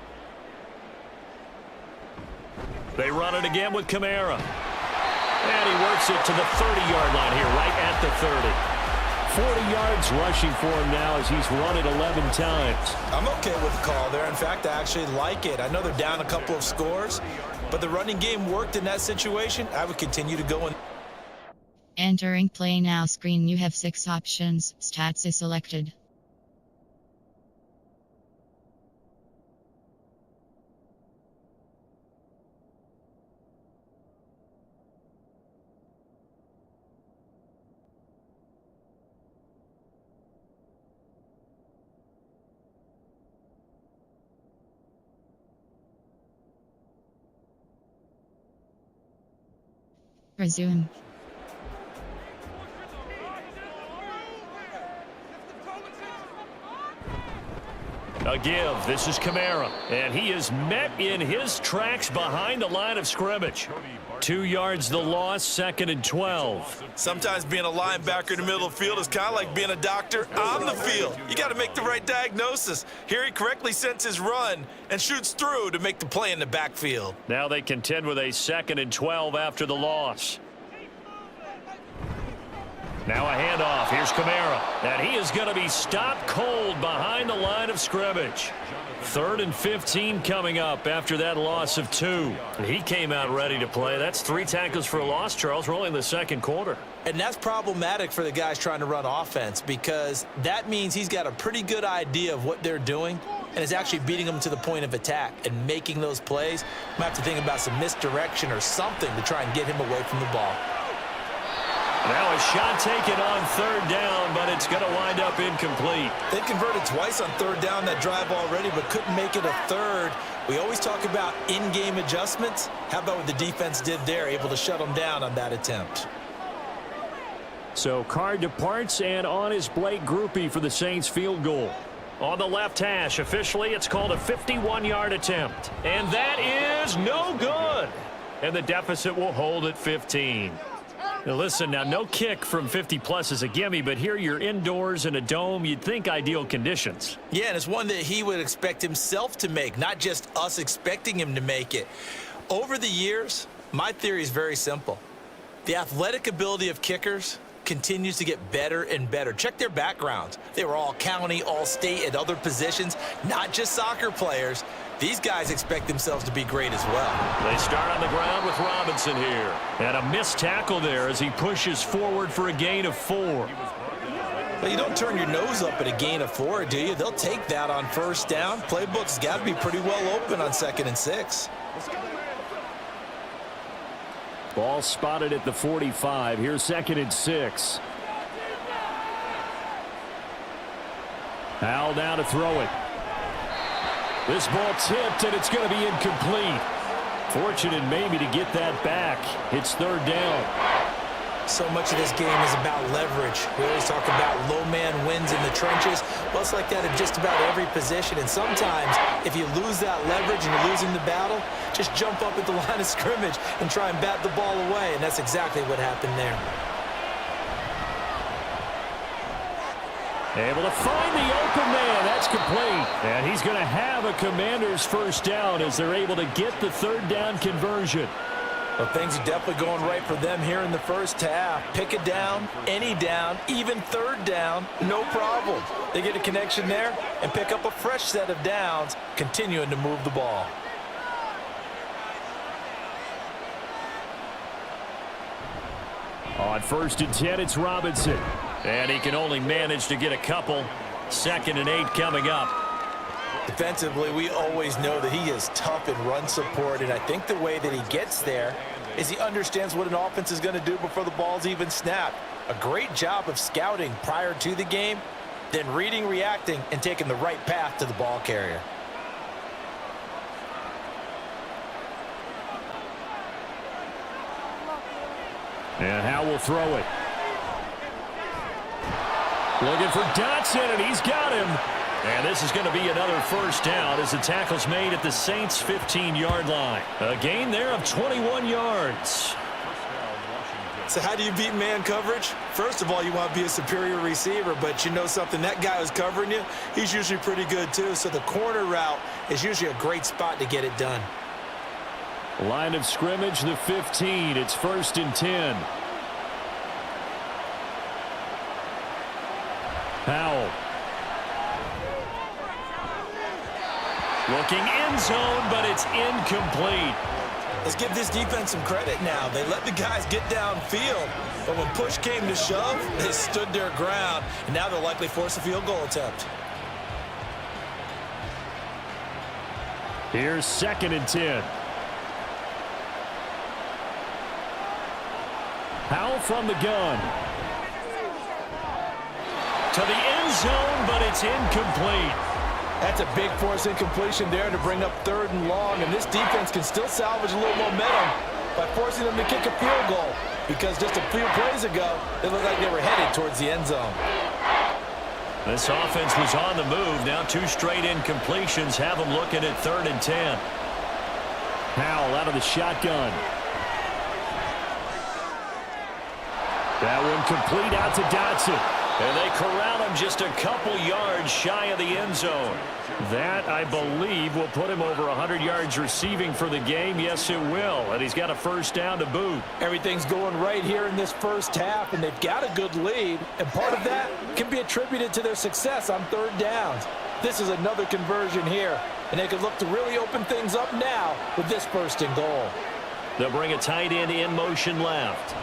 They run it again with Kamara. And he works it to the 30-yard line here, right at the 30.
40 yards rushing for him now as he's run it 11 times.
I'm okay with the call there. In fact, I actually like it. I know they're down a couple of scores, but the running game worked in that situation. I would continue to go in.
Entering Play Now screen, you have 6 options. Stats is selected. Resume.
A give. This is Kamara. And he is met in his tracks behind the line of scrimmage. 2 yards the loss, 2nd and 12.
Sometimes being a linebacker in the middle of the field is kind of like being a doctor on the field. You got to make the right diagnosis. Here he correctly sends his run and shoots through to make the play in the backfield.
Now they contend with a 2nd and 12 after the loss. Now a handoff. Here's Kamara. And he is going to be stopped cold behind the line of scrimmage. 3rd and 15 coming up after that loss of 2. And he came out ready to play. That's 3 tackles for a loss, Charles. We're only in the 2nd quarter.
And that's problematic for the guys trying to run offense because that means he's got a pretty good idea of what they're doing and is actually beating them to the point of attack and making those plays. Might have to think about some misdirection or something to try and get him away from the ball.
Now a shot taken on 3rd down, but it's going to wind up incomplete.
They converted twice on 3rd down that drive already, but couldn't make it a 3rd. We always talk about in-game adjustments. How about what the defense did there, able to shut them down on that attempt?
So Carr departs, and on is Blake Grupe for the Saints field goal.
On the left hash, officially it's called a 51-yard attempt. And that is no good. And the deficit will hold at 15. Now listen, now no kick from 50-plus is a gimme, but here you're indoors in a dome. You'd think ideal conditions.
Yeah, and it's one that he would expect himself to make, not just us expecting him to make it. Over the years, my theory is very simple. The athletic ability of kickers continues to get better and better. Check their backgrounds. They were all county, all state, at other positions, not just soccer players. These guys expect themselves to be great as well.
They start on the ground with Robinson here. And a missed tackle there as he pushes forward for a gain of 4.
But you don't turn your nose up at a gain of 4, do you? They'll take that on first down. Playbook's got to be pretty well open on 2nd and 6.
Ball spotted at the 45. Here's 2nd and 6. Howell now to throw it. This ball tipped, and it's going to be incomplete. Fortunate maybe to get that back. It's 3rd down.
So much of this game is about leverage. We always talk about low man wins in the trenches. Well, it's like that in just about every position. And sometimes, if you lose that leverage and you're losing the battle, just jump up at the line of scrimmage and try and bat the ball away. And that's exactly what happened there.
Able to find the open man. That's complete. And he's going to have a Commanders first down as they're able to get the 3rd down conversion.
Well, things are definitely going right for them here in the first half. Pick a down, any down, even 3rd down, no problem. They get a connection there and pick up a fresh set of downs, continuing to move the ball.
On 1st and 10, it's Robinson.
And he can only manage to get a couple. 2nd and 8 coming up.
Defensively, we always know that he is tough in run support, and I think the way that he gets there is he understands what an offense is going to do before the ball's even snapped. A great job of scouting prior to the game, then reading, reacting, and taking the right path to the ball carrier.
And Howell will throw it. Looking for Dotson, and he's got him. And this is going to be another first down as the tackle's made at the Saints' 15-yard line. A gain there of 21 yards.
So how do you beat man coverage? First of all, you want to be a superior receiver, but you know something, that guy who's covering you, he's usually pretty good too. So the corner route is usually a great spot to get it done.
Line of scrimmage, the 15. It's 1st and 10. Howell.
Looking end zone, but it's incomplete.
Let's give this defense some credit now. They let the guys get downfield, but when push came to shove, they stood their ground, and now they'll likely force a field goal attempt.
Here's 2nd and 10. Howell from the gun.
To the end zone, but it's incomplete.
That's a big force incompletion there to bring up 3rd and long, and this defense can still salvage a little momentum by forcing them to kick a field goal, because just a few plays ago, it looked like they were headed towards the end zone.
This offense was on the move. Now 2 straight incompletions have them looking at 3rd and 10.
Howell out of the shotgun. That one complete out to Dotson.
And they corral him just a couple yards shy of the end zone.
That, I believe, will put him over 100 yards receiving for the game. Yes, it will. And he's got a first down to boot.
Everything's going right here in this first half, and they've got a good lead, and part of that can be attributed to their success on 3rd downs. This is another conversion here, and they could look to really open things up now with this 1st and goal.
They'll bring a tight end in motion left.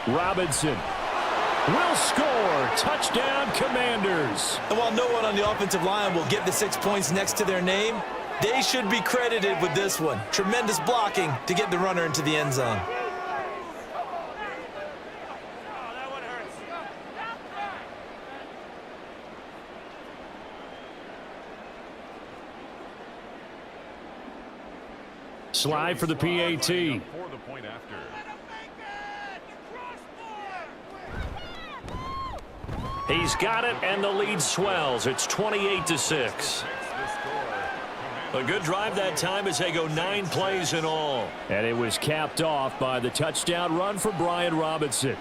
Robinson will score. Touchdown, Commanders.
And while no one on the offensive line will get the 6 points next to their name, they should be credited with this one. Tremendous blocking to get the runner into the end zone.
Slide for the PAT.
For the point after.
He's got it, and the lead swells. It's 28-6. A good drive that time as they go 9 plays in all.
And it was capped off by the touchdown run for Brian Robinson.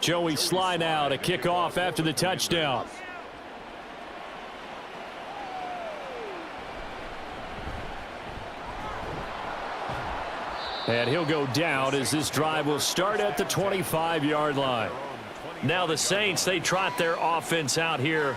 Joey Sly now to kick off after the touchdown. And he'll go down as this drive will start at the 25-yard line.
Now the Saints, they trot their offense out here.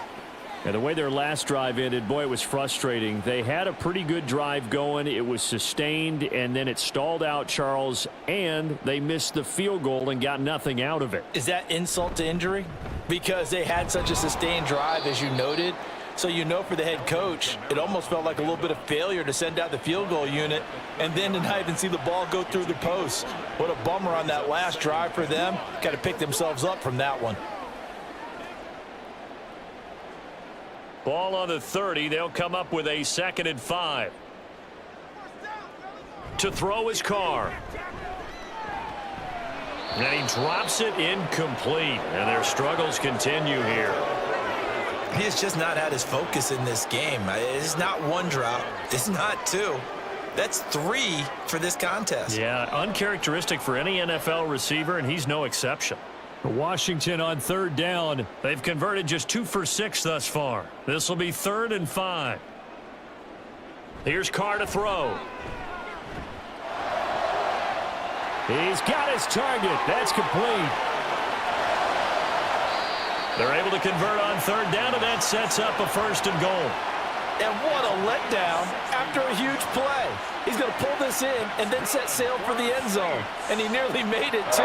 And the way their last drive ended, boy, it was frustrating. They had a pretty good drive going. It was sustained, and then it stalled out, Charles, and they missed the field goal and got nothing out of it.
Is that insult to injury? Because they had such a sustained drive, as you noted. So you know for the head coach, it almost felt like a little bit of failure to send out the field goal unit and then to not even see the ball go through the post. What a bummer on that last drive for them. Got to pick themselves up from that one.
Ball on the 30. They'll come up with a 2nd and 5. To throw his Carr. And he drops it incomplete. And their struggles continue here.
He has just not had his focus in this game. It's not one drop. It's not two. That's 3 for this contest.
Yeah, uncharacteristic for any NFL receiver, and he's no exception.
Washington on 3rd down.
They've converted just 2 for 6 thus far. This will be 3rd and 5. Here's Carr to throw.
He's got his target. That's complete.
They're able to convert on 3rd down, and that sets up a 1st and goal.
And what a letdown after a huge play. He's going to pull this in and then set sail for the end zone. And he nearly made it, too.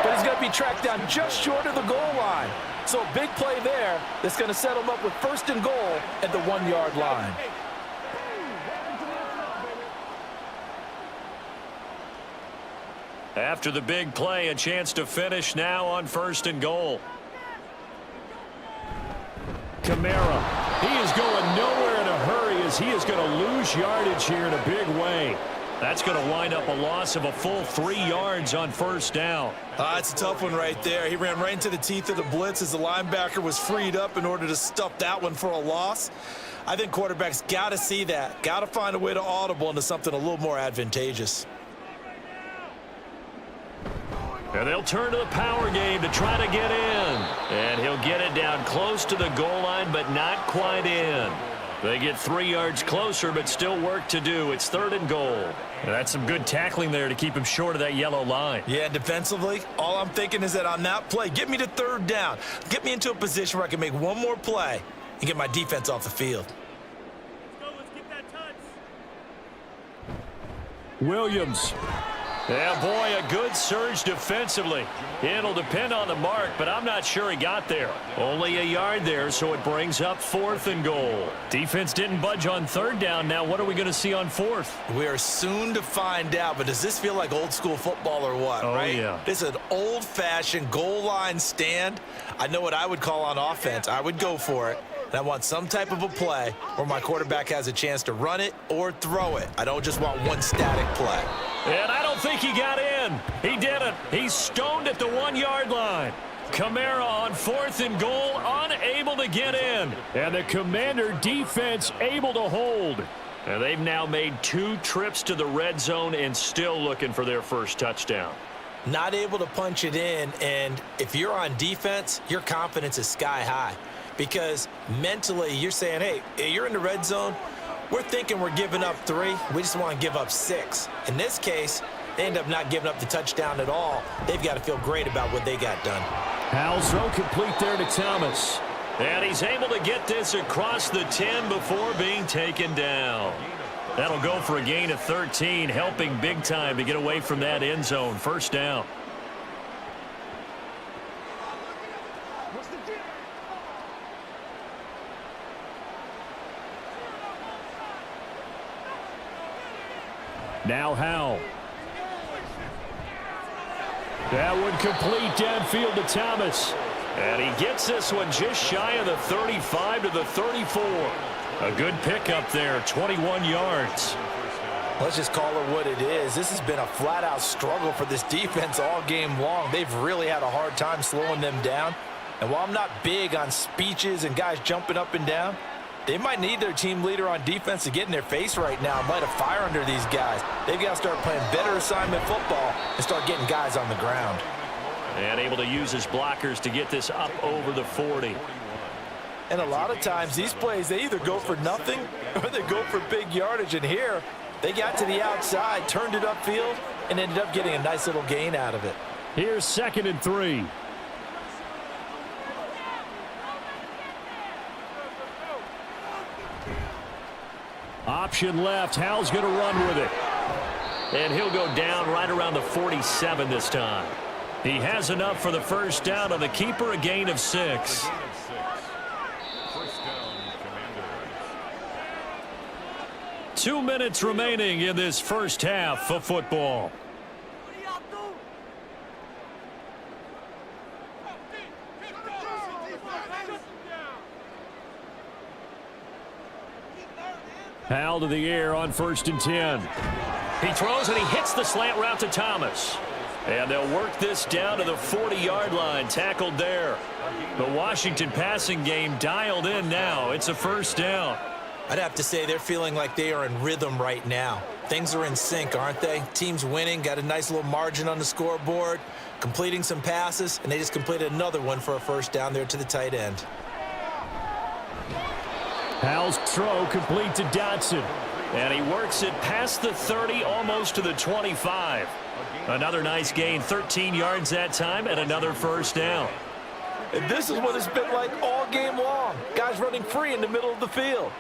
But he's going to be tracked down just short of the goal line. So a big play there that's going to set him up with 1st and goal at the 1-yard line.
After the big play, a chance to finish now on 1st and goal.
Kamara, he is going nowhere in a hurry as he is going to lose yardage here in a big way.
That's going to wind up a loss of a full 3 yards on 1st down.
It's a tough one right there. He ran right into the teeth of the blitz as the linebacker was freed up in order to stuff that one for a loss. I think quarterbacks got to see that. Got to find a way to audible into something a little more advantageous.
And they'll turn to the power game to try to get in. And he'll get it down close to the goal line, but not quite in. They get 3 yards closer, but still work to do. It's 3rd and goal.
And that's some good tackling there to keep him short of that yellow line.
Yeah, defensively, all I'm thinking is that on that play, get me to 3rd down. Get me into a position where I can make one more play and get my defense off the field.
Let's get that touch.
Williams.
Yeah, boy, a good surge defensively. It'll depend on the mark, but I'm not sure he got there. Only a yard there, so it brings up 4th and goal.
Defense didn't budge on 3rd down. Now what are we going to see on 4th?
We are soon to find out, but does this feel like old school football or what, right?
Yeah.
This is an old-fashioned goal line stand. I know what I would call on offense. I would go for it. And I want some type of a play where my quarterback has a chance to run it or throw it. I don't just want one static play.
And I don't think he got in. He didn't. He's stoned at the 1-yard line. Kamara on 4th and goal, unable to get in.
And the Commander defense able to hold.
And they've now made 2 trips to the red zone and still looking for their first touchdown.
Not able to punch it in, and if you're on defense, your confidence is sky high. Because mentally, you're saying, hey, you're in the red zone. We're thinking we're giving up 3. We just want to give up 6. In this case, they end up not giving up the touchdown at all. They've got to feel great about what they got done.
Howell's throw complete there to Thomas.
And he's able to get this across the 10 before being taken down. That'll go for a gain of 13, helping big time to get away from that end zone. 1st down.
Now Howell. That one complete downfield to Thomas.
And he gets this one just shy of the 35 to the 34. A good pickup there, 21 yards.
Let's just call it what it is. This has been a flat-out struggle for this defense all game long. They've really had a hard time slowing them down. And while I'm not big on speeches and guys jumping up and down, they might need their team leader on defense to get in their face right now and light a fire under these guys. They've got to start playing better assignment football and start getting guys on the ground.
And able to use his blockers to get this up over the 40.
And a lot of times these plays, they either go for nothing or they go for big yardage. And here, they got to the outside, turned it upfield, and ended up getting a nice little gain out of it.
Here's 2nd and 3. Option left. Howell's going to run with it.
And he'll go down right around the 47 this time. He has enough for the first down on the keeper, a gain of 6.
First down, Commanders.
2 minutes remaining in this first half of football.
Howell to the air on 1st and 10.
He throws and he hits the slant route to Thomas. And they'll work this down to the 40-yard line, tackled there. The Washington passing game dialed in now. It's a first down.
I'd have to say they're feeling like they are in rhythm right now. Things are in sync, aren't they? Team's winning, got a nice little margin on the scoreboard, completing some passes, and they just completed another one for a first down there to the tight end.
Howell's throw complete to Dotson.
And he works it past the 30, almost to the 25. Another nice gain, 13 yards that time, and another first down.
And this is what it's been like all game long. Guys running free in the middle of the field.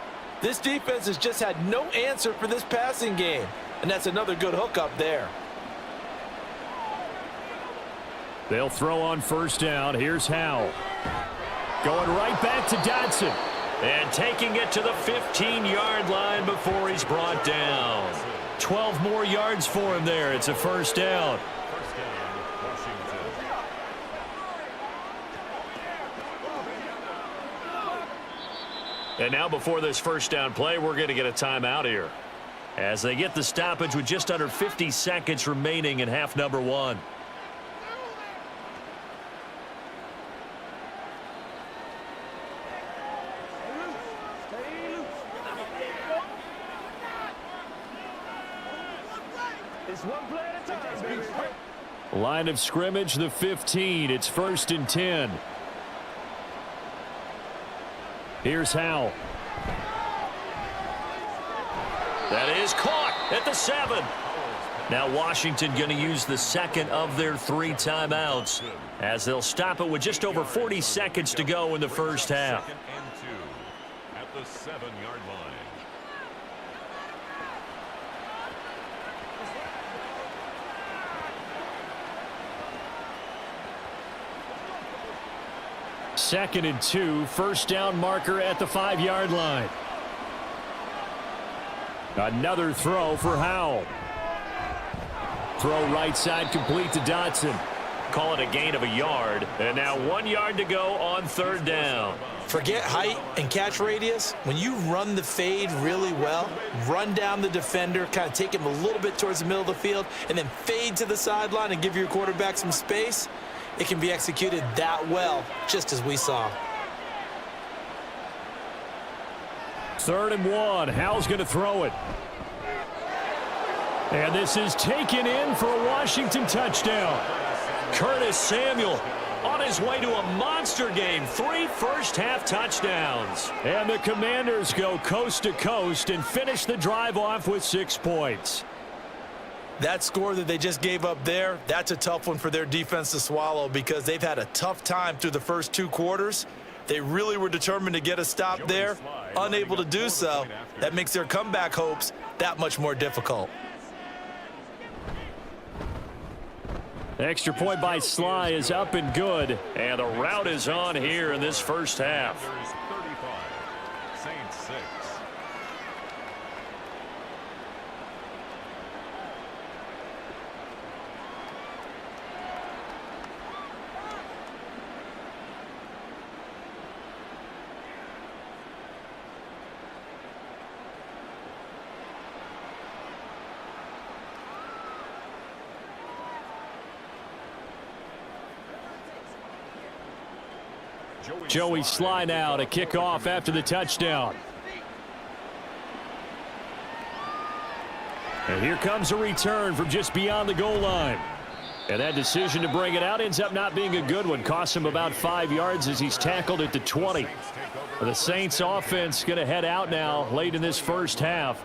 This defense has just had no answer for this passing game. And that's another good hookup there.
They'll throw on first down. Here's Howell. Going right back to Dotson.
And taking it to the 15-yard line before he's brought down. 12 more yards for him there. It's a first down.
First down, Washington.
And now before this first down play, we're going to get a timeout here. As they get the stoppage with just under 50 seconds remaining in half number 1.
Line of scrimmage, the 15. It's 1st and 10. Here's Howell.
That is caught at the 7. Now Washington going to use the second of their 3 timeouts as they'll stop it with just over 40 seconds to go in the first half.
2nd and 2 at the 7-yard line.
Second and 2, first down marker at the 5-yard line. Another throw for Howell. Throw right side complete to Dotson.
Call it a gain of a yard. And now 1 yard to go on 3rd down.
Forget height and catch radius. When you run the fade really well, run down the defender, kind of take him a little bit towards the middle of the field, and then fade to the sideline and give your quarterback some space, it can be executed that well, just as we saw.
3rd and 1. Howell's going to throw it. And this is taken in for a Washington touchdown.
Curtis Samuel on his way to a monster game. 3 first-half touchdowns.
And the Commanders go coast to coast and finish the drive off with 6 points.
That score that they just gave up there, that's a tough one for their defense to swallow because they've had a tough time through the first 2 quarters. They really were determined to get a stop there, unable to do so. That makes their comeback hopes that much more difficult.
Extra point by Sly is up and good.
And the route is on here in this first half.
35, Saints 6.
Joey Sly now to kick off after the touchdown. And here comes a return from just beyond the goal line. And that decision to bring it out ends up not being a good one. Costs him about 5 yards as he's tackled at the 20. The Saints offense going to head out now late in this first half.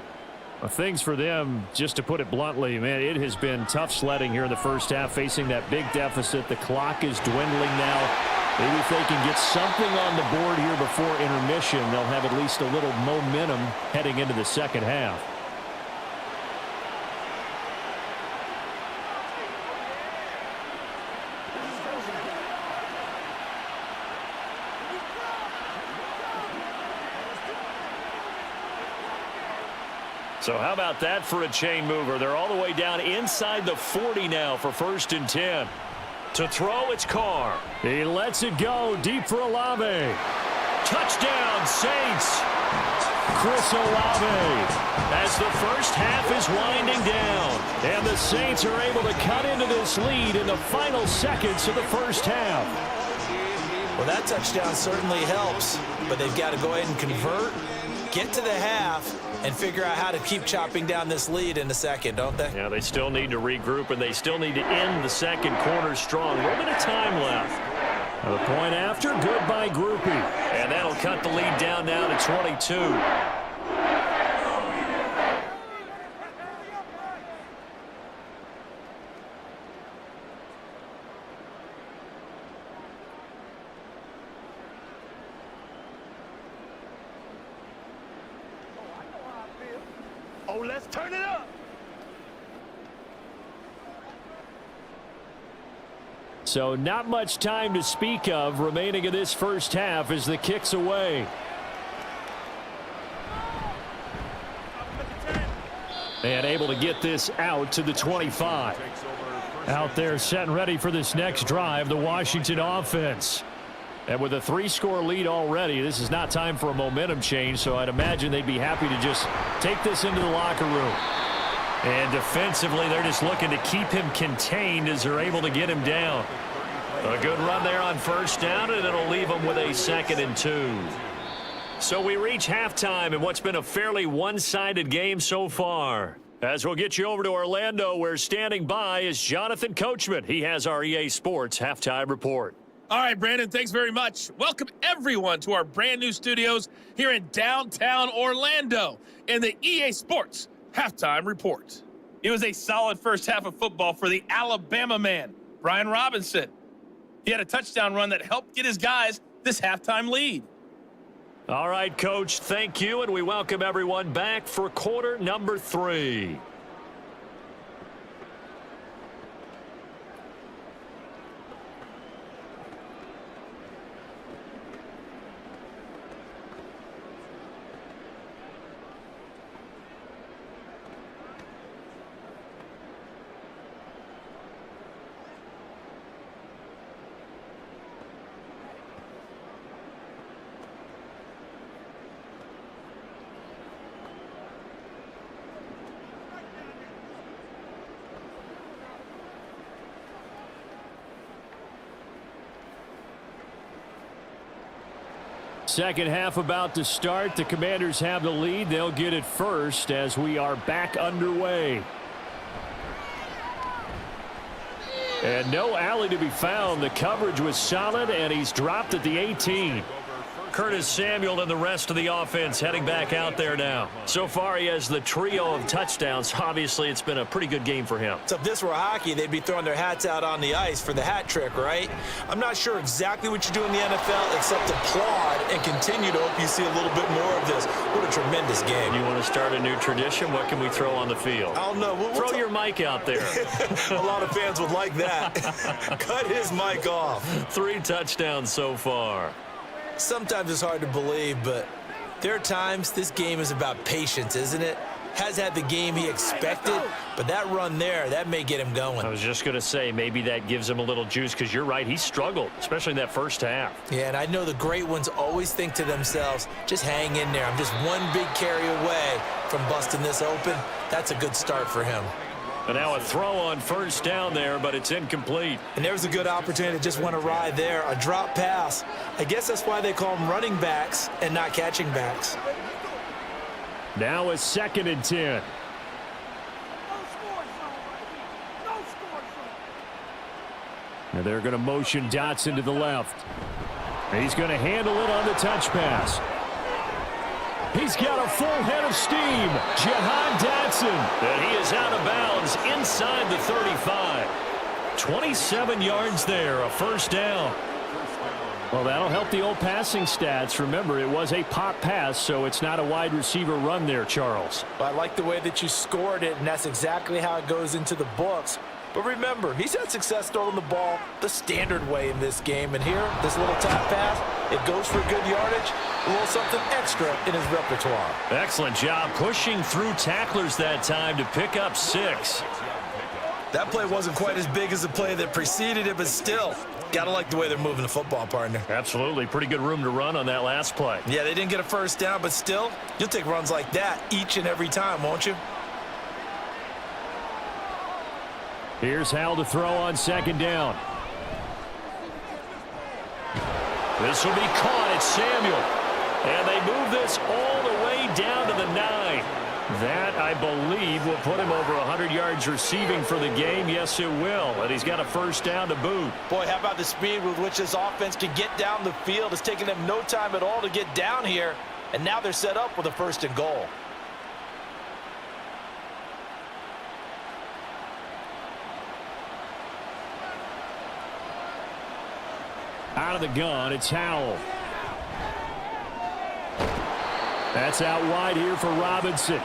Things for them, just to put it bluntly, man, it has been tough sledding here in the first half, facing that big deficit. The clock is dwindling now. Maybe if they can get something on the board here before intermission, they'll have at least a little momentum heading into the second half. So how about that for a chain mover? They're all the way down inside the 40 now for 1st and 10. To throw, it's Carr. He lets it go deep for Olave. Touchdown, Saints. Chris Olave. As the first half is winding down. And the Saints are able to cut into this lead in the final seconds of the first half.
Well, that touchdown certainly helps, but they've got to go ahead and convert, get to the half, and figure out how to keep chopping down this lead in the second, don't they?
Yeah, they still need to regroup, and they still need to end the second quarter strong. A little bit of time left. The point after, good by Groupie. And that'll cut the lead down now to 22.
Oh, let's turn it up.
So not much time to speak of remaining in this first half as the kick's away. And able to get this out to the 25. Out there set and ready for this next drive, the Washington offense. And with a 3-score lead already, this is not time for a momentum change, so I'd imagine they'd be happy to just take this into the locker room. And defensively, they're just looking to keep him contained as they're able to get him down. A good run there on first down, and it'll leave them with a 2nd and 2. So we reach halftime in what's been a fairly one-sided game so far. As we'll get you over to Orlando, where standing by is Jonathan Coachman. He has our EA Sports Halftime Report.
All right, Brandon, thanks very much. Welcome, everyone, to our brand new studios here in downtown Orlando in the EA Sports Halftime Report. It was a solid first half of football for the Alabama man, Brian Robinson. He had a touchdown run that helped get his guys this halftime lead.
All right, Coach, thank you, and we welcome everyone back for quarter number 3. Second half about to start. The Commanders have the lead. They'll get it first as we are back underway. And no alley to be found. The coverage was solid, and he's dropped at the 18. Curtis Samuel and the rest of the offense heading back out there now. So far, he has the trio of touchdowns. Obviously, it's been a pretty good game for him.
So if this were hockey, they'd be throwing their hats out on the ice for the hat trick, right? I'm not sure exactly what you do in the NFL except applaud and continue to hope you see a little bit more of this. What a tremendous game.
You want to start a new tradition? What can we throw on the field?
I don't know.
Throw your mic out there.
A lot of fans would like that. Cut his mic off.
3 touchdowns so far.
Sometimes it's hard to believe, but there are times this game is about patience, isn't it? Has had the game he expected, but that run there, that may get him going.
I was just going to say, maybe that gives him a little juice, because you're right, he struggled, especially in that first half.
Yeah, and I know the great ones always think to themselves, just hang in there. I'm just one big carry away from busting this open. That's a good start for him.
And now a throw on first down there, but it's incomplete.
And there's a good opportunity to just want to ride there. A drop pass. I guess that's why they call them running backs and not catching backs.
Now a 2nd and 10. And they're going to motion Dotson to the left. He's going to handle it on the touch pass. He's got a full head of steam. Jahan Dotson.
And he is out of bounds inside the 35. 27 yards there, a first down.
Well, that'll help the old passing stats. Remember, it was a pop pass, so it's not a wide receiver run there, Charles.
I like the way that you scored it, and that's exactly how it goes into the books. But remember, he's had success throwing the ball the standard way in this game. And here, this little top pass, it goes for good yardage, a little something extra in his repertoire.
Excellent job pushing through tacklers that time to pick up 6.
That play wasn't quite as big as the play that preceded it, but still, gotta like the way they're moving the football, partner.
Absolutely. Pretty good room to run on that last play.
Yeah, they didn't get a first down, but still, you'll take runs like that each and every time, won't you?
Here's Howell to throw on second down.
This will be caught. It's Samuel. And they move this all the way down to the 9. That, I believe, will put him over 100 yards receiving for the game. Yes, it will. And he's got a first down to boot.
Boy, how about the speed with which this offense can get down the field? It's taken them no time at all to get down here. And now they're set up with a 1st and goal.
Out of the gun, it's Howell. That's out wide here for Robinson.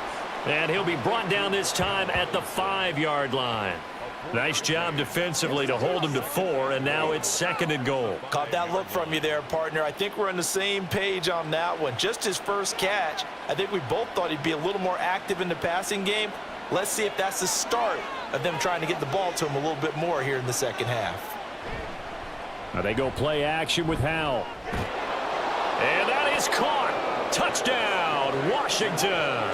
And he'll be brought down this time at the 5-yard line. Nice job defensively to hold him to 4, and now it's 2nd and goal.
Caught that look from you there, partner. I think we're on the same page on that one. Just his first catch. I think we both thought he'd be a little more active in the passing game. Let's see if that's the start of them trying to get the ball to him a little bit more here in the second half.
Now they go play action with Howell.
And that is caught. Touchdown, Washington.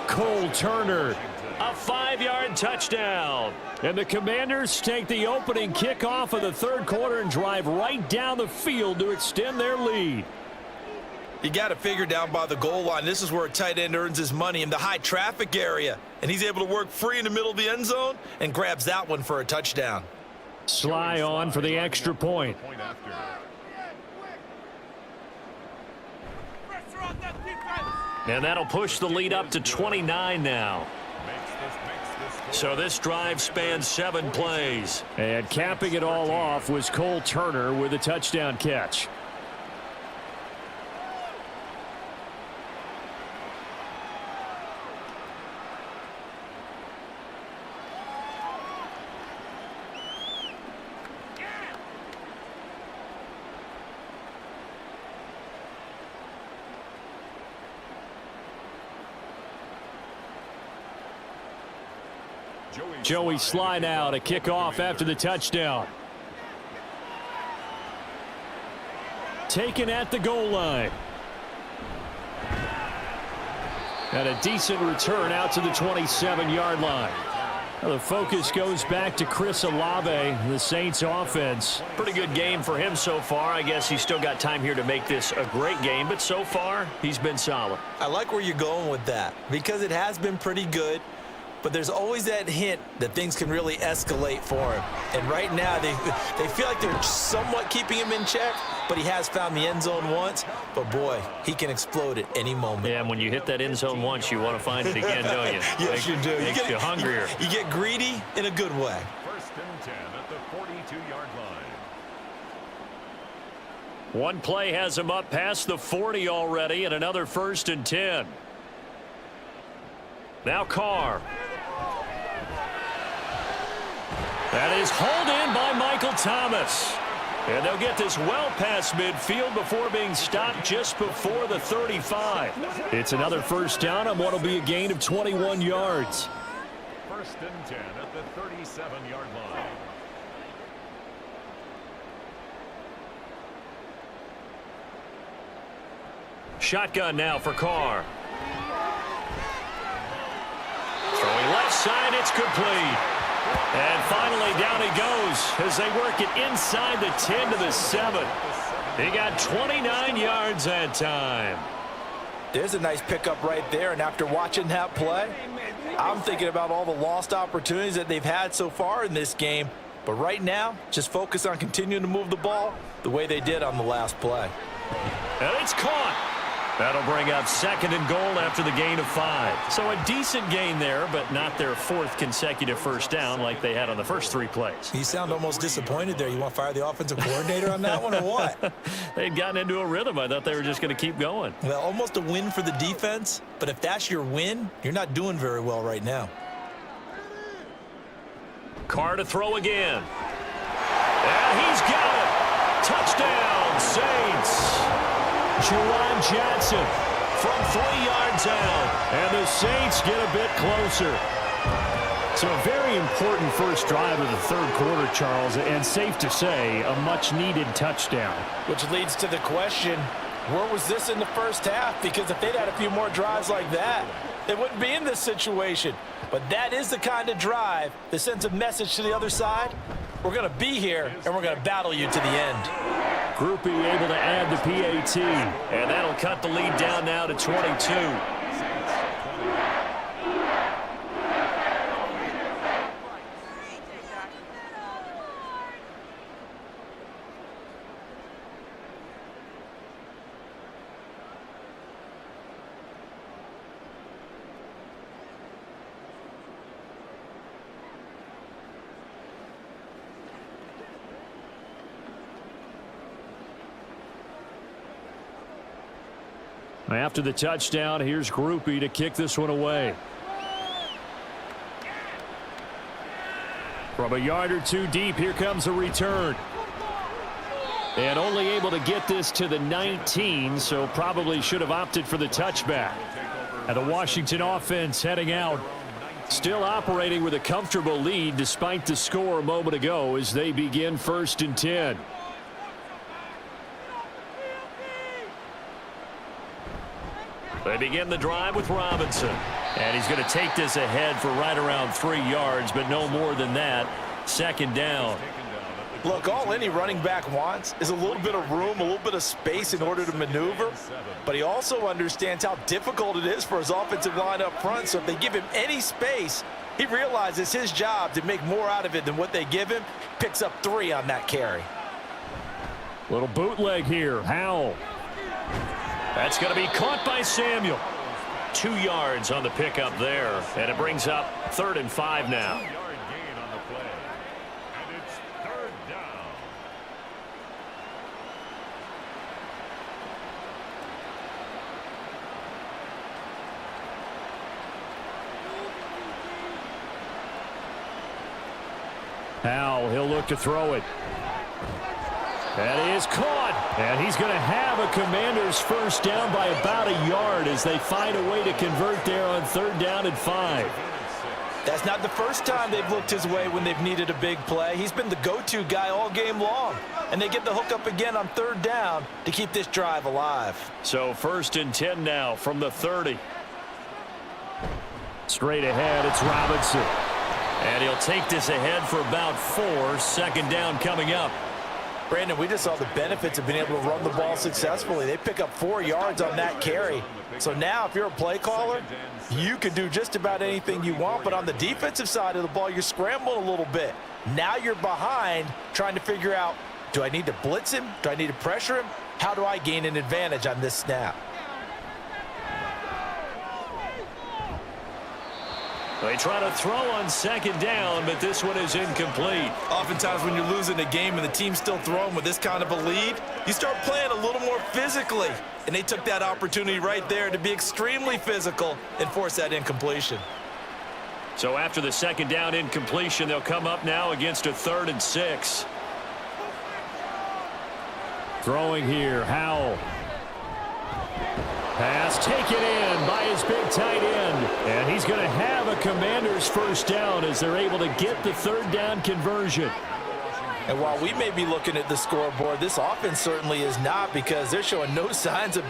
Cole Turner.
A 5-yard touchdown.
And the Commanders take the opening kickoff of the 3rd quarter and drive right down the field to extend their lead.
You got to figure down by the goal line. This is where a tight end earns his money, in the high traffic area. And he's able to work free in the middle of the end zone and grabs that one for a touchdown.
Sly on for the extra point.
And that'll push the lead up to 29 now. So this drive spans 7 plays.
And capping it all off was Cole Turner with a touchdown catch. Joey Sly now to kick off after the touchdown. Taken at the goal line. And a decent return out to the 27-yard line. Now the focus goes back to Chris Olave, the Saints offense.
Pretty good game for him so far. I guess he's still got time here to make this a great game, but so far he's been solid.
I like where you're going with that because it has been pretty good. But there's always that hint that things can really escalate for him. And right now, they feel like they're somewhat keeping him in check, but he has found the end zone once. But, boy, he can explode at any moment.
Yeah, and when you hit that end zone once, you want to find it again, don't you?
Yes, you do.
Makes you hungrier.
You get greedy in a good way.
1st and 10 at the 42-yard line.
One play has him up past the 40 already, and another 1st and 10. Now Carr. That is hauled in by Michael Thomas. And they'll get this well past midfield before being stopped just before the 35.
It's another first down on what will be a gain of 21 yards.
1st and 10 at the 37-yard line.
Shotgun now for Carr. Throwing left side, it's complete. And finally down he goes as they work it inside the 10 to the 7. He got 29 yards that time.
There's a nice pickup right there, and after watching that play, I'm thinking about all the lost opportunities that they've had so far in this game. But right now, just focus on continuing to move the ball the way they did on the last play.
And it's caught. That'll bring up 2nd and goal after the gain of 5. So a decent gain there, but not their 4th consecutive first down like they had on the first 3 plays.
You sound almost disappointed there. You want to fire the offensive coordinator on that one or what?
They'd gotten into a rhythm. I thought they were just going to keep going.
Well, almost a win for the defense, but if that's your win, you're not doing very well right now.
Carr to throw again. And he's got it. Touchdown, Saints. Juwan Johnson from 3 yards out. And the Saints get a bit closer.
So a very important first drive of the 3rd quarter, Charles, and safe to say, a much-needed touchdown.
Which leads to the question, where was this in the first half? Because if they'd had a few more drives like that, they wouldn't be in this situation. But that is the kind of drive that sends a message to the other side. We're going to be here, and we're going to battle you to the end.
Groupie able to add the PAT. And that'll cut the lead down now to 22.
After the touchdown, here's Groupie to kick this one away. From a yard or 2 deep, here comes a return. And only able to get this to the 19, so probably should have opted for the touchback. And the Washington offense heading out. Still operating with a comfortable lead despite the score a moment ago as they begin 1st and 10.
They begin the drive with Robinson. And he's going to take this ahead for right around 3 yards, but no more than that. 2nd down.
Look, all any running back wants is a little bit of room, a little bit of space in order to maneuver. But he also understands how difficult it is for his offensive line up front. So if they give him any space, he realizes his job to make more out of it than what they give him. Picks up 3 on that carry.
Little bootleg here. Howell.
That's going to be caught by Samuel. 2 yards on the pickup there. And it brings up 3rd and 5 now.
2-yard gain on the play. And it's 3rd down.
Howell, he'll look to throw it. That is caught. And he's going to have a Commanders first down by about a yard as they find a way to convert there on 3rd down and 5.
That's not the first time they've looked his way when they've needed a big play. He's been the go-to guy all game long. And they get the hook up again on 3rd down to keep this drive alive.
So 1st and 10 now from the 30.
Straight ahead, it's Robinson.
And he'll take this ahead for about 4. 2nd down coming up.
Brandon, we just saw the benefits of being able to run the ball successfully. They pick up 4 yards on that carry. So now if you're a play caller, you can do just about anything you want. But on the defensive side of the ball, you're scrambling a little bit. Now you're behind trying to figure out, do I need to blitz him? Do I need to pressure him? How do I gain an advantage on this snap?
They try to throw on 2nd down, but this one is incomplete.
Oftentimes when you're losing a game and the team's still throwing with this kind of a lead, you start playing a little more physically. And they took that opportunity right there to be extremely physical and force that incompletion.
So after the 2nd down incompletion, they'll come up now against a 3rd and 6.
Throwing here, Howell. Pass taken in by his big tight end. And he's going to have a Commanders first down as they're able to get the 3rd down conversion.
And while we may be looking at the scoreboard, this offense certainly is not, because they're showing no signs of